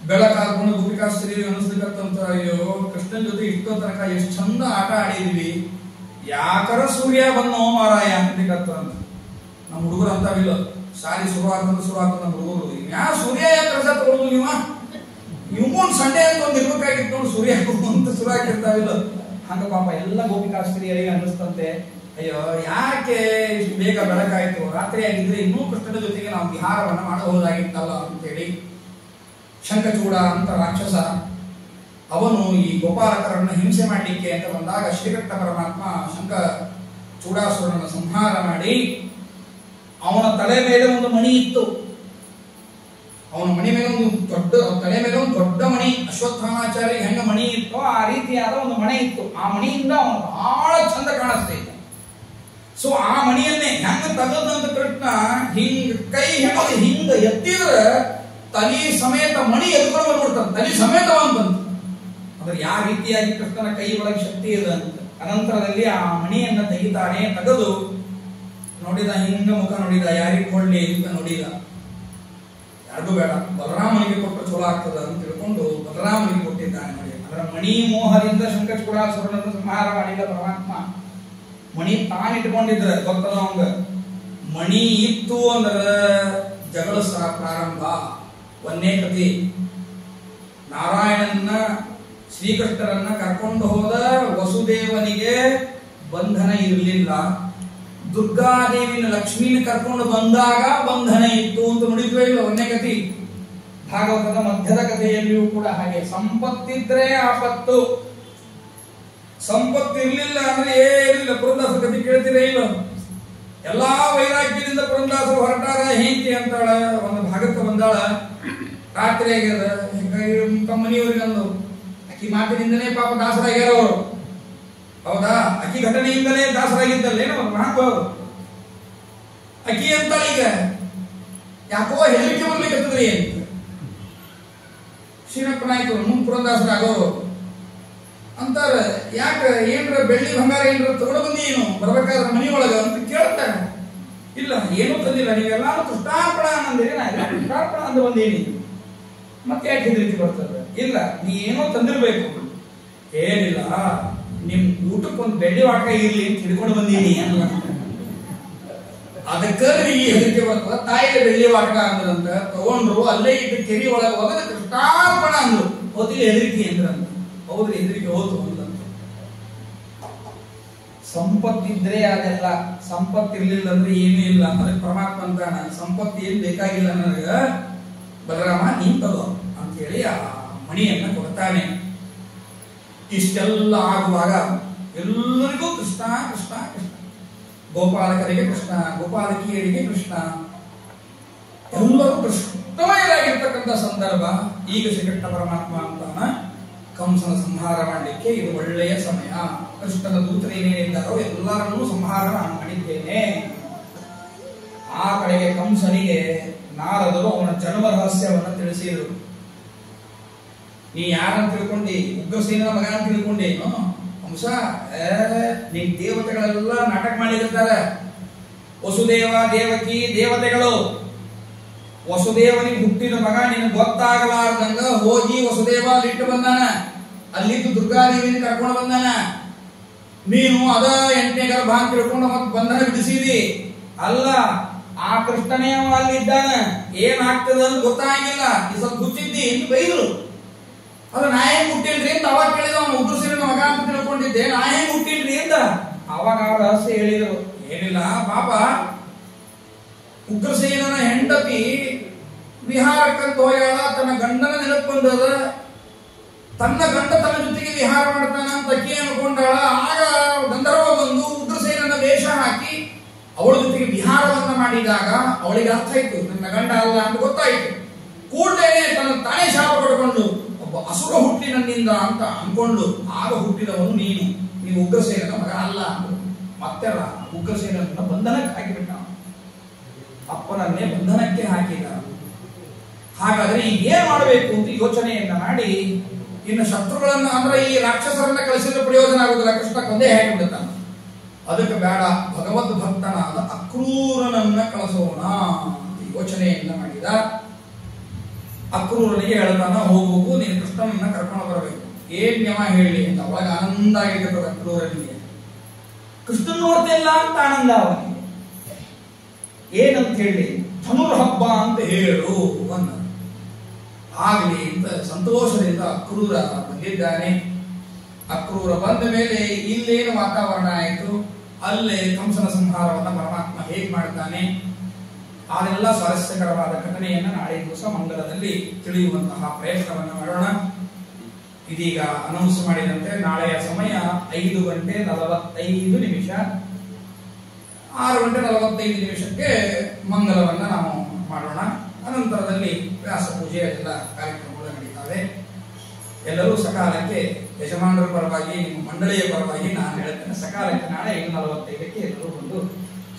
ಬೆಳಕಾದ್ಕೊಂಡು ಗೋಪಿಕಾಸ್ತ್ರೀ ಅನಿಸ್ಲಿಕ್ಕಂತ, ಅಯ್ಯೋ ಕೃಷ್ಣನ ಜೊತೆ ಇಷ್ಟೋ ತನಕ ಎಷ್ಟು ಚಂದ ಆಟ ಆಡಿದ್ವಿ, ಯಾಕರ ಸೂರ್ಯ ಬಂದ ಮಾರಾಯ ಅಂತ. ನಮ್ಮ ಹುಡುಗರು ಅಂತಾವಿಲ್ಲ, ಸಾರಿ ಶುರುವಾಗ್ತದ ನಮ್ಮ ಹುಡುಗರು, ಯಾ ಸೂರ್ಯ ಯಾಕೆ ರಜಾ ತಗೊಳ್ಳೋದು ನೀವ, ಇವನ್ ಸಂಡೆ ಅಂತ ಒಂದು ಇರ್ಬೇಕಾಗಿತ್ತು ನೋಡಿ, ಸೂರ್ಯ ಅಂತ ಶುರು ಆಗಿರ್ತಾವಿಲ್ಲ. ಹಂಗ ಪಾಪ ಎಲ್ಲ ಗೋಪಿಕಾಸ್ತ್ರೀಯರಿಗೆ ಅನ್ನಿಸ್ತಂತೆ, ಅಯ್ಯೋ ಯಾಕೆ ಇಷ್ಟು ಬೇಗ ಬೆಳಕಾಯ್ತು, ರಾತ್ರಿ ಆಗಿದ್ರೆ ಇನ್ನೂ ಕೃಷ್ಣನ ಜೊತೆಗೆ ನಾವು ವಿಹಾರವನ್ನ ಮಾಡಬಹುದಾಗಿತ್ತಲ್ಲ ಅಂತೇಳಿ ಶಂಖಚೂಡ ಅಂತ ರಾಕ್ಷಸ ಅವನು ಈ ಗೋಪಾಲಕರನ್ನು ಹಿಂಸೆ ಮಾಡಲಿಕ್ಕೆ ಅಂತ ಬಂದಾಗ ಶ್ರೀಕೃಷ್ಣ ಪರಮಾತ್ಮ ಶಂಖ ಚೂಡಾಸುರನನ್ನು ಸಂಹಾರ ಮಾಡಿ ಅವನ ತಲೆ ಮೇಲೆ ಒಂದು ಮಣಿ ಇತ್ತು. ಅವನ ಮಣಿ ಮೇಲೆ ಒಂದು ತಲೆ ಮೇಲೆ ಒಂದು ದೊಡ್ಡ ಮಣಿ, ಅಶ್ವತ್ಥಾಮಾಚಾರ್ಯ ಹೆಂಗ ಮಣಿ ಇತ್ತೋ ಆ ರೀತಿಯಾದ ಒಂದು ಮಣಿ ಇತ್ತು. ಆ ಮಣಿಯಿಂದ ಅವನು ಬಹಳ ಚಂದ ಕಾಣಿಸ್ತಾ ಇದ್ದ. ಸೊ ಆ ಮಣಿಯನ್ನೇ ಹೆಂಗ ತಗದಂತ ಕೃಷ್ಣ ಹಿಂಗ ಕೈ ಹಿಡಿದು ಹಿಂಗ ಎತ್ತಿದ್ರೆ ತಲೆ ಸಮೇತ ಮಣಿ ಎತ್ಕೊಂಡು ಬಂದ್ಬಿಡ್ತಾನೆ, ತಲೆ ಸಮೇತ ಬಂತು. ಅಂದ್ರೆ ಯಾವ ರೀತಿಯಾಗಿ ಕೃಷ್ಣನ ಕೈ ಒಳಗೆ ಶಕ್ತಿ ಇದೆ ಅಂತ. ಅನಂತರದಲ್ಲಿ ಆ ಮಣಿಯನ್ನ ತೆಗಿತಾನೆ, ತೆಗೆದು ನೋಡಿದ, ಹಿಂಗ ಮುಖ ನೋಡಿದ, ಯಾರಿಗೆ ಕೊಡ್ಲಿ ಅಂತ ನೋಡಿದ, ಯಾರಿಗೂ ಬೇಡ, ಬಲರಾಮನಿಗೆ ಕೊಟ್ಟು ಚಲೋ ಆಗ್ತದ ಅಂತ ತಿಳ್ಕೊಂಡು ಬಲರಾಮನಿಗೆ ಕೊಟ್ಟಿದ್ದಾನೆ. ನೋಡಿ, ಅದರ ಮಣಿ ಮೋಹದಿಂದ ಶಂಖಚೂಡಾಸುರನನ್ನು ಸಂಹಾರ ಮಾಡಿದ ಪರಮಾತ್ಮ. ಮಣಿ ತಾನಿಟ್ಕೊಂಡಿದ್ರೆ ಗೊತ್ತದ ಅವಂಗ, ಮಣಿ ಇತ್ತು ಅಂದ್ರ ಜಗಳ ಪ್ರಾರಂಭ. ಒಂದೇ ಕಥೆ, ನಾರಾಯಣನ ಶ್ರೀಕೃಷ್ಣರನ್ನ ಕರ್ಕೊಂಡು ಹೋದ ವಸುದೇವನಿಗೆ ಬಂಧನ ಇರಲಿಲ್ಲ, ದುರ್ಗಾದೇವಿನ ಲಕ್ಷ್ಮೀನ ಕರ್ಕೊಂಡು ಬಂದಾಗ ಬಂಧನ ಇತ್ತು ಅಂತ ನೋಡಿದ್ವೇ ಇಲ್ಲ. ಒಂದೇ ಕಥೆ ಭಾಗವತದ ಮಧ್ಯದ ಕಥೆಯಲ್ಲಿಯೂ ಕೂಡ ಹಾಗೆ. ಸಂಪತ್ತಿದ್ರೆ ಆಪತ್ತು, ಸಂಪತ್ತಿರ್ಲಿಲ್ಲ ಅಂದ್ರೆ ಏನಿಲ್ಲ. ಪುರಂದಾಸ ಕಥೆ ಕೇಳ್ತೀರೇ ಇಲ್ಲ? ಎಲ್ಲಾ ವೈರಾಗ್ಯದಿಂದ ಪುರಂದಾಸರು ಹೊರಟಾರ. ಹೇಂತಿ ಅಂತಾಳ, ಒಂದು ಭಾಗಕ್ಕೆ ಬಂದಾಳ, ರಾತ್ರಿ ಆಗ್ಯದ, ತಮ್ಮ ಮನೆಯವ್ರಿಗೆ ಅಂದು ಅಕ್ಕಿ ಮಾತಿನಿಂದನೇ ಪಾಪ ದಾಸರಾಗ್ಯಾರ ಅವರು. ಹೌದಾ? ಅಕ್ಕಿ ಘಟನೆಯಿಂದಲೇ ದಾಸರಾಗಿದ್ದಲ್ಲೇನೋ ಮಹಾನುಭಾವರು. ಅಕ್ಕಿ ಅಂತ ಈಗ ಯಾಕೋ ಹೆದರಿಕೆ ಬರ್ಲಿಕ್ಕತ್ತದ್ರಿ ಅಂತ ಶ್ರೀರಂಗ ನಾಯಕರು ಪುರಂದಾಸರ ಆಗೋರು ಅಂತಾರ. ಯಾಕ ಏನ್ರ ಬೆಳ್ಳಿ ಬಂಗಾರ ಏನ್ರ ತಗೊಂಡು ಬಂದಿ ಏನು ಬರ್ಬೇಕಾದ್ರೆ ಮನೆಯೊಳಗ ಅಂತ ಕೇಳ್ತಾರ. ಇಲ್ಲ, ಏನೂ ತಂದಿಲ್ಲ, ನೀವೆಲ್ಲಾರು ಕೃಷ್ಣಾರ್ಪಣ ಅಂದಿರಿ, ನಾ ಎಲ್ಲ ಕೃಷ್ಣಾರ್ಪಣ ಅಂದ ಬಂದೀನಿ, ಮತ್ತೆ ಯಾಕೆ ಹೆದರಿಕೆ ಬರ್ತದೆ? ಇಲ್ಲ, ನೀ ಏನೋ ತಂದಿರ್ಬೇಕು. ಏನಿಲ್ಲ, ನಿಮ್ ಊಟಕ್ಕೊಂದು ಬೆಳ್ಳಿ ವಾಟಕ ಇರ್ಲಿ ಅಂತ ಹಿಡ್ಕೊಂಡು ಬಂದೀನಿ ಅಲ್ಲ. ಅದಕ್ಕೆ ಈ ಹೆದರಿಕೆ ಬರ್ತದ. ತಾಯಿಗೆ ಬೆಳ್ಳಿ ವಾಟಕ ಅಂದ್ರಂತ ತಗೊಂಡ್ರು, ಅಲ್ಲೇ ಇದ್ದು ಕೆರಿ ಒಳಗೆ ಹೋಗೋದು ಕೃಷ್ಣಾರ್ಪಣ ಅಂದ್ರು. ಹೋತಿಗೆ ಹೆದರಿಕೆ ಅಂದ್ರಂತ. ಹೌದ್ರಿ, ಹೆದರಿಕೆ ಹೋತು ಅಂದ್ರಂತ. ಸಂಪತ್ತಿದ್ರೆ ಅದೆಲ್ಲ, ಸಂಪತ್ತಿರ್ಲಿಲ್ಲ ಅಂದ್ರೆ ಏನೂ ಇಲ್ಲ. ಅದಕ್ಕೆ ಪರಮಾತ್ಮ ಅಂತಾನ, ಸಂಪತ್ತು ಏನ್ ಬೇಕಾಗಿಲ್ಲ ನನಗ ಬಲರಾಮ ನೀನ್ ತಗೋ ಅಂತ ಹೇಳಿ ಆ ಮಣಿಯನ್ನ ಕೊಡ್ತಾನೆ. ಇಷ್ಟೆಲ್ಲ ಆಗುವಾಗ ಎಲ್ಲರಿಗೂ ಕೃಷ್ಣ ಕೃಷ್ಣ ಕೃಷ್ಣ, ಗೋಪಾಲಕರಿಗೆ ಕೃಷ್ಣ, ಗೋಪಾಲಕಿಯರಿಗೆ ಕೃಷ್ಣ, ಎಲ್ಲರೂ ಕೃಷ್ಣಮಯರಾಗಿರ್ತಕ್ಕಂಥ ಸಂದರ್ಭ. ಈಗ ಶ್ರೀಕೃಷ್ಣ ಪರಮಾತ್ಮ ಅಂತಾನ ಕಂಸನ ಸಂಹಾರ ಮಾಡಲಿಕ್ಕೆ ಇದು ಒಳ್ಳೆಯ ಸಮಯ. ಕೃಷ್ಣನ ದೂತರು ಏನೇನಿದ್ದಾರೋ ಎಲ್ಲರನ್ನೂ ಸಂಹಾರ ನಾನು ಮಾಡಿದ್ದೇನೆ. ಆ ಕಡೆಗೆ ಕಂಸನಿಗೆ ನಾರದರು ಅವನ ಜನ್ಮ ರಹಸ್ಯವನ್ನು ತಿಳಿಸಿದರು. ನೀ ಯಾರನ್ನು ತಿಳ್ಕೊಂಡಿ? ಉಗ್ರಸೇನನ ಮಗ ಅಂತ ತಿಳ್ಕೊಂಡೇನು? ಕಂಸ, ನೀನ್ ದೇವತೆಗಳೆಲ್ಲ ನಾಟಕ ಮಾಡಿರ್ತಾರೆ. ವಸುದೇವ ದೇವಕಿ ದೇವತೆಗಳು, ವಸುದೇವನಿಗೆ ಹುಟ್ಟಿದ ಮಗ ನಿನ್ ಗೊತ್ತಾಗಲಾರ್ದಂಗ ಹೋಗಿ ವಸುದೇವ ಅಲ್ಲಿಟ್ಟು ಬಂದಾನ. ಅಲ್ಲಿದ್ದು ದುರ್ಗಾದೇವಿನ ಕರ್ಕೊಂಡು ಬಂದಾನ. ನೀನು ಅದ 8ನೇ ಗರ್ಭ ಅಂತ ತಿಳ್ಕೊಂಡು ಮತ್ತೆ ಬಂಧನ ಬಿಡಿಸಿದಿ. ಅಲ್ಲ, ಆ ಕೃಷ್ಣನೇ ಅಲ್ಲಿದ್ದಾನ, ಏನಾಗ್ತದ ಅಂತ ಗೊತ್ತಾಗಿಲ್ಲ, ಈ ಸ್ವಲ್ಪ ಹುಚ್ಚಿದ್ದಿ ಎಂದು ಬೈದ್ರು. ಅಲ್ಲ, ನಾ ಹೆಂಗ್ ಹುಟ್ಟಿಲ್ರಿ ಅಂತ ಅವಾಗ ಕೇಳಿದ. ಅವನು ಉಗ್ರಸೇನನ ಮಗ ಅಂತ ತಿಳ್ಕೊಂಡಿದ್ದೆ, ನಾ ಹೆಂಗ್ ಹುಟ್ಟಿಲ್ರಿ ಅಂತ ಅವಾಗ ಆ ರಹಸ್ಯ ಹೇಳಿದ್ರು. ಏನಿಲ್ಲ ಪಾಪ, ಉಗ್ರಸೇನನ ಹೆಂಡತಿ ವಿಹಾರಕ್ಕಂತ ಹೋಗ್ಯಾಳ. ತನ್ನ ಗಂಡನ ನೆನಪು ಬಂದದ. ತನ್ನ ಗಂಡ ತನ್ನ ಜೊತೆಗೆ ವಿಹಾರ ಮಾಡ್ತಾನ ಅಂತ ಅಕ್ಕಿ ಅನ್ಕೊಂಡಾಳ. ಆಗ ಗಂಧರ್ವ ಬಂದು ಉಗ್ರಸೇನನ ವೇಷ ಹಾಕಿ ಅವಳ ಜೊತೆಗೆ ವಿಹಾರವನ್ನ ಮಾಡಿದಾಗ ಅವಳಿಗೆ ಅರ್ಥ ಆಯ್ತು, ನನ್ನ ಗಂಡ ಅಲ್ಲ ಅಂತ ಗೊತ್ತಾಯ್ತು. ಕೂಡಲೇ ತನ್ನ ತಾನೇ ಶಾಪ ಪಡ್ಕೊಂಡು ಒಬ್ಬ ಅಸುರ ಹುಟ್ಟಿ ನನ್ನಿಂದ ಅಂತ ಅನ್ಕೊಂಡು ಆಗ ಹುಟ್ಟಿದವನು ನೀನು ಉಗ್ರಸೇನನ ಮಗ ಅಲ್ಲ ಅಂತ ಮತ್ತೆಲ್ಲ ಉಗ್ರಸೇನನ್ನ ಬಂಧನಕ್ಕೆ ಹಾಕಿಬಿಟ್ಟ. ಅಪ್ಪನನ್ನೇ ಬಂಧನಕ್ಕೆ ಹಾಕಿದ. ಹಾಗಾದ್ರೆ ಈಗ ಏನ್ ಮಾಡಬೇಕು ಅಂತ ಯೋಚನೆಯನ್ನ ಮಾಡಿ, ಇನ್ನು ಶತ್ರುಗಳನ್ನ ಅಂದ್ರೆ ಈ ರಾಕ್ಷಸರನ್ನ ಕಳಿಸಿದ್ರೆ ಪ್ರಯೋಜನ ಆಗುದಿಲ್ಲ, ಕೃಷ್ಣ ಕೊಂದೇ ಹೇಳಿಬಿಡುತ್ತಾನೆ. ಅದಕ್ಕೆ ಬೇಡ, ಭಗವದ್ ಭಕ್ತನಾದ ಅಕ್ರೂರನನ್ನ ಕಳಿಸೋಣ ಯೋಚನೆಯನ್ನ ಮಾಡಿದ. ಅಕ್ರೂರನಿಗೆ ಹೇಳ್ತಾನ, ಹೋಗ್ಬೇಕು, ನೀನು ಕೃಷ್ಣನನ್ನ ಕರ್ಕೊಂಡು ಬರಬೇಕು. ಏನ್ ನಿಯಮ ಹೇಳಿ ಅಂತ. ಅವಾಗ ಆನಂದ ಆಗಿರ್ತದೆ ಅಕ್ರೂರನಿಗೆ. ಕೃಷ್ಣನ್ ನೋಡ್ತಿಲ್ಲ ಅಂತ ಆನಂದ ಅವನಿಗೆ. ಏನಂತ ಹೇಳಿ, ಧನುರ್ ಹಬ್ಬ ಅಂತ ಹೇಳು ಅಂದ. ಆಗ್ಲಿ ಅಂತ ಸಂತೋಷದಿಂದ ಅಕ್ರೂರ ಬಂದಿದ್ದಾನೆ. ಅಕ್ರೂರ ಬಂದ ಮೇಲೆ ಇಲ್ಲೇನು ವಾತಾವರಣ ಆಯಿತು, ಅಲ್ಲೇ ಕಂಸನ ಸಂಹಾರವನ್ನ ಪರಮಾತ್ಮ ಹೇಗೆ ಮಾಡ್ತಾನೆ, ಅದೆಲ್ಲ ಸ್ವಾರಸ್ಯಕರವಾದ ಘಟನೆಯನ್ನ ನಾಳೆ ದಿವಸ ಮಂಗಲದಲ್ಲಿ ತಿಳಿಯುವಂತಹ ಪ್ರಯತ್ನವನ್ನು ಮಾಡೋಣ. ಇದೀಗ ಅನೌನ್ಸ್ ಮಾಡಿದಂತೆ ನಾಳೆಯ ಸಮಯ 5:45. 6:45 ಮಂಗಲವನ್ನ ನಾವು ಮಾಡೋಣ. ಅನಂತರದಲ್ಲಿ ವ್ಯಾಸ ಪೂಜೆ ಎಲ್ಲ ಕಾರ್ಯಕ್ರಮಗಳು ನಡೀತವೆ. ಎಲ್ಲರೂ ಸಕಾಲಕ್ಕೆ, ಯಜಮಾನರ ಪರವಾಗಿ, ನಿಮ್ಮ ಮಂಡಳಿಯ ಪರವಾಗಿ ನಾನು ಹೇಳ್ತೇನೆ, ಸಕಾಲಕ್ಕೆ ನಾಳೆ 5:45 ಎಲ್ಲರೂ ಬಂದು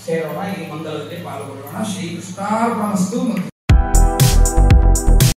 ಸೇರೋಣ. ಈ ಮಂಗಲದಲ್ಲಿ ಪಾಲ್ಗೊಳ್ಳೋಣ. ಶ್ರೀ ಕೃಷ್ಣಾರ್ಪಣಮಸ್ತು.